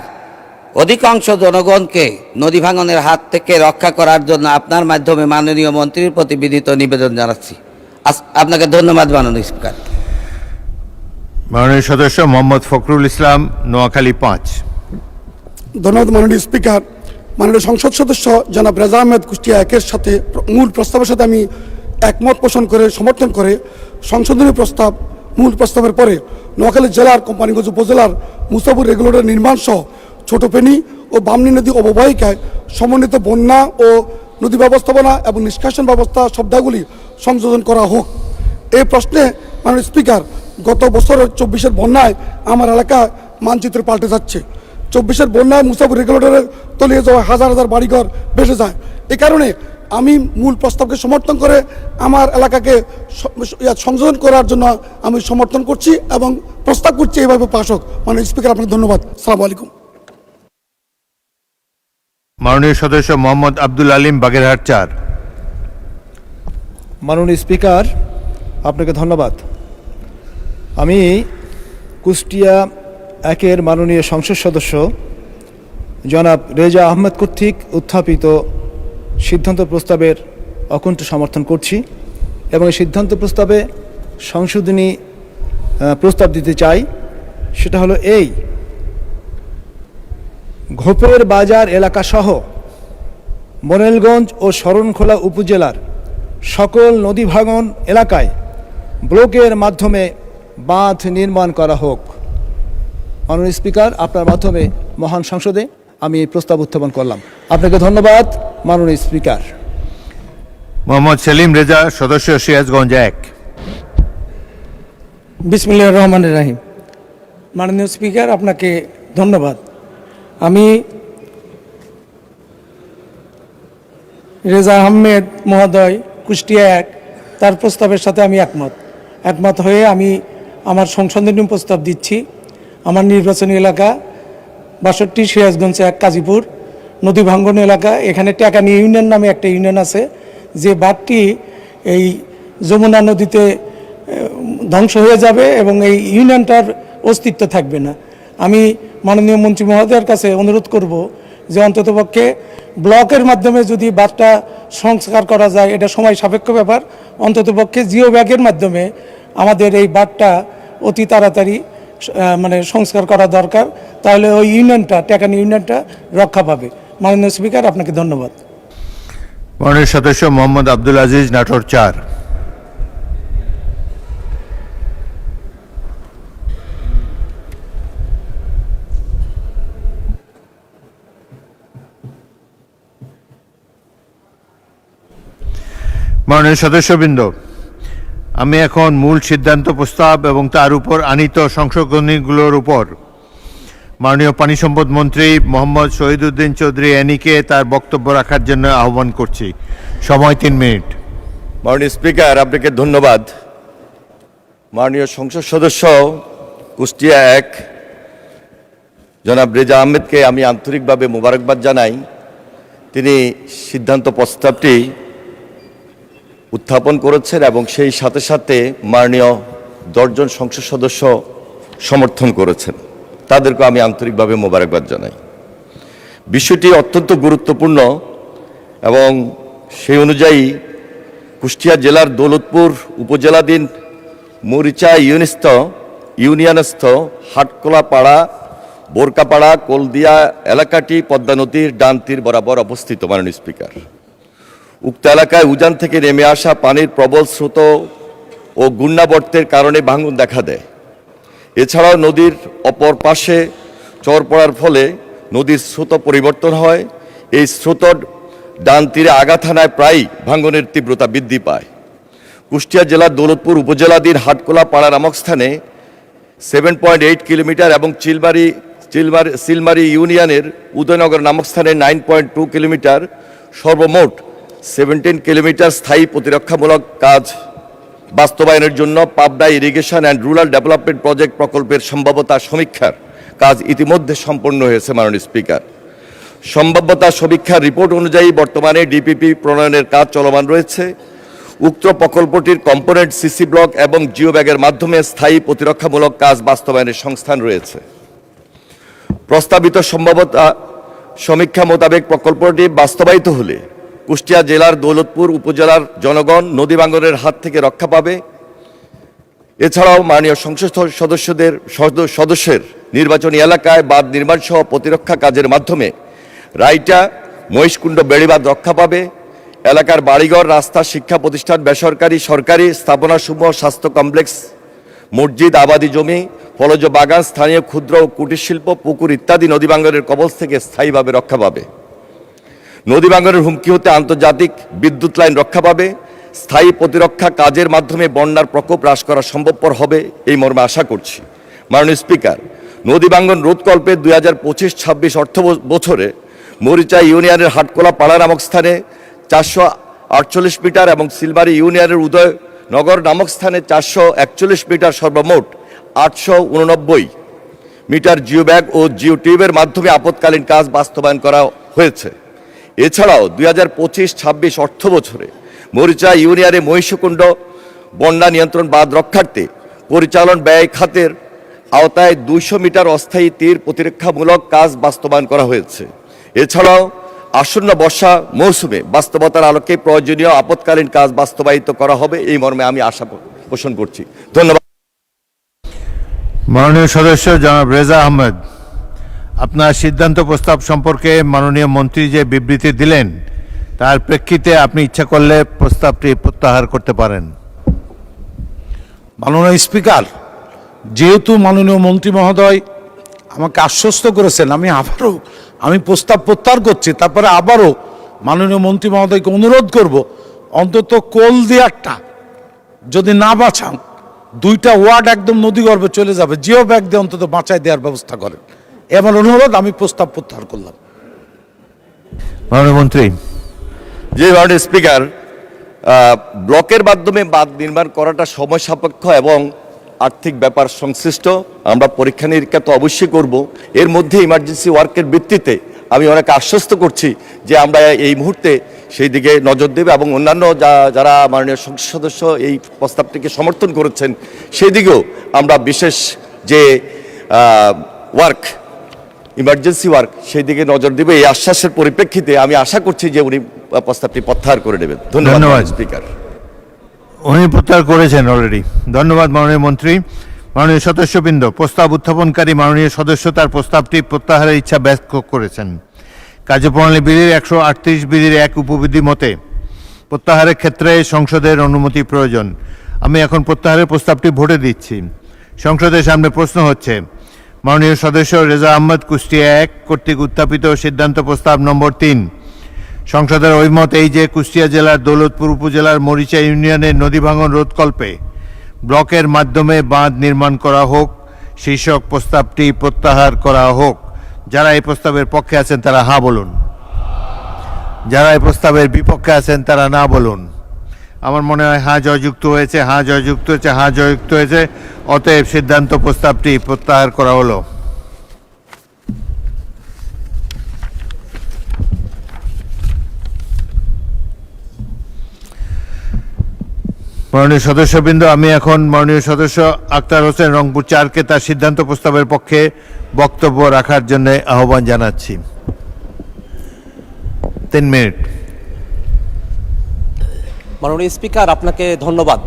অধিকাংশ জনগণকে নদী ভাঙনের হাত থেকে রক্ষা করার জন্য আপনার মাধ্যমে মাননীয় মন্ত্রীর প্রতি বিনীত নিবেদন জানাচ্ছি। আপনাকে ধন্যবাদ মাননীয় স্পিকার। মাননীয় সদস্য মোহাম্মদ ফখরুল ইসলাম, নোয়াখালী 5। ধন্যবাদ মাননীয় স্পিকার। মাননীয় সংসদ সদস্য জনাব রেজা আহমেদ কুষ্টিয়া 1-এর সাথে মূল প্রস্তাবের সাথে আমি একমত পোষণ করে সমর্থন করে সংশোধনী প্রস্তাব মূল প্রস্তাবের পরে নোয়াখালী জেলার কোম্পানিগঞ্জ উপজেলার মুসাফুর রেগুলেটর নির্মাণ সহ ছোটপেনি ও বামনী নদী অববাহিকায় সমন্বিত বন্যা ও নদী ব্যবস্থাপনা এবং নিষ্কাশন ব্যবস্থা শব্দগুলি সংযোজন করা হোক। এই প্রশ্নে মাননীয় স্পিকার, গত বছরের 24-এর বন্যায় আমার এলাকায় মানচিত্র পাল্টে যাচ্ছে। 24-এর বন্যায় মুসাফুর রেগুলেটরে তলিয়ে যাওয়া হাজার হাজার বাড়িঘর ভেসে যায়। এ কারণে আমি মূল প্রস্তাবকে সমর্থন করে আমার এলাকাকে সংযোজন করার জন্য আমি সমর্থন করছি এবং প্রস্তাব করছি এইভাবে পাশ হোক। মাননীয় স্পিকার, আপনাকে ধন্যবাদ। আসসালামু আলাইকুম। মাননীয় সদস্য মোহাম্মদ আব্দুল আলিম, বাগেরহাট 4। মাননীয় স্পিকার, আপনাকে ধন্যবাদ। আমি কুষ্টিয়া 1-এর মাননীয় সংসদ সদস্য জনাব রেজা আহমেদ কর্তৃক উত্থাপিত সিদ্ধান্ত প্রস্তাবের অকুণ্ঠ সমর্থন করছি এবং এই সিদ্ধান্ত প্রস্তাবে সংশোধনী প্রস্তাব দিতে চাই। সেটা হলো এই: ঘোপের বাজার এলাকাসহ মোরেলগঞ্জ ও শরণখোলা উপজেলার সকল নদী ভাঙন এলাকায় ব্লকের মাধ্যমে বাঁধ নির্মাণ করা হোক। মাননীয় স্পিকার, আপনার মাধ্যমে মহান সংসদে আমি এই প্রস্তাব উত্থাপন করলাম। আপনাকে ধন্যবাদ মাননীয় স্পিকার। মোহাম্মদ সেলিম রেজা, সদস্য সিরাজগঞ্জ 1। বিসমিল্লাহির রহমানির রহিম। মাননীয় স্পিকার, আপনাকে ধন্যবাদ। আমি রেজা আহমেদ মহোদয়, কুষ্টিয়া 1, তার প্রস্তাবের সাথে আমি একমত হয়ে আমি আমার সংশোধনী প্রস্তাব দিচ্ছি। আমার নির্বাচনী এলাকা 62 সিরাজগঞ্জ 1 কাজীপুর নদী ভাঙ্গন এলাকা। এখানে টেকানি ইউনিয়ন নামে একটা ইউনিয়ন আছে, যে বাঁধটি এই যমুনা নদীতে ধ্বংস হয়ে যাবে এবং এই ইউনিয়নটার অস্তিত্ব থাকবে না। আমি মাননীয় মন্ত্রী মহোদয়ের কাছে অনুরোধ করব যে অন্ততপক্ষে ব্লকের মাধ্যমে যদি বাঁধটা সংস্কার করা যায়, এটা সময় সাপেক্ষ ব্যাপার, অন্ততপক্ষে জিও ব্যাগের মাধ্যমে আমাদের এই বাঁধটা অতি তাড়াতাড়ি সংস্কার করা দরকার। তাহলে ওই ইউনিয়নটা, টেকানি ইউনিয়নটা রক্ষা পাবে। মাননীয় স্পিকার, আপনাকে ধন্যবাদ। মাননীয় সদস্য মোহাম্মদ আব্দুল আজিজ, নাটোর 4। মাননীয় সদস্যবৃন্দ, আমি এখন মূল সিদ্ধান্ত প্রস্তাব এবং তার উপর আনিত সংশোধনীগুলোর উপর মাননীয় পানি সম্পদ মন্ত্রী মোহাম্মদ শহীদউদ্দিন চৌধুরী এনিকে তার বক্তব্য রাখার জন্য আহ্বান করছি। সময় 3 মিনিট। মাননীয় স্পিকার, আপনাকে ধন্যবাদ। মাননীয় সংসদ সদস্য কুষ্টিয়া 1 জনাব রেজা আহমেদকে আমি আন্তরিকভাবে মোবারকবাদ জানাই। তিনি সিদ্ধান্ত প্রস্তাবটি উত্থাপন করেছেন এবং সেই সাথে সাথে মাননীয় 10 জন সংসদ সদস্য সমর্থন করেছেন। তাদেরকে আমি আন্তরিকভাবে মোবারকবাদ জানাই। বিষয়টি অত্যন্ত গুরুত্বপূর্ণ এবং সেই অনুযায়ী কুষ্টিয়া জেলার দৌলতপুর উপজেলাধীন মরিচা ইউনিয়নস্থ হাটকোলাপাড়া বোরকাপাড়া কলদিয়া এলাকাটি পদ্মা নদীর ডান তীর বরাবর অবস্থিত। মাননীয় স্পিকার, উক্ত এলাকায় উজান থেকে নেমে আসা পানির প্রবল স্রোত ও ঘূর্ণাবর্তের কারণে ভাঙন দেখা দেয়। এছাড়াও নদীর অপর পাশে চর পড়ার ফলে নদীর স্রোত পরিবর্তন হয়। এই স্রোত ডান তীরে আঘাত হানায় প্রায়ই ভাঙনের তীব্রতা বৃদ্ধি পায়। কুষ্টিয়া জেলার দৌলতপুর উপজেলাধীন হাটকোলা পাড়া নামক স্থানে 7.8 কিলোমিটার এবং সিলমারি ইউনিয়নের উদয়নগর নামক স্থানে 9.2 কিলোমিটার সর্বমোট 17 কিলোমিটার স্থায়ী প্রতিরক্ষামূলক কাজ বাস্তবায়নের জন্য Pabna irrigation and rural development project প্রকল্পের সম্ভাব্যতা সমীক্ষার কাজ ইতিমধ্যে সম্পন্ন হয়েছে। মাননীয় স্পিকার, সম্ভাব্যতা সমীক্ষার রিপোর্ট অনুযায়ী বর্তমানে ডিপিপি প্রণয়নের কাজ চলমান রয়েছে। উক্ত প্রকল্পটির কম্পোনেন্ট সিসি ব্লক এবং জিও ব্যাগের মাধ্যমে স্থায়ী প্রতিরক্ষামূলক কাজ বাস্তবায়নের সংস্থান রয়েছে। প্রস্তাবিত সম্ভাব্যতা সমীক্ষা মোতাবেক প্রকল্পটি বাস্তবায়িত হলে কুষ্টিয়া জেলার দৌলতপুর উপজেলার জনগণ নদী ভাঙনের হাত থেকে রক্ষা পাবে। এছাড়াও মাননীয় সংসদ সদস্যের নির্বাচনী এলাকায় বাঁধ নির্মাণ সহ প্রতিরক্ষা কাজের মাধ্যমে রাইটা মহিষকুণ্ড বেড়িবাঁধ রক্ষা পাবে। এলাকার বাড়িঘর, রাস্তা, শিক্ষা প্রতিষ্ঠান, বেসরকারি সরকারি স্থাপনাসমূহ, স্বাস্থ্য কমপ্লেক্স, মসজিদ, আবাদি জমি, ফলজ বাগান, স্থানীয় ক্ষুদ্র ও কুটির শিল্প, পুকুর ইত্যাদি নদী ভাঙনের কবল থেকে স্থায়ীভাবে রক্ষা পাবে। নদী ভাঙনের হুমকি হতে আন্তর্জাতিক বিদ্যুৎ লাইন রক্ষা পাবে। স্থায়ী প্রতিরক্ষা কাজের মাধ্যমে বন্যার প্রকোপ হ্রাস করা সম্ভবপর হবে এই মর্মে আশা করছি। মাননীয় স্পিকার, নদী ভাঙন রোধকল্পে 2025-26 অর্থ বছরে মরিচা ইউনিয়নের হাটকোলা পাড়া নামক স্থানে 448 মিটার এবং সিলমারি ইউনিয়নের উদয়নগর নামক স্থানে 441 মিটার সর্বমোট 889 মিটার জিও ব্যাগ ও জিও টিউবের মাধ্যমে আপৎকালীন কাজ বাস্তবায়ন করা হয়েছে। এছাড়াও 2025-26 অর্থ বছরে মরিচা ইউনিয়নে মহিষকুণ্ড বন্যা নিয়ন্ত্রণ বাঁধ রক্ষার্থে পরিচালন ব্যয় খাতের আওতায় 200 মিটার অস্থায়ী তীর প্রতিরক্ষামূলক কাজ বাস্তবায়ন করা হয়েছে। এছাড়াও আসন্ন বর্ষা মৌসুমে বাস্তবতার আলোকে প্রয়োজনীয় আপৎকালীন কাজ বাস্তবায়িত করা হবে এই মর্মে আমি আশা পোষণ করছি। ধন্যবাদ। মাননীয় সদস্য জনাব রেজা আহমেদ, আপনার সিদ্ধান্ত প্রস্তাব সম্পর্কে মাননীয় মন্ত্রী যে বিবৃতি দিলেন তার প্রেক্ষিতে আপনি ইচ্ছা করলে প্রস্তাবটি প্রত্যাহার করতে পারেন। মাননীয় স্পিকার, যেহেতু মাননীয় মন্ত্রী মহোদয় আমাকে আশ্বস্ত করেছেন, আমি প্রস্তাব প্রত্যাহার করছি। তারপরে আবারও মাননীয় মন্ত্রী মহোদয়কে অনুরোধ করব, অন্তত কলদিয়ারটা যদি না বাঁচান, 2টা ওয়ার্ড একদম নদীগর্ভে চলে যাবে, জিও ব্যাগ দিয়ে অন্তত বাঁচায় দেওয়ার ব্যবস্থা করেন। এমন অনুরোধ, আমি প্রস্তাব প্রত্যাহার করলাম। মাননীয় মন্ত্রী। জি মাননীয় স্পিকার, ব্লকের মাধ্যমে বাঁধ নির্মাণ করাটা সময় সাপেক্ষ এবং আর্থিক ব্যাপার সংশ্লিষ্ট। আমরা পরীক্ষা নিরীক্ষা তো অবশ্যই করব। এর মধ্যে ইমার্জেন্সি ওয়ার্কের ভিত্তিতে আমি অনেকে আশ্বস্ত করছি যে আমরা এই মুহূর্তে সেই দিকে নজর দেবে এবং অন্যান্য যারা মাননীয় সংসদ সদস্য এই প্রস্তাবটিকে সমর্থন করেছেন সেই দিকেও আমরা বিশেষ যে ওয়ার্ক, ইমার্জেন্সি ওয়ার্ক, সেই দিকে নজর দেবে। এই আশ্বাসের পরিপ্রেক্ষিতে আমি আশা করছি যে উনি প্রস্তাবটি প্রত্যাহার করে নেবেন। ধন্যবাদ স্পিকার। উনি প্রত্যাহার করেছেন অলরেডি। ধন্যবাদ মাননীয় মন্ত্রী। মাননীয় সদস্যবৃন্দ, প্রস্তাব উত্থাপনকারী মাননীয় সদস্য তার প্রস্তাবটি প্রত্যাহারের ইচ্ছা ব্যক্ত করেছেন। কার্যপ্রণালী বিধির 138 বিধির 1 উপবিধি মতে প্রত্যাহারের ক্ষেত্রে সংসদের অনুমতি প্রয়োজন। আমি এখন প্রত্যাহারের প্রস্তাবটি ভোটে দিচ্ছি। সংসদের সামনে প্রশ্ন হচ্ছে, মাননীয় সদস্য রেজা আহমেদ কুষ্টিয়া 1 কর্তৃক উত্থাপিত সিদ্ধান্ত প্রস্তাব নম্বর 3। সংসদের ঐমত এই যে কুষ্টিয়া জেলার দৌলতপুর উপজেলার মরিচা ইউনিয়নের নদী ভাঙন রোধকল্পে ব্লকের মাধ্যমে বাঁধ নির্মাণ করা হোক, শীর্ষক প্রস্তাবটি প্রত্যাহার করা হোক। যারা এই প্রস্তাবের পক্ষে আছেন তারা হ্যাঁ বলুন, যারা এই প্রস্তাবের বিপক্ষে আছেন তারা না বলুন। আমার মনে হয় হ্যাঁ জয়যুক্ত হয়েছে, হ্যাঁ জয়যুক্ত হয়েছে, হ্যাঁ জয়যুক্ত হয়েছে। অতএব সিদ্ধান্ত প্রস্তাবটি প্রত্যাহার করা হলো। মাননীয় সদস্যবৃন্দ, আমি এখন মাননীয় সদস্য আক্তার হোসেন রংপুর 4কে তার সিদ্ধান্ত প্রস্তাবের পক্ষে বক্তব্য রাখার জন্য আহ্বান জানাচ্ছি। 3 মিনিট। মাননীয় স্পিকার, আপনাকে ধন্যবাদ।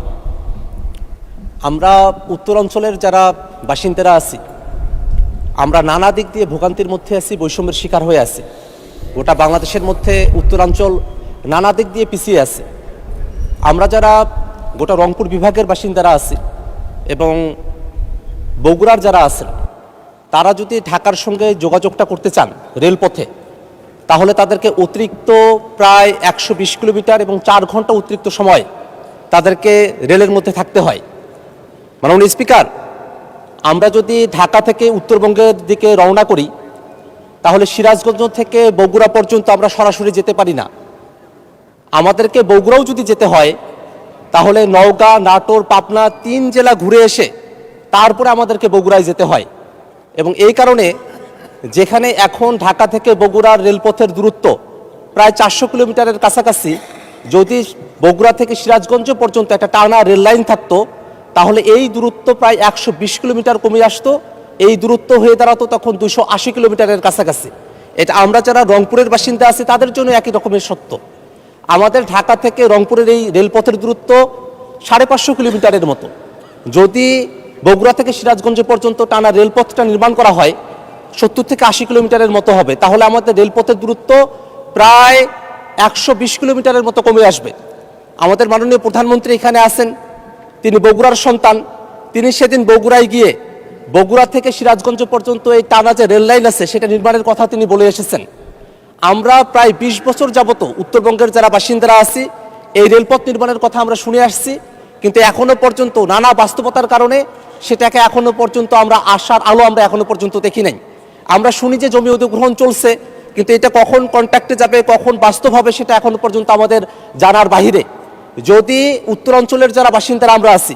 আমরা উত্তরাঞ্চলের যারা বাসিন্দারা আছি, আমরা নানা দিক দিয়ে ভোগান্তির মধ্যে আছি, বৈষম্যের শিকার হয়ে আছি। গোটা বাংলাদেশের মধ্যে উত্তরাঞ্চল নানা দিক দিয়ে পিছিয়ে আছে। আমরা যারা গোটা রংপুর বিভাগের বাসিন্দারা আছি এবং বগুড়ার যারা আছেন, তারা যদি ঢাকার সঙ্গে যোগাযোগটা করতে চান রেলপথে, তাহলে তাদেরকে অতিরিক্ত প্রায় 120 কিলোমিটার এবং 4 ঘন্টা অতিরিক্ত সময় তাদেরকে রেলের মধ্যে থাকতে হয়। মাননীয় স্পিকার, আমরা যদি ঢাকা থেকে উত্তরবঙ্গের দিকে রওনা করি, তাহলে সিরাজগঞ্জ থেকে বগুড়া পর্যন্ত আমরা সরাসরি যেতে পারি না। আমাদেরকে বগুড়াও যদি যেতে হয়, তাহলে নওগাঁ, নাটোর, পাবনা 3 জেলা ঘুরে এসে তারপরে আমাদেরকে বগুড়ায় যেতে হয়। এবং এই কারণে যেখানে এখন ঢাকা থেকে বগুড়ার রেলপথের দূরত্ব প্রায় 400 কিলোমিটারের কাছাকাছি, যদি বগুড়া থেকে সিরাজগঞ্জ পর্যন্ত একটা টানা রেল লাইন থাকতো, তাহলে এই দূরত্ব প্রায় 120 কিলোমিটার কমে আসতো। এই দূরত্ব হয়ে দাঁড়াতো তখন 280 কিলোমিটারের কাছাকাছি। এটা আমরা যারা রংপুরের বাসিন্দা আছি তাদের জন্য একই রকমের সত্য। আমাদের ঢাকা থেকে রংপুরের এই রেলপথের দূরত্ব 550 কিলোমিটারের মতো। যদি বগুড়া থেকে সিরাজগঞ্জ পর্যন্ত টানা রেলপথটা নির্মাণ করা হয়, 70 থেকে 80 কিলোমিটারের মতো হবে। তাহলে আমাদের রেলপথের দূরত্ব প্রায় 120 কিলোমিটারের মতো কমে আসবে। আমাদের মাননীয় প্রধানমন্ত্রী এখানে আছেন, তিনি বগুড়ার সন্তান। তিনি সেদিন বগুড়ায় গিয়ে বগুড়া থেকে সিরাজগঞ্জ পর্যন্ত এই টানা যে রেল লাইন আছে সেটা নির্মাণের কথা তিনি বলে এসেছেন। আমরা প্রায় 20 বছর যাবত উত্তরবঙ্গের যারা বাসিন্দারা আছি, এই রেলপথ নির্মাণের কথা আমরা শুনে আসছি, কিন্তু এখনো পর্যন্ত নানা বাস্তবতার কারণে সেটাকে এখনো পর্যন্ত আমরা আশার আলো আমরা এখনো পর্যন্ত দেখি নাই। আমরা শুনি যে জমি অধিগ্রহণ চলছে, কিন্তু এটা কখন কন্ট্রাক্টে যাবে, কখন বাস্তব হবে, সেটা এখনো পর্যন্ত আমাদের জানার বাহিরে। যদি উত্তরাঞ্চলের যারা বাসিন্দারা আমরা আছি,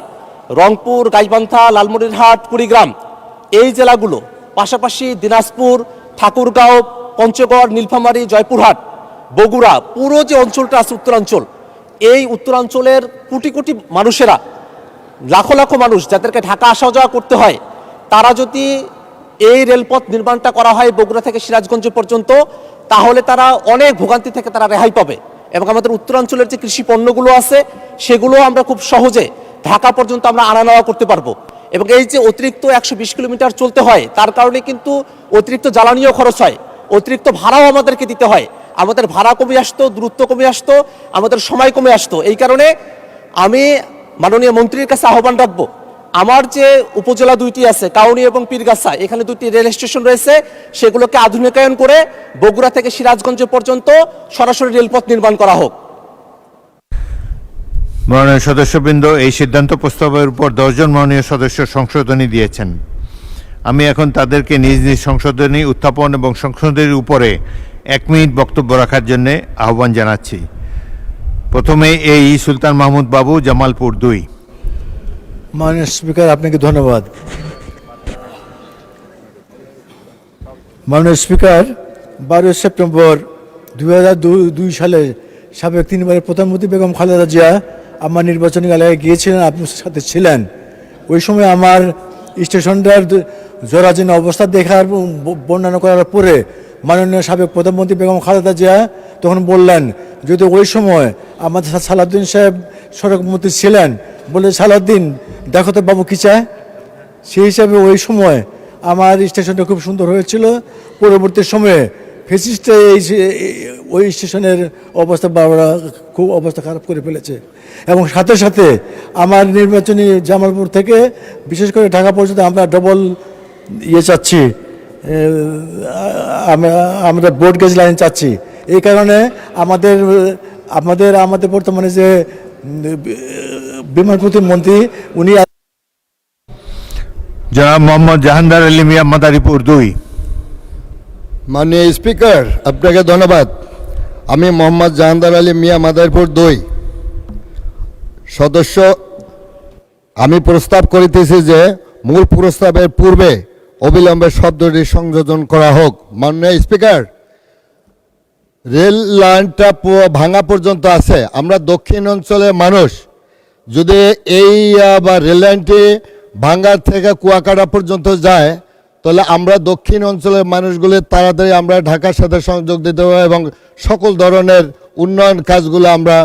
রংপুর, গাইবান্ধা, লালমনিরহাট, কুড়িগ্রাম, এই জেলাগুলো, পাশাপাশি দিনাজপুর, ঠাকুরগাঁও, পঞ্চগড়, নীলফামারী, জয়পুরহাট, বগুড়া, পুরো যে অঞ্চলটা আছে উত্তরাঞ্চল, এই উত্তরাঞ্চলের কোটি কোটি মানুষেরা, লাখো লাখো মানুষ যাদেরকে ঢাকা আসা যাওয়া করতে হয়, তারা যদি এই রেলপথ নির্মাণটা করা হয় বগুড়া থেকে সিরাজগঞ্জ পর্যন্ত, তাহলে তারা অনেক ভোগান্তি থেকে তারা রেহাই পাবে। এবং আমাদের উত্তরাঞ্চলের যে কৃষি পণ্যগুলো আছে সেগুলো আমরা খুব সহজে ঢাকা পর্যন্ত আমরা আনা নেওয়া করতে পারবো। এবং এই যে অতিরিক্ত 120 কিলোমিটার চলতে হয়, তার কারণে কিন্তু অতিরিক্ত জ্বালানিও খরচ হয়, অতিরিক্ত ভাড়াও আমাদেরকে দিতে হয়। আমাদের ভাড়া কমে আসতো, দূরত্ব কমে আসতো, আমাদের সময় কমে আসতো। এই কারণে আমি মাননীয় মন্ত্রীর কাছে আহ্বান রাখবো, আমার যে উপজেলা 2টি আছে, কাউনী এবং পীরগাছা, এখানে 2টি রেল স্টেশন রয়েছে, সেগুলোকে আধুনিকায়ন করে বগুড়া থেকে সিরাজগঞ্জ পর্যন্ত সরাসরি রেলপথ নির্মাণ করা হোক। মাননীয় সদস্যবৃন্দ, এই সিদ্ধান্ত প্রস্তাবের উপর 10 জন মাননীয় সদস্য সংশোধনী দিয়েছেন। আমি এখন তাদেরকে নিজ নিজ সংশোধনী উত্থাপন এবং সংশোধনীর উপরে 1 মিনিট বক্তব্য রাখার জন্য আহ্বান জানাচ্ছি। প্রথমে এই সুলতান মাহমুদ বাবু, জামালপুর 2। মাননীয় স্পিকার, আপনাকে ধন্যবাদ। মাননীয় স্পিকার, 12 সেপ্টেম্বর 2002 সালে সাবেক 3বারের প্রধানমন্ত্রী বেগম খালেদা জিয়া আমার নির্বাচনী এলাকায় গিয়েছিলেন, আপনার সাথে ছিলেন। ওই সময় আমার স্টেশনটার জরাজীর্ণ অবস্থা দেখার বর্ণনা করার পরে মাননীয় সাবেক প্রধানমন্ত্রী বেগম খালেদা জিয়া তখন বললেন, যদি ওই সময় আমাদের সালাউদ্দিন সাহেব সড়ক মন্ত্রী ছিলেন, বলে সালাউদ্দিন দেখো তো বাবু কী চায়। সেই হিসাবে ওই সময় আমার স্টেশনটা খুব সুন্দর হয়েছিল। পরবর্তী সময়ে ফেসিস্টে ওই স্টেশনের অবস্থা খুব অবস্থা খারাপ করে ফেলেছে। এবং সাথে সাথে আমার নির্বাচনী জামালপুর থেকে বিশেষ করে ঢাকা পর্যন্ত আমরা ডবল চাচ্ছি, আমরা ব্রড গেজ লাইন চাচ্ছি। এই কারণে আমাদের বর্তমানে যে বিমান প্রতিমন্ত্রী, উনি জনাব মোহাম্মদ জাহানদার আলী মিয়া, মাদারীপুর 2। মাননীয় স্পিকার, আপনাকে ধন্যবাদ। আমি মোহাম্মদ জাহানদার আলী মিয়া, মাদারীপুর 2। সদস্য আমি প্রস্তাব করিতেছি যে মূল প্রস্তাবের পূর্বে অবিলম্বে শব্দটি সংযোজন করা হোক। মাননীয় স্পিকার, রেল লাইনটা ভাঙা পর্যন্ত আছে। আমরা দক্ষিণ অঞ্চলের মানুষ, যদি এই বা রেল লাইনটি ভাঙ্গার থেকে কুয়াকাটা পর্যন্ত যায়, তাহলে আমরা দক্ষিণ অঞ্চলের মানুষগুলি তাড়াতাড়ি আমরা ঢাকার সাথে সংযোগ দিতে পারবো এবং সকল ধরনের উন্নয়ন কাজগুলো আমরা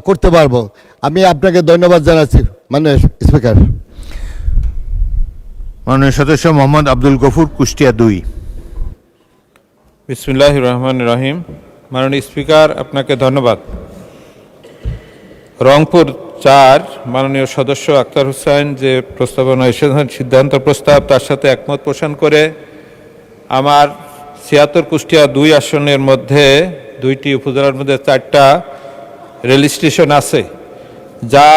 করতে পারবো। আমি আপনাকে ধন্যবাদ জানাচ্ছি মাননীয় স্পিকার। মাননীয় সদস্য মোহাম্মদ আব্দুল গফুর, কুষ্টিয়া 2। বিসমিল্লাহির রহমানির রহিম। মাননীয় স্পিকার, আপনাকে ধন্যবাদ। রংপুর 4 মাননীয় সদস্য আক্তার হোসেন যে প্রস্তাবনা এসেছেন, সিদ্ধান্ত প্রস্তাব, তার সাথে একমত পোষণ করে আমার 76 কুষ্টিয়া 2 আসনের মধ্যে 2টি উপজেলার মধ্যে 4টা রেল স্টেশন আছে, যা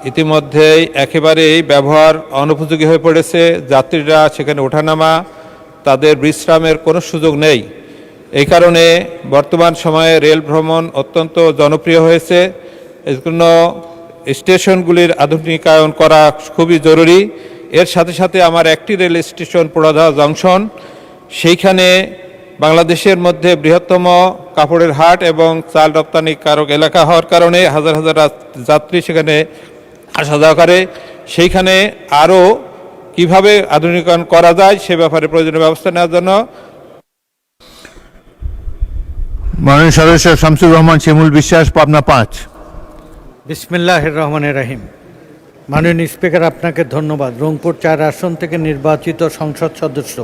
ইতিমধ্যেই একেবারেই ব্যবহার অনুপযোগী হয়ে পড়েছে। যাত্রীরা সেখানে ওঠানামা, তাদের বিশ্রামের কোনো সুযোগ নেই। এই কারণে বর্তমান সময়ে রেল ভ্রমণ অত্যন্ত জনপ্রিয় হয়েছে। এর জন্য স্টেশনগুলির আধুনিকায়ন করা খুবই জরুরি। এর সাথে সাথে আমার একটি রেল স্টেশন পোড়াদা জংশন, সেইখানে বাংলাদেশের মধ্যে বৃহত্তম কাপড়ের হাট এবং চাল রপ্তানিকারক এলাকা হওয়ার কারণে হাজার হাজার যাত্রী সেখানে আসা যাওয়া করে। সেইখানে আরও কিভাবে আধুনিকায়ন করা যায় সে ব্যাপারে প্রয়োজনীয় ব্যবস্থা নেওয়ার জন্য মাননীয় সদস্য শামসুর রহমান শিমুল বিশ্বাস, পাবনা 5। বিসমিল্লাহির রহমানির রহিম। মাননীয় স্পিকার, আপনাকে ধন্যবাদ। রংপুর 4 আসন থেকে নির্বাচিত সংসদ সদস্য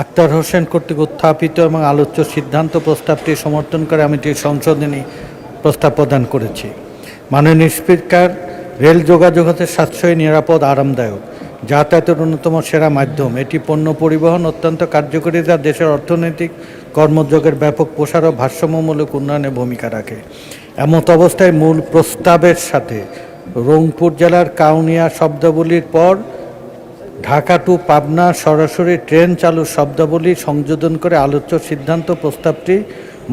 আক্তার হোসেন কর্তৃক উত্থাপিত এবং আলোচ্য সিদ্ধান্ত প্রস্তাবটি সমর্থন করে আমি একটি সংশোধনী প্রস্তাব প্রদান করেছি। মাননীয় স্পিকার, রেল যোগাযোগ হচ্ছে সাশ্রয়ী, নিরাপদ, আরামদায়ক, যাতায়াতের অন্যতম সেরা মাধ্যম। এটি পণ্য পরিবহন অত্যন্ত কার্যকরী, যা দেশের অর্থনৈতিক কর্মযোগের ব্যাপক প্রসার ও ভারসাম্যমূলক উন্নয়নে ভূমিকা রাখে। এমত অবস্থায় মূল প্রস্তাবের সাথে রংপুর জেলার কাউনিয়া শব্দাবলীর পর ঢাকা টু পাবনা সরাসরি ট্রেন চালুর শব্দাবলী সংযোজন করে আলোচ্য সিদ্ধান্ত প্রস্তাবটি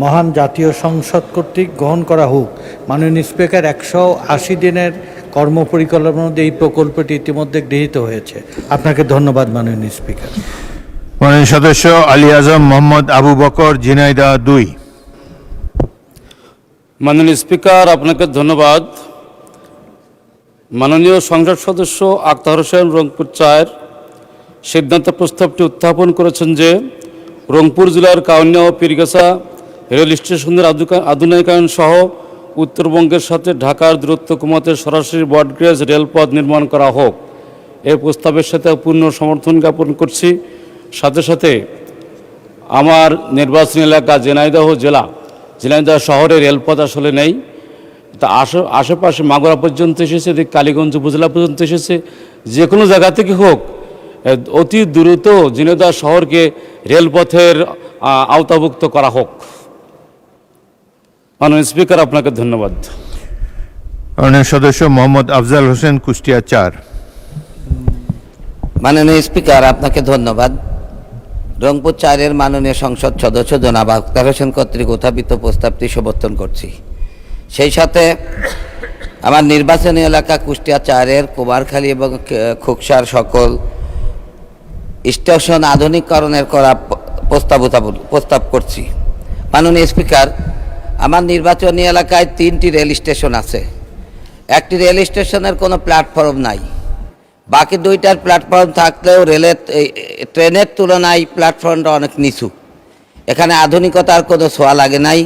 মহান জাতীয় সংসদ কর্তৃক গ্রহণ করা হোক। মাননীয় স্পিকার, 180 দিনের কর্মপরিকল্পনার মধ্যে এই প্রকল্পটি ইতিমধ্যে গৃহীত হয়েছে। আপনাকে ধন্যবাদ মাননীয় স্পিকার। মাননীয় সদস্য আলী আজম মোহাম্মদ আবু বকর, ঝিনাইদহ 2। মাননীয় স্পিকার, আপনাকে ধন্যবাদ। মাননীয় সংসদ সদস্য আক্তার হোসেন রংপুর 4 সিদ্ধান্ত প্রস্তাবটি উত্থাপন করেছেন যে রংপুর জেলার কাউনিয়া ও পীরগাছা রেল স্টেশনের আধুনিকায়ন সহ উত্তরবঙ্গের সাথে ঢাকার দূরত্ব কমাতে সরাসরি ব্রডগেজ রেলপথ নির্মাণ করা হোক। এই প্রস্তাবের সাথে পূর্ণ সমর্থন জ্ঞাপন করছি। সাথে সাথে আমার নির্বাচনী এলাকা ঝিনাইদহ জেলা, ঝিনাইদহ শহরে রেলপথ আসলে নেই। তা আশেপাশে মাগুরা পর্যন্ত এসেছে, কালীগঞ্জ উপজেলা পর্যন্ত এসেছে। যে কোনো জায়গা থেকে হোক, অতি দ্রুত ঝিনাইদহ শহরকে রেলপথের আওতাভুক্ত করা হোক। মাননীয় স্পিকার, আপনাকে ধন্যবাদ। মাননীয় সদস্য মোহাম্মদ আফজাল হোসেন, কুষ্টিয়া 4। মাননীয় স্পিকার, আপনাকে ধন্যবাদ। রংপুর 4-এর মাননীয় সংসদ সদস্য জনাব আক্তার হোসেন কর্তৃক উত্থাপিত প্রস্তাবটি সমর্থন করছি। সেই সাথে আমার নির্বাচনী এলাকা কুষ্টিয়া 4-এর কুমারখালী এবং খোকসার সকল স্টেশন আধুনিকরণের করা প্রস্তাব করছি। মাননীয় স্পিকার, আমার নির্বাচনী এলাকায় 3টি রেল স্টেশন আছে। একটি রেল স্টেশনের কোনো প্ল্যাটফর্ম নাই, বাকি 2টার প্ল্যাটফর্ম থাকলেও ট্রেনের তুলনায় প্ল্যাটফর্মটা অনেক নিচু। এখানে আধুনিকতার কোনো ছোঁয়া লাগে নাই।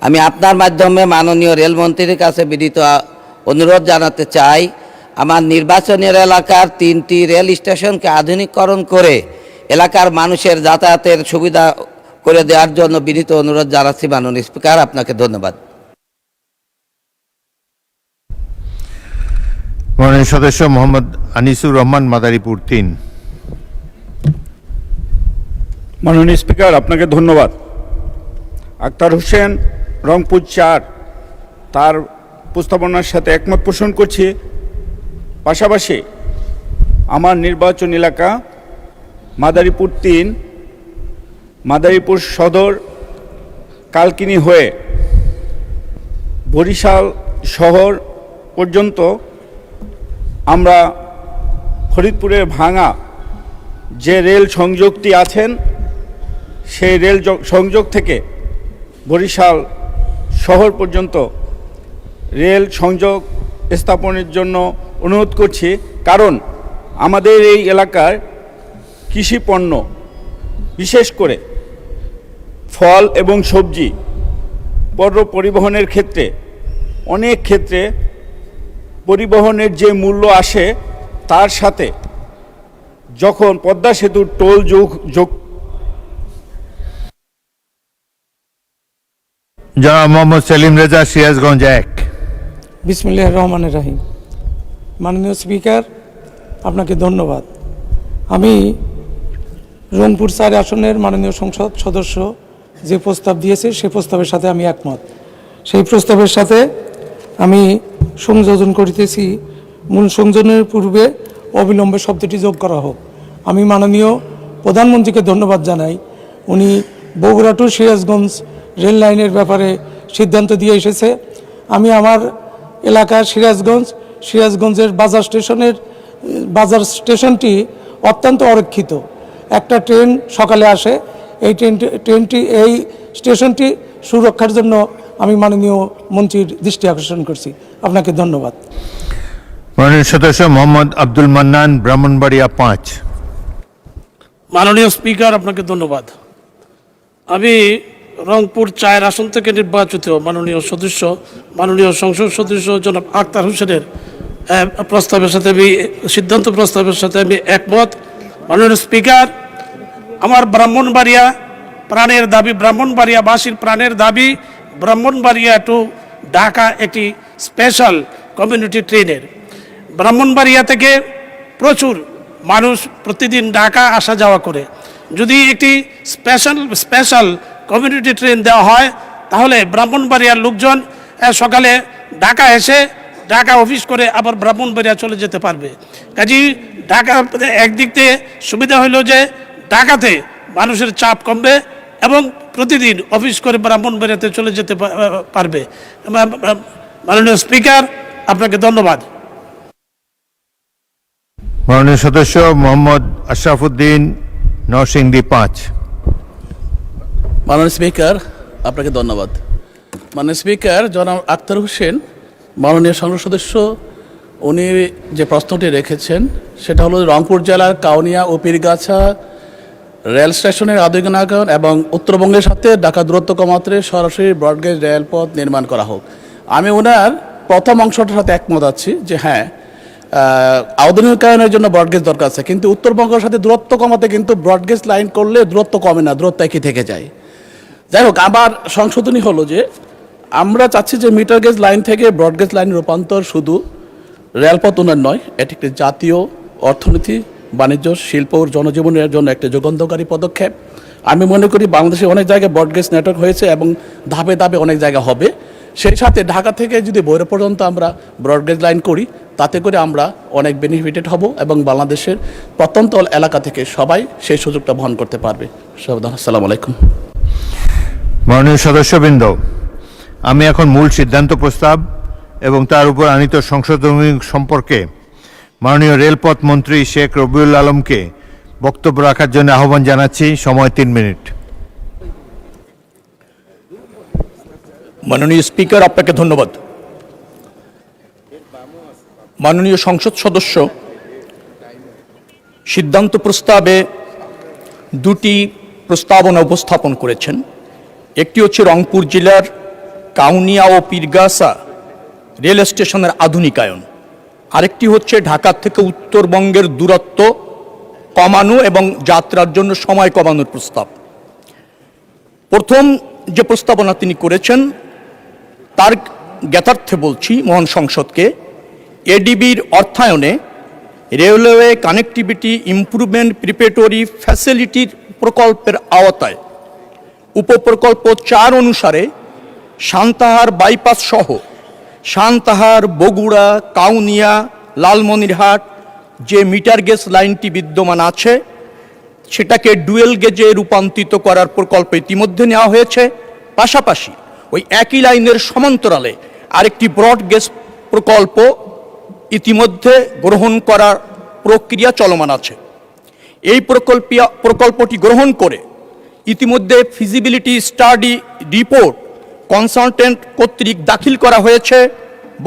আমি আপনার মাধ্যমে মাননীয় রেলমন্ত্রীর কাছে বিনীত অনুরোধ জানাতে চাই, আমার নির্বাচনী এলাকার 3টি রেল স্টেশনকে আধুনিকরণ করে এলাকার মানুষের যাতায়াতের সুবিধা করে দেওয়ার জন্য বিনীত অনুরোধ জানাচ্ছি। মাননীয় স্পিকার, আপনাকে ধন্যবাদ। মাননীয় সদস্য মোহাম্মদ আনিসুর রহমান, মাদারীপুর 3। মাননীয় স্পিকার, আপনাকে ধন্যবাদ। আক্তার হোসেন রংপুর 4 তার প্রস্তাবনার সাথে একমত পোষণ করছি। পাশাপাশি আমার নির্বাচন এলাকা মাদারীপুর 3, মাদারীপুর সদর কালকিনি হয়ে বরিশাল শহর পর্যন্ত আমরা ফরিদপুরের ভাঙা যে রেল সংযোগটি আছেন সেই রেল সংযোগ থেকে বরিশাল শহর পর্যন্ত রেল সংযোগ স্থাপনের জন্য অনুরোধ করছি, কারণ আমাদের এই এলাকার কৃষি পণ্য, বিশেষ করে ফল এবং সবজি পণ্য পরিবহনের ক্ষেত্রে অনেক ক্ষেত্রে পরিবহনের যে মূল্য আসে তার সাথে যখন পদ্মা সেতুর টোল যোগ জনাব মোহাম্মদ সেলিম রেজা, সিরাজগঞ্জ 1। বিসমিল্লাহির রহমানির রহিম। মাননীয় স্পিকার, আপনাকে ধন্যবাদ। আমি রংপুর 4 আসনের মাননীয় সংসদ সদস্য যে প্রস্তাব দিয়েছে সেই প্রস্তাবের সাথে আমি একমত। সেই প্রস্তাবের সাথে আমি সংযোজন করিতেছি, মূল সংযোজনের পূর্বে অবিলম্বে শব্দটি যোগ করা হোক। আমি মাননীয় প্রধানমন্ত্রীকে ধন্যবাদ জানাই, উনি বগুড়া টু সিরাজগঞ্জ রেল লাইনের ব্যাপারে সিদ্ধান্ত দিয়ে এসেছে। আমি আমার এলাকা সিরাজগঞ্জের বাজার স্টেশনটি অত্যন্ত অরক্ষিত। একটা ট্রেন সকালে আসে, এই এই স্টেশনটি সুরক্ষার জন্য আমি মাননীয় মন্ত্রীর দৃষ্টি আকর্ষণ করছি। আপনাকে ধন্যবাদ। মাননীয় সদস্য মোহাম্মদ আব্দুল মান্নান, ব্রাহ্মণবাড়িয়া 5। মাননীয় স্পিকার, আপনাকে ধন্যবাদ। আমি রংপুর 4 আসন থেকে নির্বাচিত মাননীয় সংসদ সদস্য জনাব আক্তার হোসেনের প্রস্তাবের সাথে সিদ্ধান্ত প্রস্তাবের সাথে আমি একমত। মাননীয় স্পিকার, আমার ব্রাহ্মণবাড়িয়া প্রাণের দাবি, ব্রাহ্মণবাড়িয়াবাসীর প্রাণের দাবি ব্রাহ্মণবাড়িয়া টু ঢাকা একটি স্পেশাল কমিউনিটি ট্রেনের। ব্রাহ্মণবাড়িয়া থেকে প্রচুর মানুষ প্রতিদিন ঢাকা আসা যাওয়া করে। যদি একটি স্পেশাল কমিউনিটি ট্রেন দেওয়া হয় তাহলে ব্রাহ্মণবাড়িয়ার লোকজন সকালে ঢাকা এসে ঢাকা অফিস করে আবার ব্রাহ্মণবাড়িয়া চলে যেতে পারবে। কাজেই ঢাকা একদিক থেকে সুবিধা হইল যে ঢাকাতে মানুষের চাপ কমবে এবং প্রতিদিন অফিস করে ব্রাহ্মণবাড়িয়াতে চলে যেতে পারবে। মাননীয় স্পিকার, আপনাকে ধন্যবাদ। মাননীয় সদস্য মোহাম্মদ আশরাফুদ্দিন, নরসিংদী 5। মাননীয় স্পিকার, আপনাকে ধন্যবাদ। মাননীয় স্পিকার, জনাব আক্তার হোসেন মাননীয় সংসদ সদস্য উনি যে প্রশ্নটি রেখেছেন সেটা হলো রংপুর জেলার কাউনিয়া ও পীরগাছা রেল স্টেশনের আধুনিকরণ এবং উত্তরবঙ্গের সাথে ঢাকা দূরত্ব কমাতে সরাসরি ব্রডগেজ রেলপথ নির্মাণ করা হোক। আমি ওনার প্রথম অংশটার সাথে একমত আছি যে হ্যাঁ, আধুনিকায়নের জন্য ব্রডগেজ দরকার আছে, কিন্তু উত্তরবঙ্গের সাথে দূরত্ব কমাতে কিন্তু ব্রডগেজ লাইন করলে দূরত্ব কমে না, দূরত্ব একই থেকে যায়। যাই হোক, আমার সংশোধনী হলো যে আমরা চাচ্ছি যে মিটার গেজ লাইন থেকে ব্রডগেজ লাইন রূপান্তর শুধু রেলপথ উন্নয়ন নয়, এটি একটি জাতীয় অর্থনীতি, বাণিজ্য, শিল্প ও জনজীবনের জন্য একটি যুগান্তকারী পদক্ষেপ। আমি মনে করি বাংলাদেশে অনেক জায়গায় ব্রডগেজ নেটওয়ার্ক হয়েছে এবং ধাপে ধাপে অনেক জায়গা হবে। সেই সাথে ঢাকা থেকে যদি বৈরব পর্যন্ত আমরা ব্রডগেজ লাইন করি তাতে করে আমরা অনেক বেনিফিটেড হব এবং বাংলাদেশের প্রত্যন্ত এলাকা থেকে সবাই সেই সুযোগটা বহন করতে পারবে। আসসালামু আলাইকুম। মাননীয় সদস্যবৃন্দ, আমি এখন মূল সিদ্ধান্ত প্রস্তাব এবং তার উপর আনিত সংশোধনী সম্পর্কে মাননীয় রেলপথ মন্ত্রী শেখ রবিউল আলমকে বক্তব্য রাখার জন্য আহ্বান জানাচ্ছি। সময় 3 মিনিট। মাননীয় স্পিকার, আপনাকে ধন্যবাদ। মাননীয় সংসদ সদস্য সিদ্ধান্ত প্রস্তাবে দুটি প্রস্তাবনা উপস্থাপন করেছেন। একটি হচ্ছে রংপুর জেলার কাউনিয়া ও পীরগাছা রেল স্টেশনের আধুনিকায়ন, আরেকটি হচ্ছে ঢাকা থেকে উত্তরবঙ্গের দূরত্ব কমানো এবং যাত্রার জন্য সময় কমানোর প্রস্তাব। প্রথম যে প্রস্তাবনা তিনি করেছেন তার জ্ঞাতার্থে বলছি মহান সংসদকে, এডিবির অর্থায়নে রেলওয়ে কানেক্টিভিটি ইমপ্রুভমেন্ট প্রিপারেটরি ফ্যাসিলিটির প্রকল্পের আওতায় উপপ্রকল্প 4 অনুসারে সান্তাহার বাইপাস সহ সান্তাহার, বগুড়া, কাউনিয়া, লালমনিরহাট যে মিটার গেজ লাইনটি বিদ্যমান আছে সেটাকে ডুয়েল গেজে রূপান্তরিত করার প্রকল্প ইতিমধ্যে নেওয়া হয়েছে। পাশাপাশি ওই একই লাইনের সমান্তরালে আরেকটি ব্রড গেজ প্রকল্প ইতিমধ্যে গ্রহণ করার প্রক্রিয়া চলমান আছে। এই প্রকল্পটি গ্রহণ করে ইতিমধ্যে ফিজিবিলিটি স্টাডি রিপোর্ট কনসালটেন্ট কর্তৃক দাখিল করা হয়েছে।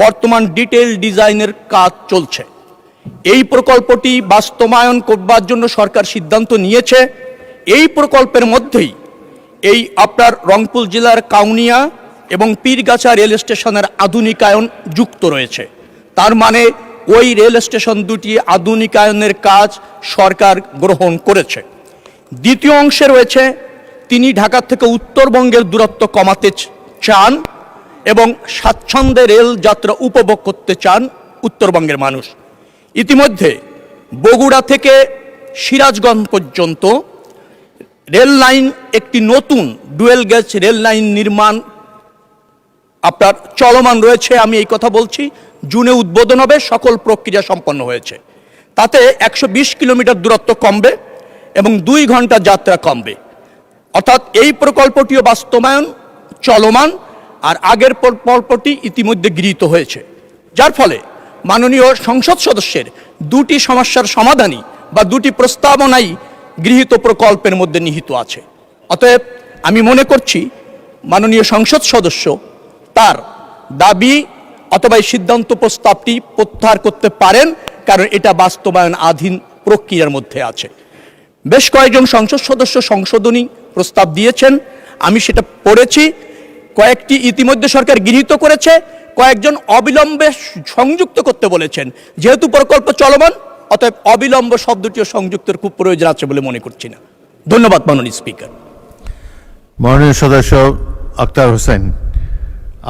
বর্তমান ডিটেইল ডিজাইনের কাজ চলছে। এই প্রকল্পটি বাস্তবায়ন করবার জন্য সরকার সিদ্ধান্ত নিয়েছে। এই প্রকল্পের মধ্যেই এই আপনার রংপুর জেলার কাউনিয়া এবং পীরগাছা রেল স্টেশনের আধুনিকায়ন যুক্ত রয়েছে। তার মানে ওই রেল স্টেশন দুটি আধুনিকায়নের কাজ সরকার গ্রহণ করেছে। দ্বিতীয় অংশে রয়েছে তিনি ঢাকা থেকে উত্তরবঙ্গের দূরত্ব কমাতে চান এবং স্বাচ্ছন্দ্যে রেল যাত্রা উপভোগ করতে চান উত্তরবঙ্গের মানুষ। ইতিমধ্যে বগুড়া থেকে সিরাজগঞ্জ পর্যন্ত রেল লাইন একটি নতুন ডুয়েল গেজ রেল লাইন নির্মাণ আপনার চলমান রয়েছে। আমি এই কথা বলছি, জুনে উদ্বোধন হবে, সকল প্রক্রিয়া সম্পন্ন হয়েছে। তাতে 120 কিলোমিটার দূরত্ব কমবে এবং 2 ঘন্টা যাত্রা কমবে। অর্থাৎ এই প্রকল্পটিও বাস্তবায়ন চলমান, আর আগের প্রকল্পটি ইতিমধ্যে গৃহীত হয়েছে, যার ফলে মাননীয় সংসদ সদস্যের দুটি সমস্যার সমাধানই বা দুটি প্রস্তাবনাই গৃহীত প্রকল্পের মধ্যে নিহিত আছে। অতএব আমি মনে করছি মাননীয় সংসদ সদস্য তার দাবি অথবা এই সিদ্ধান্ত প্রস্তাবটি প্রত্যাহার করতে পারেন, কারণ এটা বাস্তবায়ন আধীন প্রক্রিয়ার মধ্যে আছে। বেশ কয়েকজন সংসদ সদস্য সংশোধনী প্রস্তাব দিয়েছেন, আমি সেটা পড়েছি। কয়েকটি ইতিমধ্যে সরকার গৃহীত করেছে, কয়েকজন অবিলম্বে সংযুক্ত করতে বলেছেন। যেহেতু প্রকল্প চলমান, অতএব অবিলম্ব শব্দটিও সংযুক্তের খুব প্রয়োজন আছে বলে মনে করছি না। ধন্যবাদ মাননীয় স্পিকার। মাননীয় সদস্য আক্তার হোসেন,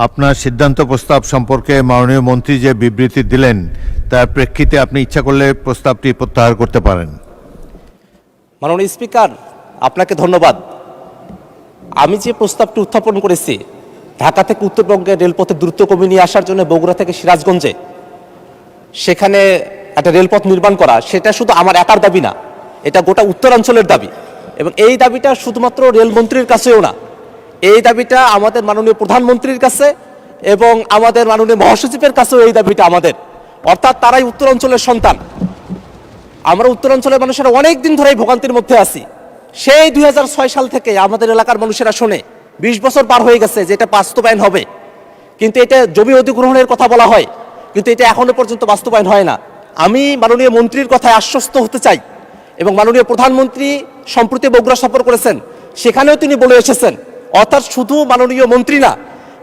আপনার সিদ্ধান্ত প্রস্তাব সম্পর্কে মাননীয় মন্ত্রী যে বিবৃতি দিলেন তার প্রেক্ষিতে আপনি ইচ্ছা করলে প্রস্তাবটি প্রত্যাহার করতে পারেন। মাননীয় স্পিকার, আপনাকে ধন্যবাদ। আমি যে প্রস্তাবটি উত্থাপন করেছি ঢাকা থেকে উত্তরবঙ্গের রেলপথের দ্রুত কমিয়ে নিয়ে আসার জন্য বগুড়া থেকে সিরাজগঞ্জে সেখানে একটা রেলপথ নির্মাণ করা, সেটা শুধু আমার একার দাবি না, এটা গোটা উত্তরাঞ্চলের দাবি। এবং এই দাবিটা শুধুমাত্র রেলমন্ত্রীর কাছেও না, এই দাবিটা আমাদের মাননীয় প্রধানমন্ত্রীর কাছে এবং আমাদের মাননীয় মহাসচিবের কাছেও এই দাবিটা আমাদের। অর্থাৎ তারাই উত্তরাঞ্চলের সন্তান। আমরা উত্তরাঞ্চলের মানুষেরা অনেক দিন ধরেই ভোগান্তির মধ্যে আছি। সেই 2006 সাল থেকে আমাদের এলাকার মানুষেরা শোনে, 20 বছর পার হয়ে গেছে যে এটা বাস্তবায়ন হবে, কিন্তু এটা জমি অধিগ্রহণের কথা বলা হয়, কিন্তু এটা এখনো পর্যন্ত বাস্তবায়ন হয় না। আমি মাননীয় মন্ত্রীর কথায় আশ্বস্ত হতে চাই এবং মাননীয় প্রধানমন্ত্রী সম্প্রতি বগুড়া সফর করেছেন, সেখানেও তিনি বলে এসেছেন। অর্থাৎ শুধু মাননীয় মন্ত্রী না,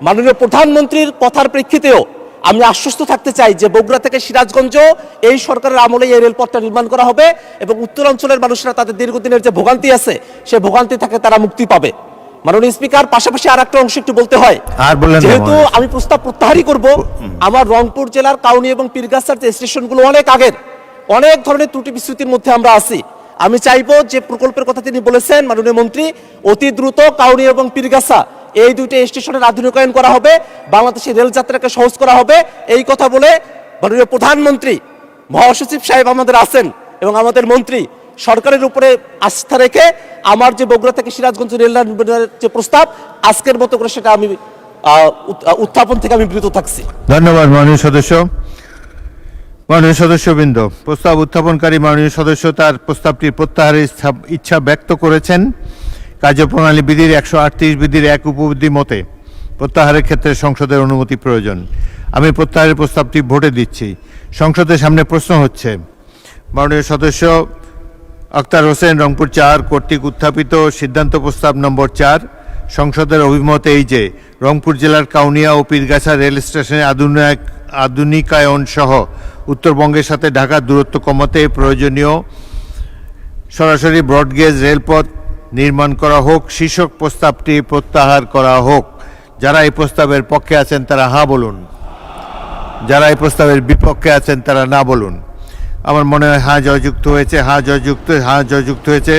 মাননীয় প্রধানমন্ত্রীর কথার প্রেক্ষিতেও আমি আশ্বস্ত থাকতে চাই যে বগুড়া থেকে সিরাজগঞ্জ এই সরকারের আমলে এই রেলপথটা নির্মাণ করা হবে এবং উত্তরাঞ্চলের মানুষরা তাদের দীর্ঘদিনের যে ভোগান্তি আছে সেই ভোগান্তি থেকে তারা মুক্তি পাবে। মাননীয় স্পিকার, পাশাপাশি আর একটা অংশ একটু বলতে হয়, যেহেতু আমি প্রস্তাব প্রত্যাহারই করব, আমার রংপুর জেলার কাউনি এবং পীরগাছার যে স্টেশনগুলো অনেক আগের, অনেক ধরনের ত্রুটি বিচ্যুতির মধ্যে আমরা আছি। আমি চাইবো যে প্রকল্পের কথা তিনি বলেছেন মাননীয় মন্ত্রী, অতি দ্রুত কাউনি এবং পীরগাছা এই দুইটা স্টেশনের আধুনিকায়ন করা হবে, বাংলাদেশের রেল যাত্রাকে সহজ করা হবে। এই কথা বলে মাননীয় প্রধানমন্ত্রী, মহাসচিব সাহেব আমাদের আছেন এবং আমাদের মন্ত্রী সরকারের উপরে আস্থা রেখে আমার যে বগুড়া থেকে সিরাজগঞ্জ রেল লাইনের যে প্রস্তাব, আজকের মতো করে সেটা আমি উত্থাপন থেকে আমি বিরত থাকছি। ধন্যবাদ মাননীয় সদস্য। মাননীয় সদস্যবৃন্দ, প্রস্তাব উত্থাপনকারী মাননীয় সদস্য তার প্রস্তাবটি প্রত্যাহারের ইচ্ছা ব্যক্ত করেছেন। কার্যপ্রণালী বিধির 138 বিধির 1 উপবিধি মতে প্রত্যাহারের ক্ষেত্রে সংসদের অনুমতি প্রয়োজন। আমি প্রত্যাহারের প্রস্তাবটি ভোটে দিচ্ছি। সংসদের সামনে প্রশ্ন হচ্ছে, মাননীয় সদস্য আক্তার হোসেন রংপুর 4 কর্তৃক উত্থাপিত সিদ্ধান্ত প্রস্তাব নম্বর 4 সংসদের অভিমত এই যে রংপুর জেলার কাউনিয়া ও পীরগাছা রেল স্টেশনে আধুনিকায়ন সহ উত্তরবঙ্গের সাথে ঢাকার দূরত্ব কমাতে প্রয়োজনীয় সরাসরি ব্রডগেজ রেলপথ নির্মাণ করা হোক, শীর্ষক প্রস্তাবটি প্রত্যাহার করা হোক। যারা এই প্রস্তাবের পক্ষে আছেন তারা হ্যাঁ বলুন, যারা এই প্রস্তাবের বিপক্ষে আছেন তারা না বলুন। আমার মনে হয় হ্যাঁ জয়যুক্ত হয়েছে, হ্যাঁ জয়যুক্ত হয়েছে।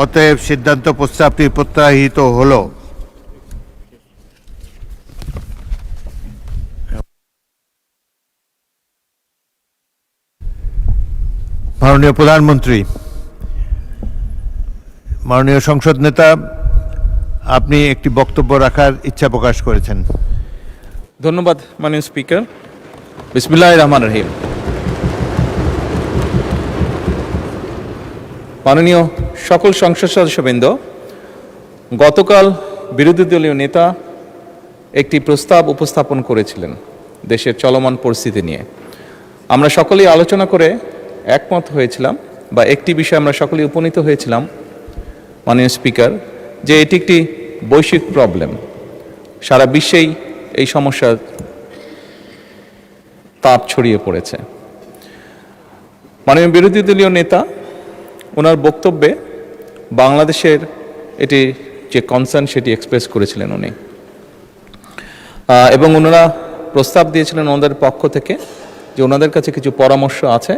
অতএব সিদ্ধান্ত প্রস্তাবটি প্রত্যাহিত হলো। মাননীয় প্রধানমন্ত্রী, মাননীয় সংসদ নেতা, আপনি একটি বক্তব্য রাখার ইচ্ছা প্রকাশ করেছেন। ধন্যবাদ মাননীয় স্পিকার। বিসমিল্লাহির রহমানির রহিম। মাননীয় সকল সংসদ সদস্যবৃন্দ, গতকাল বিরোধী দলীয় নেতা একটি প্রস্তাব উপস্থাপন করেছিলেন দেশের চলমান পরিস্থিতি নিয়ে। আমরা সকলেই আলোচনা করে একমত হয়েছিলাম, বা একটি বিষয়ে আমরা সকলেই উপনীত হয়েছিলাম মাননীয় স্পিকার, যে এটি একটি বৈশ্বিক প্রবলেম। সারা বিশ্বেই এই সমস্যার তাপ ছড়িয়ে পড়েছে। মাননীয় বিরোধী দলীয় নেতা ওনার বক্তব্যে বাংলাদেশের এটি যে কনসার্ন সেটি এক্সপ্রেস করেছিলেন উনি, এবং ওনারা প্রস্তাব দিয়েছিলেন ওনাদের পক্ষ থেকে যে ওনাদের কাছে কিছু পরামর্শ আছে।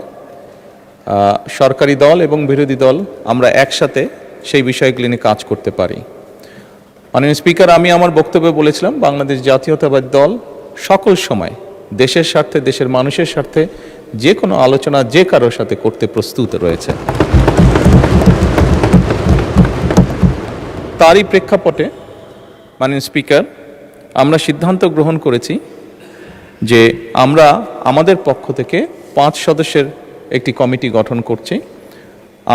সরকারি দল এবং বিরোধী দল আমরা একসাথে সেই বিষয়গুলি নিয়ে কাজ করতে পারি। মাননীয় স্পিকার, আমি আমার বক্তব্যে বলেছিলাম বাংলাদেশ জাতীয়তাবাদী দল সকল সময় দেশের স্বার্থে, দেশের মানুষের স্বার্থে যে কোনো আলোচনা যে কারোর সাথে করতে প্রস্তুত রয়েছে। তারই প্রেক্ষাপটে মাননীয় স্পিকার, আমরা সিদ্ধান্ত গ্রহণ করেছি যে আমরা আমাদের পক্ষ থেকে 5 সদস্যের একটি কমিটি গঠন করছি।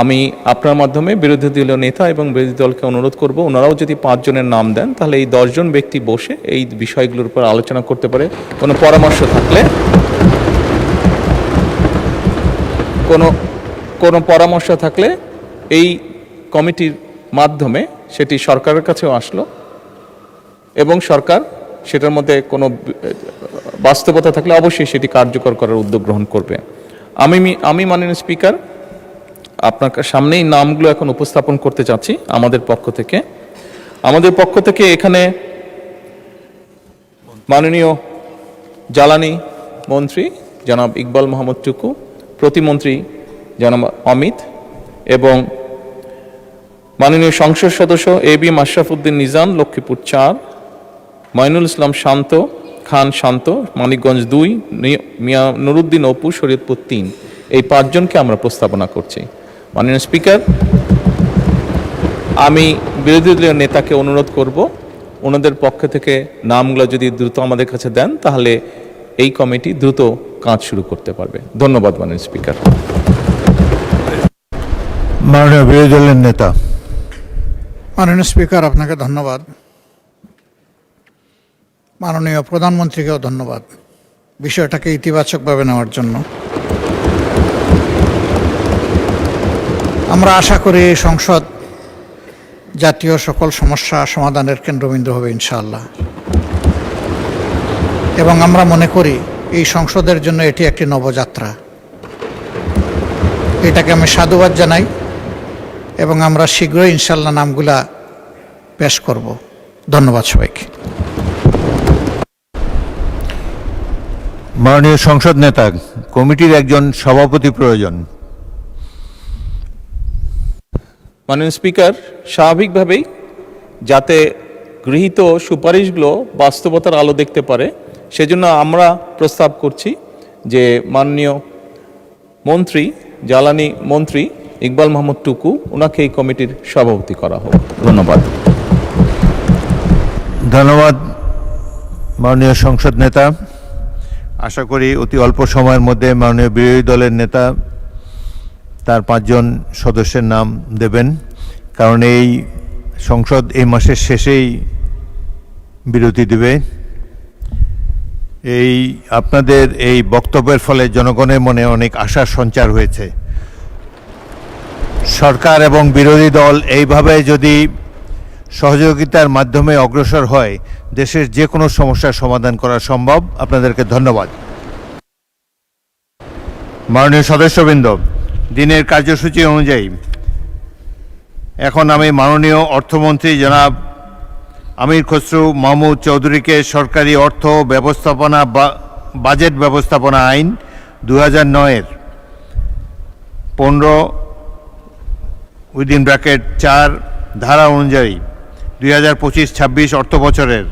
আমি আপনার মাধ্যমে বিরোধী দলীয় নেতা এবং বিরোধী দলকে অনুরোধ করব, ওনারাও যদি 5 জনের নাম দেন তাহলে এই 10 জন ব্যক্তি বসে এই বিষয়গুলোর উপর আলোচনা করতে পারে। কোনো পরামর্শ থাকলে, কোনো পরামর্শ থাকলে এই কমিটির মাধ্যমে সেটি সরকারের কাছেও আসলো এবং সরকার সেটার মধ্যে কোনো বাস্তবতা থাকলে অবশ্যই সেটি কার্যকর করার উদ্যোগ গ্রহণ করবে। আমি মাননীয় স্পিকার আপনার সামনেই নামগুলো এখন উপস্থাপন করতে চাচ্ছি আমাদের পক্ষ থেকে এখানে মাননীয় জ্বালানি মন্ত্রী জনাব ইকবাল মোহাম্মদ টুকু, প্রতিমন্ত্রী জনাব অমিত, এবং মাননীয় সংসদ সদস্য এবি মাশরাফুদ্দিন নিজাম, লক্ষ্মীপুর 4, মঈনুল ইসলাম খান শান্ত, মানিকগঞ্জ 2, মিয়া নুরুদ্দিন অপু, শরীয়তপুর 3। এই 5 জনকে আমরা প্রস্তাবনা করছি। মাননীয় স্পিকার, আমি বিরোধী দলীয় নেতাকে অনুরোধ করব ওনাদের পক্ষ থেকে নামগুলো যদি দ্রুত আমাদের কাছে দেন তাহলে এই কমিটি দ্রুত কাজ শুরু করতে পারবে। ধন্যবাদ মাননীয় স্পিকার। মাননীয় বিরোধী দলের নেতা। মাননীয় স্পিকার, আপনাকে ধন্যবাদ। মাননীয় প্রধানমন্ত্রীকেও ধন্যবাদ বিষয়টাকে ইতিবাচকভাবে নেওয়ার জন্য। আমরা আশা করি এই সংসদ জাতীয় সকল সমস্যা সমাধানের কেন্দ্রবিন্দু হবে ইনশাআল্লাহ, এবং আমরা মনে করি এই সংসদের জন্য এটি একটি নবযাত্রা। এটাকে আমি সাধুবাদ জানাই এবং আমরা শীঘ্রই ইনশাআল্লাহ নামগুলা পেশ করব। ধন্যবাদ সবাইকে। মাননীয় সংসদ নেতা, কমিটির একজন সভাপতি প্রয়োজন। মাননীয় স্পিকার, স্বাভাবিকভাবেই যাতে গৃহীত সুপারিশগুলো বাস্তবতার আলো দেখতে পারে সেজন্য আমরা প্রস্তাব করছি যে মাননীয় মন্ত্রী, জ্বালানি মন্ত্রী ইকবাল মোহাম্মদ টুকু, ওনাকে এই কমিটির সভাপতি করা হোক। ধন্যবাদ। ধন্যবাদ মাননীয় সংসদ নেতা। আশা করি অতি অল্প সময়ের মধ্যে মাননীয় বিরোধী দলের নেতা তার 5 জন সদস্যের নাম দেবেন, কারণ এই সংসদ এই মাসের শেষেই বিরতি দেবে। আপনাদের এই বক্তব্যের ফলে জনগণের মনে অনেক আশার সঞ্চার হয়েছে। সরকার এবং বিরোধী দল এইভাবে যদি সহযোগিতার মাধ্যমে অগ্রসর হয় দেশের যে কোনো সমস্যার সমাধান করা সম্ভব। আপনাদেরকে ধন্যবাদ। মাননীয় সদস্যবৃন্দ, দিনের কার্যসূচি অনুযায়ী এখন আমি মাননীয় অর্থমন্ত্রী জনাব আমির খসরু মাহমুদ চৌধুরীকে সরকারি অর্থ ব্যবস্থাপনা বাজেট ব্যবস্থাপনা আইন 2009-এর 15(4) ধারা অনুযায়ী 2025-26 অর্থবছরের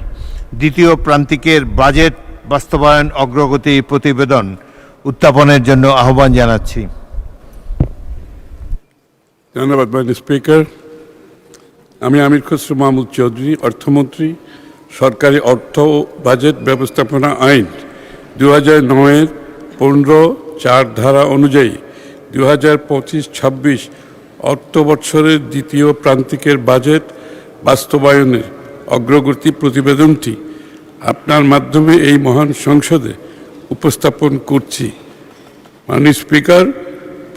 দ্বিতীয় প্রান্তিকের বাজেট বাস্তবায়ন অগ্রগতি প্রতিবেদন উত্থাপনের জন্য আহ্বান জানাচ্ছি। ধন্যবাদ মাননীয় স্পিকার। আমি আমির খসরু মাহমুদ চৌধুরী, অর্থমন্ত্রী, সরকারি অর্থ ও বাজেট ব্যবস্থাপনা আইন 2009-এর 15(4) ধারা অনুযায়ী 2025-26 অর্থ বৎসরের দ্বিতীয় প্রান্তিকের বাজেট বাস্তবায়নের অগ্রগতি প্রতিবেদনটি আপনার মাধ্যমে এই মহান সংসদে উপস্থাপন করছি। মাননীয় স্পিকার,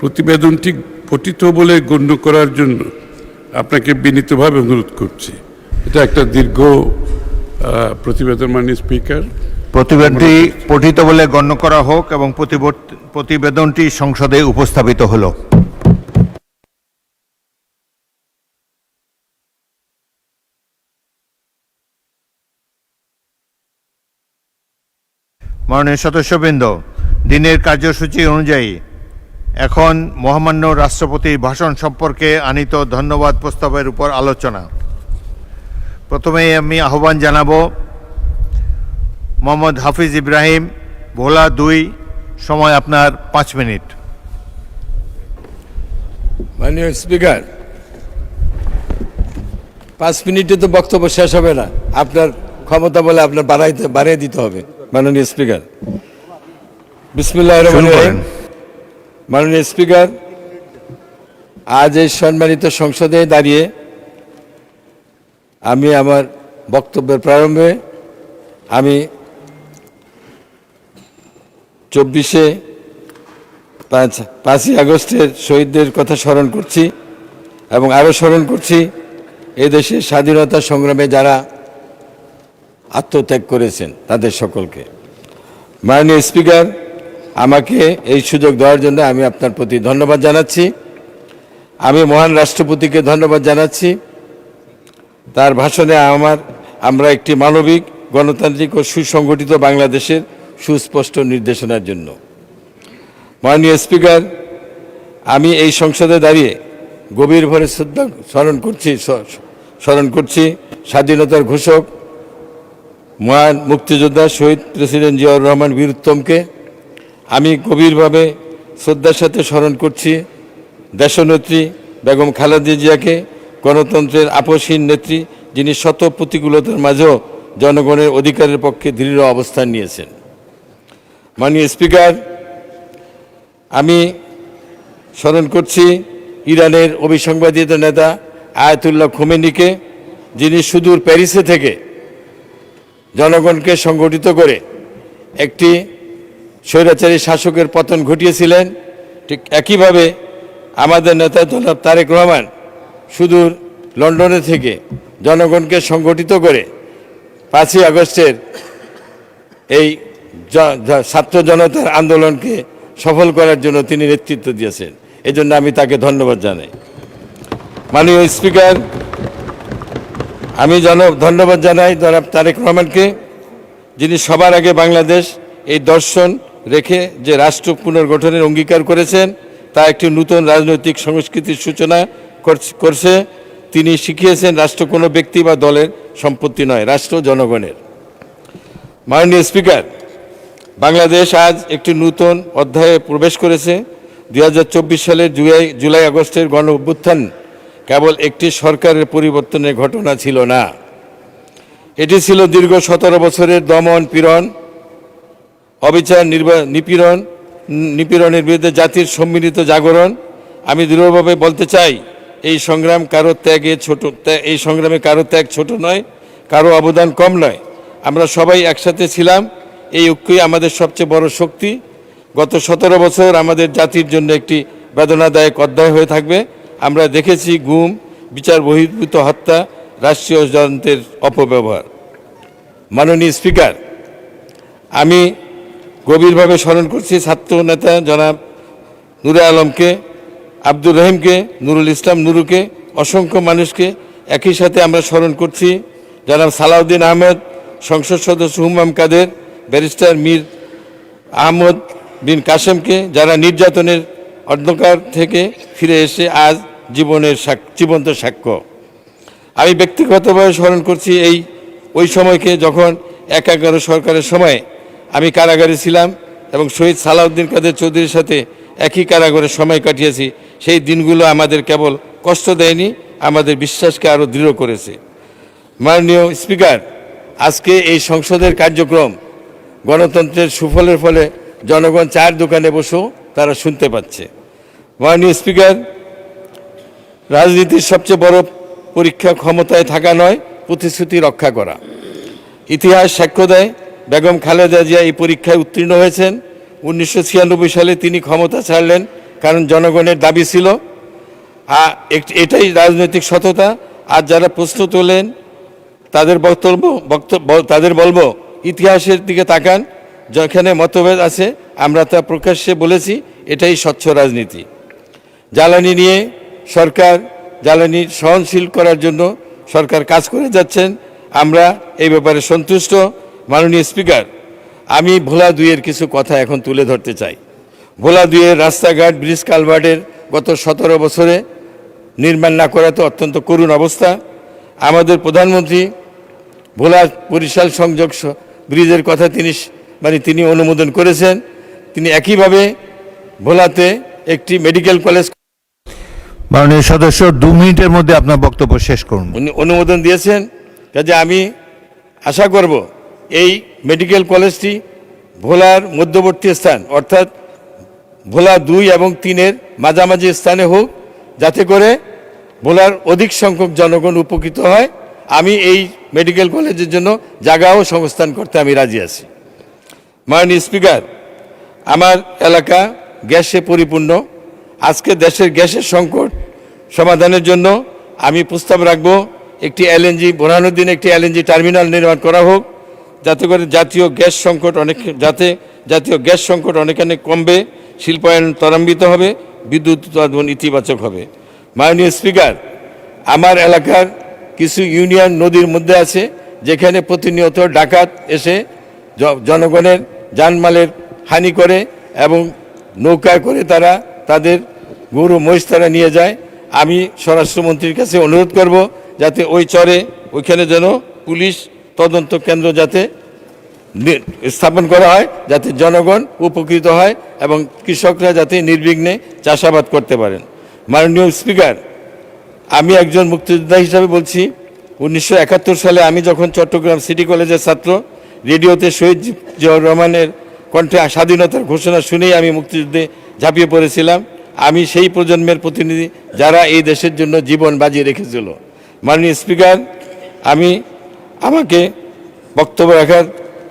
প্রতিবেদনটি পঠিত বলে গণ্য করার জন্য আপনাকে বিনীতভাবে অনুরোধ করছি। এটা একটা দীর্ঘ প্রতিবেদন। মাননীয় স্পিকার, প্রতিবেদনটি পঠিত বলে গণ্য করা হোক এবং প্রতিবেদনটি সংসদে উপস্থাপিত হলো। মাননীয় সদস্যবৃন্দ, দিনের কার্যসূচি অনুযায়ী এখন মহামান্য রাষ্ট্রপতির ভাষণ সম্পর্কে আনীত ধন্যবাদ প্রস্তাবের উপর আলোচনা। প্রথমেই আমি আহ্বান জানাবো মোহাম্মদ হাফিজ ইব্রাহিম, ভোলা 2, সময় আপনার 5 মিনিট। মাননীয় স্পিকার, 5 মিনিটে তো বক্তব্য শেষ হবে না, আপনার ক্ষমতা বলে আপনার বাড়িয়ে দিতে হবে। মাননীয় স্পিকার, বিসমিল্লাহির রহমানির রহিম। মাননীয় স্পিকার, আজ এই সম্মানিত সংসদে দাঁড়িয়ে আমি আমার বক্তব্যের প্রারম্ভে আমি 5ই আগস্টের শহীদদের কথা স্মরণ করছি এবং আরও স্মরণ করছি এই দেশের স্বাধীনতা সংগ্রামে যারা আত্মত্যাগ করেছেন তাদের সকলকে। মাননীয় স্পিকার, আমাকে এই সুযোগ দেওয়ার জন্য আমি আপনার প্রতি ধন্যবাদ জানাচ্ছি। আমি মহান রাষ্ট্রপতিকে ধন্যবাদ জানাচ্ছি তার ভাষণে আমরা একটি মানবিক, গণতান্ত্রিক ও সুসংগঠিত বাংলাদেশের সুস্পষ্ট নির্দেশনার জন্য। মাননীয় স্পিকার, আমি এই সংসদে দাঁড়িয়ে গভীরভাবে স্মরণ করছি স্বাধীনতার ঘোষক মহান মুক্তিযোদ্ধা শহীদ প্রেসিডেন্ট জিয়াউর রহমান বীর উত্তমকে। আমি গভীরভাবে শ্রদ্ধার সাথে স্মরণ করছি দেশনেত্রী বেগম খালেদা জিয়াকে, গণতন্ত্রের আপসহীন নেত্রী, যিনি শত প্রতিকূলতার মাঝেও জনগণের অধিকারের পক্ষে দৃঢ় অবস্থান নিয়েছেন। মাননীয় স্পিকার, আমি স্মরণ করছি ইরানের অবিসংবাদিত নেতা আয়াতুল্লাহ খোমেনিকে, যিনি সুদূর প্যারিসে থেকে জনগণকে সংগঠিত করে একটি স্বৈরাচারী শাসকের পতন ঘটিয়েছিলেন। ঠিক একইভাবে আমাদের নেতা জনাব তারেক রহমান সুদূর লন্ডনে থেকে জনগণকে সংগঠিত করে 5ই আগস্টের এই ছাত্র জনতার আন্দোলনকে সফল করার জন্য তিনি নেতৃত্ব দিয়েছেন। এজন্য আমি তাকে ধন্যবাদ জানাই। মাননীয় স্পিকার, আমি ধন্যবাদ জানাই জনাব তারেক রহমানকে, যিনি সবার আগে বাংলাদেশ এই দর্শন রেখে যে রাষ্ট্র পুনর্গঠনের অঙ্গীকার করেছেন তা একটি নতুন রাজনৈতিক সংস্কৃতির সূচনা করছে। তিনি শিখিয়েছেন রাষ্ট্র কোনো ব্যক্তি বা দলের সম্পত্তি নয়, রাষ্ট্র জনগণের। মাননীয় স্পিকার, বাংলাদেশ আজ একটি নতুন অধ্যায়ে প্রবেশ করেছে। 2024 সালের জুলাই আগস্টের গণ অভ্যুত্থান কেবল একটি সরকারের পরিবর্তনের ঘটনা ছিল না, এটি ছিল দীর্ঘ 17 বছরের দমন পীড়ন, অবিচার, নিপীড়নের বিরুদ্ধে জাতির সম্মিলিত জাগরণ। আমি দৃঢ়ভাবে বলতে চাই এই সংগ্রামে কারো ত্যাগ ছোট নয়, কারো অবদান কম নয়। আমরা সবাই একসাথে ছিলাম, এই ঐক্যই আমাদের সবচেয়ে বড় শক্তি। গত 17 বছর আমাদের জাতির জন্য একটি বেদনাদায়ক অধ্যায় হয়ে থাকবে। আমরা দেখেছি গুম, বিচার বহির্ভূত হত্যা, রাষ্ট্রীয় যন্ত্রের অপব্যবহার। মাননীয় স্পিকার, আমি গভীরভাবে স্মরণ করছি ছাত্র নেতা জনাব নূরে আলমকে, আব্দুর রহিমকে, নুরুল ইসলাম নুরুকে, অসংখ্য মানুষকে। একই সাথে আমরা স্মরণ করছি জনাব সালাউদ্দিন আহমেদ, সংসদ সদস্য হুমাম কাদের, ব্যারিস্টার মীর আহমদ বিন কাসেমকে, যারা নির্যাতনের অন্ধকার থেকে ফিরে এসে আজ জীবন্ত সাক্ষ্য। আমি ব্যক্তিগতভাবে স্মরণ করছি ওই সময়কে যখন 11 সরকারের সময় আমি কারাগারে ছিলাম এবং শহীদ সালাউদ্দিন কাদের চৌধুরীর সাথে একই কারাগারে সময় কাটিয়েছি। সেই দিনগুলো আমাদের কেবল কষ্ট দেয়নি, আমাদের বিশ্বাসকে আরও দৃঢ় করেছে। মাননীয় স্পিকার, আজকে এই সংসদের কার্যক্রম গণতন্ত্রের সুফলের ফলে জনগণ চায়ের দোকানে বসেও তারা শুনতে পাচ্ছে। মাননীয় স্পিকার, রাজনীতির সবচেয়ে বড় পরীক্ষা ক্ষমতায় থাকা নয়, প্রতিশ্রুতি রক্ষা করা। ইতিহাস সাক্ষ্য দেয় বেগম খালেদা জিয়া এই পরীক্ষায় উত্তীর্ণ হয়েছেন। 1996 সালে তিনি ক্ষমতা ছাড়লেন কারণ জনগণের দাবি ছিল। এটাই রাজনৈতিক সততা। আর যারা প্রশ্ন তোলেন তাদের বলবো ইতিহাসের দিকে তাকান, যেখানে মতভেদ আছে আমরা তা প্রকাশ্যে বলেছি, এটাই স্বচ্ছ রাজনীতি। জ্বালানি নিয়ে জ্বালানি সহনশীল করার জন্য সরকার কাজ করে যাচ্ছেন, আমরা এই ব্যাপারে সন্তুষ্ট। মাননীয় স্পিকার, আমি ভোলা 2-এর কিছু কথা এখন তুলে ধরতে চাই। ভোলা 2-এর রাস্তাঘাট, ব্রিজ কালভার্টের গত 17 বছরে নির্মাণ না করাতে অত্যন্ত করুণ অবস্থা। আমাদের প্রধানমন্ত্রী ভোলা বরিশাল সংযোগ ব্রিজের কথা তিনি অনুমোদন করেছেন। তিনি একইভাবে ভোলাতে একটি মেডিকেল কলেজ মাননীয় সদস্য 2 মিনিটের মধ্যে আপনার বক্তব্য শেষ করুন। উনি অনুমোদন দিয়েছেন। কাজে আমি আশা করব এই মেডিকেল কলেজটি ভোলার মধ্যবর্তী স্থান অর্থাৎ ভোলা 2 এবং 3-এর মাঝামাঝি স্থানে হোক, যাতে করে ভোলার অধিক সংখ্যক জনগণ উপকৃত হয়। আমি এই মেডিকেল কলেজের জন্য জায়গাও সংস্থান করতে আমি রাজি আছি। মাননীয় স্পিকার, আমার এলাকা গ্যাসে পরিপূর্ণ। আজকে দেশের গ্যাসের সংকট সমাধানের জন্য আমি প্রস্তাব রাখব একটি এলএনজি বোরহানুদ্দিন একটি এলএনজি টার্মিনাল নির্মাণ করা হোক, যাতে করে জাতীয় গ্যাস সংকট অনেকানে কমবে, শিল্পায়ন ত্বরান্বিত হবে, বিদ্যুৎ উৎপাদন ইতিবাচক হবে। মাননীয় স্পিকার, আমার এলাকার কিছু ইউনিয়ন নদীর মধ্যে আছে, যেখানে প্রতিনিয়ত ডাকাত এসে জনগণের জানমালের হানি করে এবং নৌকায় করে তারা তাদের গরু মহিষ তারা নিয়ে যায়। আমি স্বরাষ্ট্রমন্ত্রীর কাছে অনুরোধ করব যাতে ওই চরে ওইখানে যেন পুলিশ তদন্ত কেন্দ্র যাতে স্থাপন করা হয়, যাতে জনগণ উপকৃত হয় এবং কৃষকরা যাতে নির্বিঘ্নে চাষাবাদ করতে পারেন। মাননীয় স্পিকার, আমি একজন মুক্তিযোদ্ধা হিসাবে বলছি, 1971 সালে আমি যখন চট্টগ্রাম সিটি কলেজের ছাত্র, রেডিওতে শহীদ জিয়াউর রহমানের কণ্ঠে স্বাধীনতার ঘোষণা শুনেই আমি মুক্তিযুদ্ধে ঝাঁপিয়ে পড়েছিলাম। আমি সেই প্রজন্মের প্রতিনিধি যারা এই দেশের জন্য জীবন বাজি রেখেছিল। মাননীয় স্পিকার, আমাকে বক্তব্য রাখার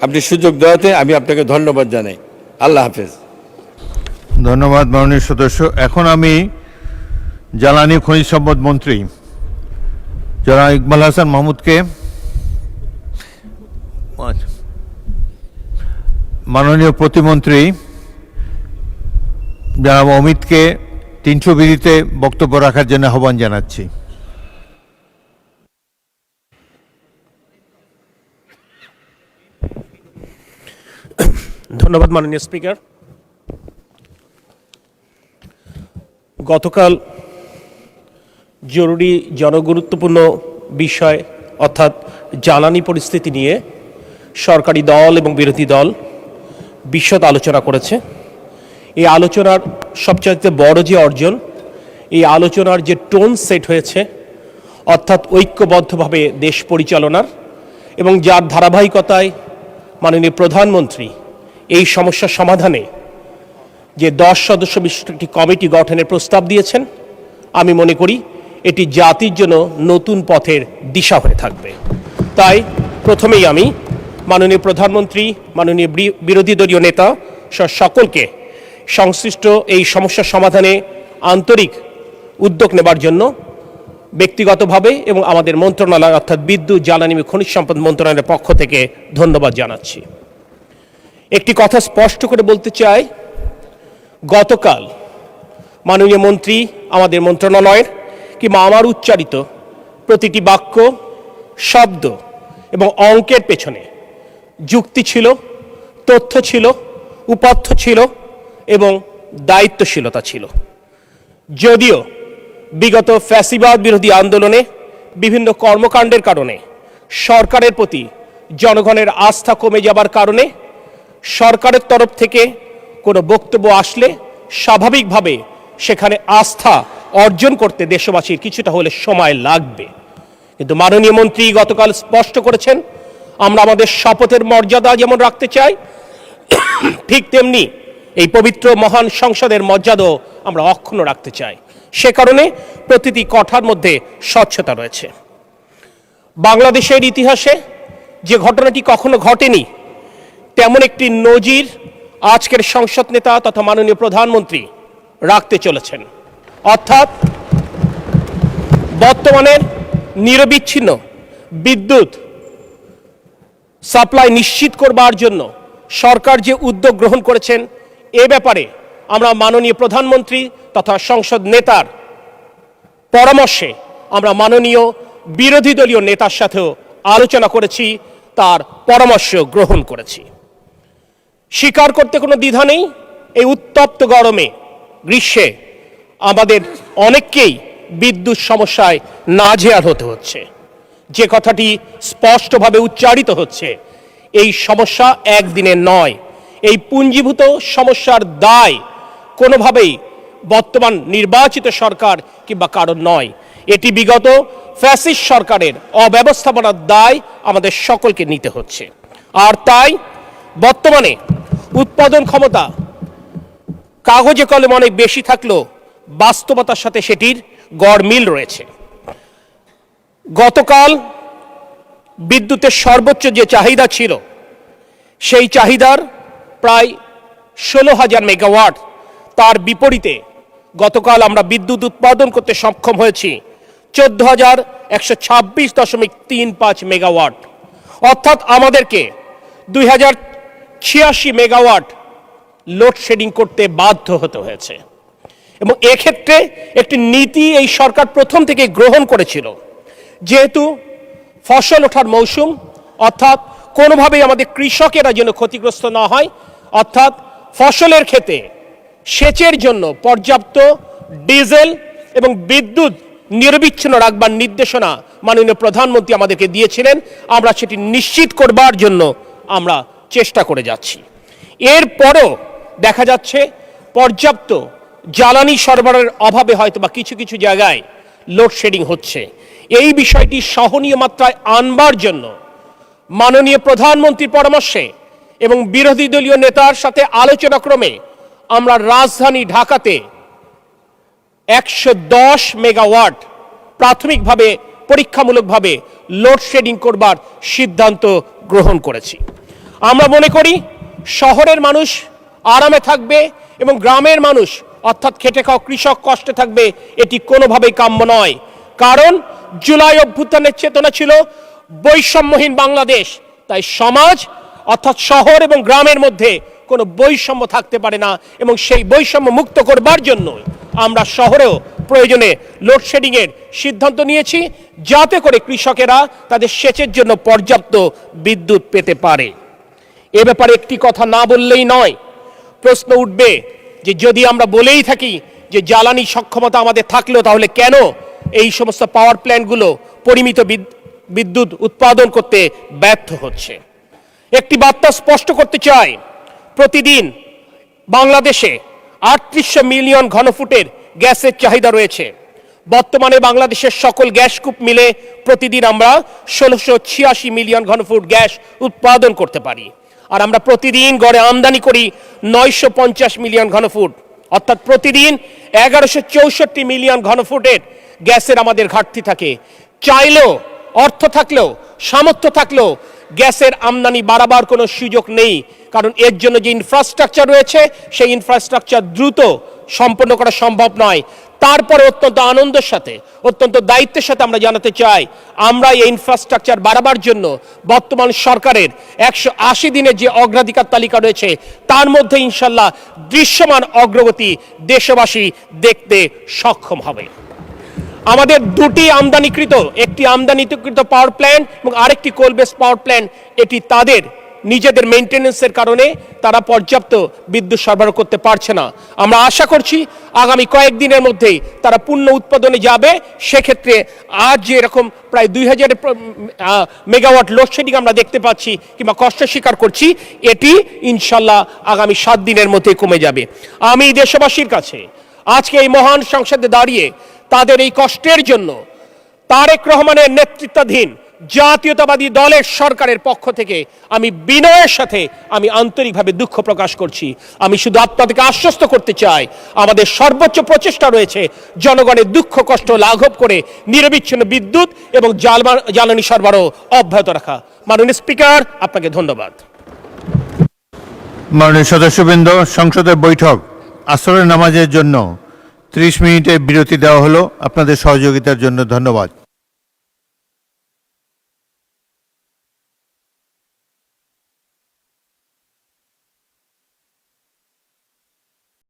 আপনি সুযোগ দেওয়াতে আমি আপনাকে ধন্যবাদ জানাই। আল্লাহ হাফেজ। ধন্যবাদ মাননীয় সদস্য। এখন আমি জ্বালানি খনিজ সম্পদ মন্ত্রী জনাব ইকবাল হাসান মাহমুদকে, মাননীয় প্রতিমন্ত্রী জনাব অমিতকে 300 বিধিতে বক্তব্য রাখার জন্য আহ্বান জানাচ্ছি। ধন্যবাদ মাননীয় স্পিকার। গতকাল জরুরি জনগুরুত্বপূর্ণ বিষয় অর্থাৎ জ্বালানি পরিস্থিতি নিয়ে সরকারি দল এবং বিরোধী দল বিশদ আলোচনা করেছে। এই আলোচনার সবচাইতে বড় যে অর্জন, এই আলোচনার যে টোন সেট হয়েছে অর্থাৎ ঐক্যবদ্ধভাবে দেশ পরিচালনার, এবং যার ধারাবাহিকতায় মাননীয় প্রধানমন্ত্রী এই সমস্যা সমাধানে যে 10 সদস্য বিশিষ্ট একটি কমিটি গঠনের প্রস্তাব দিয়েছেন, আমি মনে করি এটি জাতির জন্য নতুন পথের দিশা হয়ে থাকবে। তাই প্রথমেই আমি মাননীয় প্রধানমন্ত্রী, মাননীয় বিরোধী দলীয় নেতা সকলকে সংশ্লিষ্ট এই সমস্যা সমাধানে আন্তরিক উদ্যোগ নেবার জন্য ব্যক্তিগতভাবে এবং আমাদের মন্ত্রণালয় অর্থাৎ বিদ্যুৎ, জ্বালানি এবং খনিজ সম্পদ মন্ত্রণালয়ের পক্ষ থেকে ধন্যবাদ জানাচ্ছি। একটি কথা স্পষ্ট করে বলতে চাই, গতকাল মাননীয় মন্ত্রী আমাদের মন্ত্রণালয়ের কিংবা আমার উচ্চারিত প্রতিটি বাক্য, শব্দ এবং অঙ্কের পেছনে যুক্তি ছিল, তথ্য ছিল, উপাত্ত ছিল এবং দায়িত্বশীলতা ছিল। যদিও বিগত ফ্যাসিবাদ বিরোধী আন্দোলনে বিভিন্ন কর্মকাণ্ডের কারণে সরকারের প্রতি জনগণের আস্থা কমে যাবার কারণে সরকারের তরফ থেকে কোনো বক্তব্য আসলে স্বাভাবিকভাবে সেখানে আস্থা অর্জন করতে দেশবাসীর কিছুটা হলে সময় লাগবে। কিন্তু মাননীয় মন্ত্রী গতকাল স্পষ্ট করেছেন, আমরা আমাদের শপথের মর্যাদা যেমন রাখতে চাই, ঠিক তেমনি এই পবিত্র মহান সংসদের মর্যাদাও আমরা অক্ষুণ্ণ রাখতে চাই। সে কারণে প্রতিটি কথার মধ্যে স্বচ্ছতা রয়েছে। বাংলাদেশের ইতিহাসে যে ঘটনাটি কখনো ঘটেনি তেমন একটি নজির আজকের সংসদ নেতা তথা মাননীয় প্রধানমন্ত্রী রাখতে চলেছেন। অর্থাৎ বর্তমানের নিরবিচ্ছিন্ন বিদ্যুৎ সাপ্লাই নিশ্চিত করবার জন্য সরকার যে উদ্যোগ গ্রহণ করেছেন এ ব্যাপারে আমরা মাননীয় প্রধানমন্ত্রী তথা সংসদ নেতার পরামর্শে আমরা মাননীয় বিরোধী দলীয় নেতার সাথেও আলোচনা করেছি, তার পরামর্শ গ্রহণ করেছি। স্বীকার করতে কোনো দ্বিধা নেই, এই উত্তপ্ত গরমে গ্রীষ্মে আমাদের অনেককেই বিদ্যুৎ সমস্যায় নাজেহাল হতে হচ্ছে। যে কথাটি স্পষ্টভাবে উচ্চারিত হচ্ছে, এই সমস্যা একদিনের নয়। এই পুঞ্জীভূত সমস্যার দায় কোনোভাবেই বর্তমান নির্বাচিত সরকার কিংবা কারণ নয়, এটি বিগত ফ্যাসিস্ট সরকারের অব্যবস্থাপনার দায় আমাদের সকলকে নিতে হচ্ছে। আর তাই বর্তমানে উৎপাদন ক্ষমতা কাগজে কলমে অনেক বেশি থাকলেও বাস্তবতার সাথে সেটির গড় মিল রয়েছে। গতকাল বিদ্যুতের সর্বোচ্চ যে চাহিদা ছিল সেই চাহিদার প্রায় 16,000 মেগাওয়াট, তার বিপরীতে গতকাল আমরা বিদ্যুৎ উৎপাদন করতে সক্ষম হয়েছি 14,126.35 মেগাওয়াট। অর্থাৎ আমাদেরকে 2086 মেগাওয়াট লোডশেডিং করতে বাধ্য হতে হয়েছে। এবং এক্ষেত্রে একটি নীতি এই সরকার প্রথম থেকে গ্রহণ করেছিল, যেহেতু ফসল ওঠার মৌসুম, অর্থাৎ কোনোভাবেই আমাদের কৃষকেরা যেন ক্ষতিগ্রস্ত না হয়, অর্থাৎ ফসলের ক্ষেতে সেচের জন্য পর্যাপ্ত ডিজেল এবং বিদ্যুৎ নিরবিচ্ছিন্ন রাখবার নির্দেশনা মাননীয় প্রধানমন্ত্রী আমাদেরকে দিয়েছিলেন। আমরা সেটি নিশ্চিত করবার জন্য আমরা চেষ্টা করে যাচ্ছি। এরপরও দেখা যাচ্ছে পর্যাপ্ত জ্বালানি সরবরাহের অভাবে হয়তো বা কিছু কিছু জায়গায় লোডশেডিং হচ্ছে। এই বিষয়টি সহনীয় মাত্রায় আনবার জন্য মাননীয় প্রধানমন্ত্রীর পরামর্শে এবং বিরোধী দলীয় নেতার সাথে আলোচনা ক্রমে আমরা রাজধানী ঢাকাতে 110 মেগাওয়াট প্রাথমিকভাবে পরীক্ষামূলকভাবে লোডশেডিং করবার সিদ্ধান্ত গ্রহণ করেছি। আমরা মনে করি শহরের মানুষ আরামে থাকবে এবং গ্রামের মানুষ অর্থাৎ খেটে খাওয়া কৃষক কষ্টে থাকবে, এটি কোনোভাবেই কাম্য নয়। কারণ জুলাই অভ্যুত্থানের চেতনা ছিল বৈষম্যহীন বাংলাদেশ, তাই সমাজ অর্থাৎ শহর এবং গ্রামের মধ্যে কোনো বৈষম্য থাকতে পারে না। এবং সেই বৈষম্য মুক্ত করবার জন্য আমরা শহরেও প্রয়োজনে লোডশেডিংয়ের সিদ্ধান্ত নিয়েছি, যাতে করে কৃষকেরা তাদের সেচের জন্য পর্যাপ্ত বিদ্যুৎ পেতে পারে। এ ব্যাপারে একটি কথা না বললেই নয়। প্রশ্ন উঠবে যে যদি আমরা বলেই থাকি যে জ্বালানি সক্ষমতা আমাদের থাকলেও তাহলে কেন এই সমস্ত পাওয়ার প্ল্যান্টগুলো পরিমিত বিদ্যুৎ উৎপাদন করতে ব্যর্থ হচ্ছে। একটি বার্তা স্পষ্ট করতে চাই, প্রতিদিন বাংলাদেশে 3800 মিলিয়ন ঘনফুটের গ্যাসের চাহিদা রয়েছে। বর্তমানে বাংলাদেশের সকল গ্যাসকূপ মিলে প্রতিদিন আমরা 1686 মিলিয়ন ঘনফুট গ্যাস উৎপাদন করতে পারি। আর আমরা প্রতিদিন গড়ে আমদানি করি 950 মিলিয়ন ঘনফুট, অর্থাৎ প্রতিদিন 1164 মিলিয়ন ঘনফুটের গ্যাসের আমাদের ঘাটতি থাকে। চাইলেও, অর্থ থাকলেও, সামর্থ্য থাকলেও গ্যাসের আমদানি বাড়াবার কোনো সুযোগ নেই, কারণ এর জন্য যে ইনফ্রাস্ট্রাকচার রয়েছে সেই ইনফ্রাস্ট্রাকচার দ্রুত সম্পন্ন করা সম্ভব নয়। তারপরে অত্যন্ত আনন্দের সাথে, অত্যন্ত দায়িত্বের সাথে আমরা জানাতে চাই, আমরা এই ইনফ্রাস্ট্রাকচার বাড়াবার জন্য বর্তমান সরকারের 180 দিনের যে অগ্রাধিকার তালিকা রয়েছে তার মধ্যে ইনশাল্লাহ দৃশ্যমান অগ্রগতি দেশবাসী দেখতে সক্ষম হবে। আমাদের দুটি আমদানিকৃত, একটি আমদানিকৃত পাওয়ার প্ল্যান্ট এবং আরেকটি কোল বেস পাওয়ার প্ল্যান্ট, এটি তাদের নিজেদের মেইনটেনেন্সের কারণে তারা পর্যাপ্ত বিদ্যুৎ সরবরাহ করতে পারছে না। আমরা আশা করছি আগামী কয়েকদিনের মধ্যেই তারা পূর্ণ উৎপাদনে যাবে। সেক্ষেত্রে আজ যে এরকম প্রায় 2000 মেগাওয়াট লোডশেডিং আমরা দেখতে পাচ্ছি কিংবা কষ্ট স্বীকার করছি, এটি ইনশাল্লাহ আগামী 7 দিনের মধ্যে কমে যাবে। আমি দেশবাসীর কাছে আজকে এই মহান সংসদে দাঁড়িয়ে তাদের এই কষ্টের জন্য তারেক রহমানের নেতৃত্বাধীন জাতীয়তাবাদী দলের সরকারের পক্ষ থেকে আমি বিনয়ের সাথে আমি আন্তরিকভাবে দুঃখ প্রকাশ করছি। আমি শুধু আপনাদেরকে আশ্বস্ত করতে চাই, আমাদের সর্বোচ্চ প্রচেষ্টা রয়েছে জনগণের দুঃখ কষ্ট লাঘব করে নিরবিচ্ছিন্ন বিদ্যুৎ এবং জ্বালানি সরবরাহ অব্যাহত রাখা। মাননীয় স্পিকার, আপনাকে ধন্যবাদ। মাননীয় সদস্যবৃন্দ, সংসদের বৈঠক আসরের নামাজের জন্য 30 মিনিটের বিরতি দেওয়া হলো। আপনাদের সহযোগিতার জন্য ধন্যবাদ।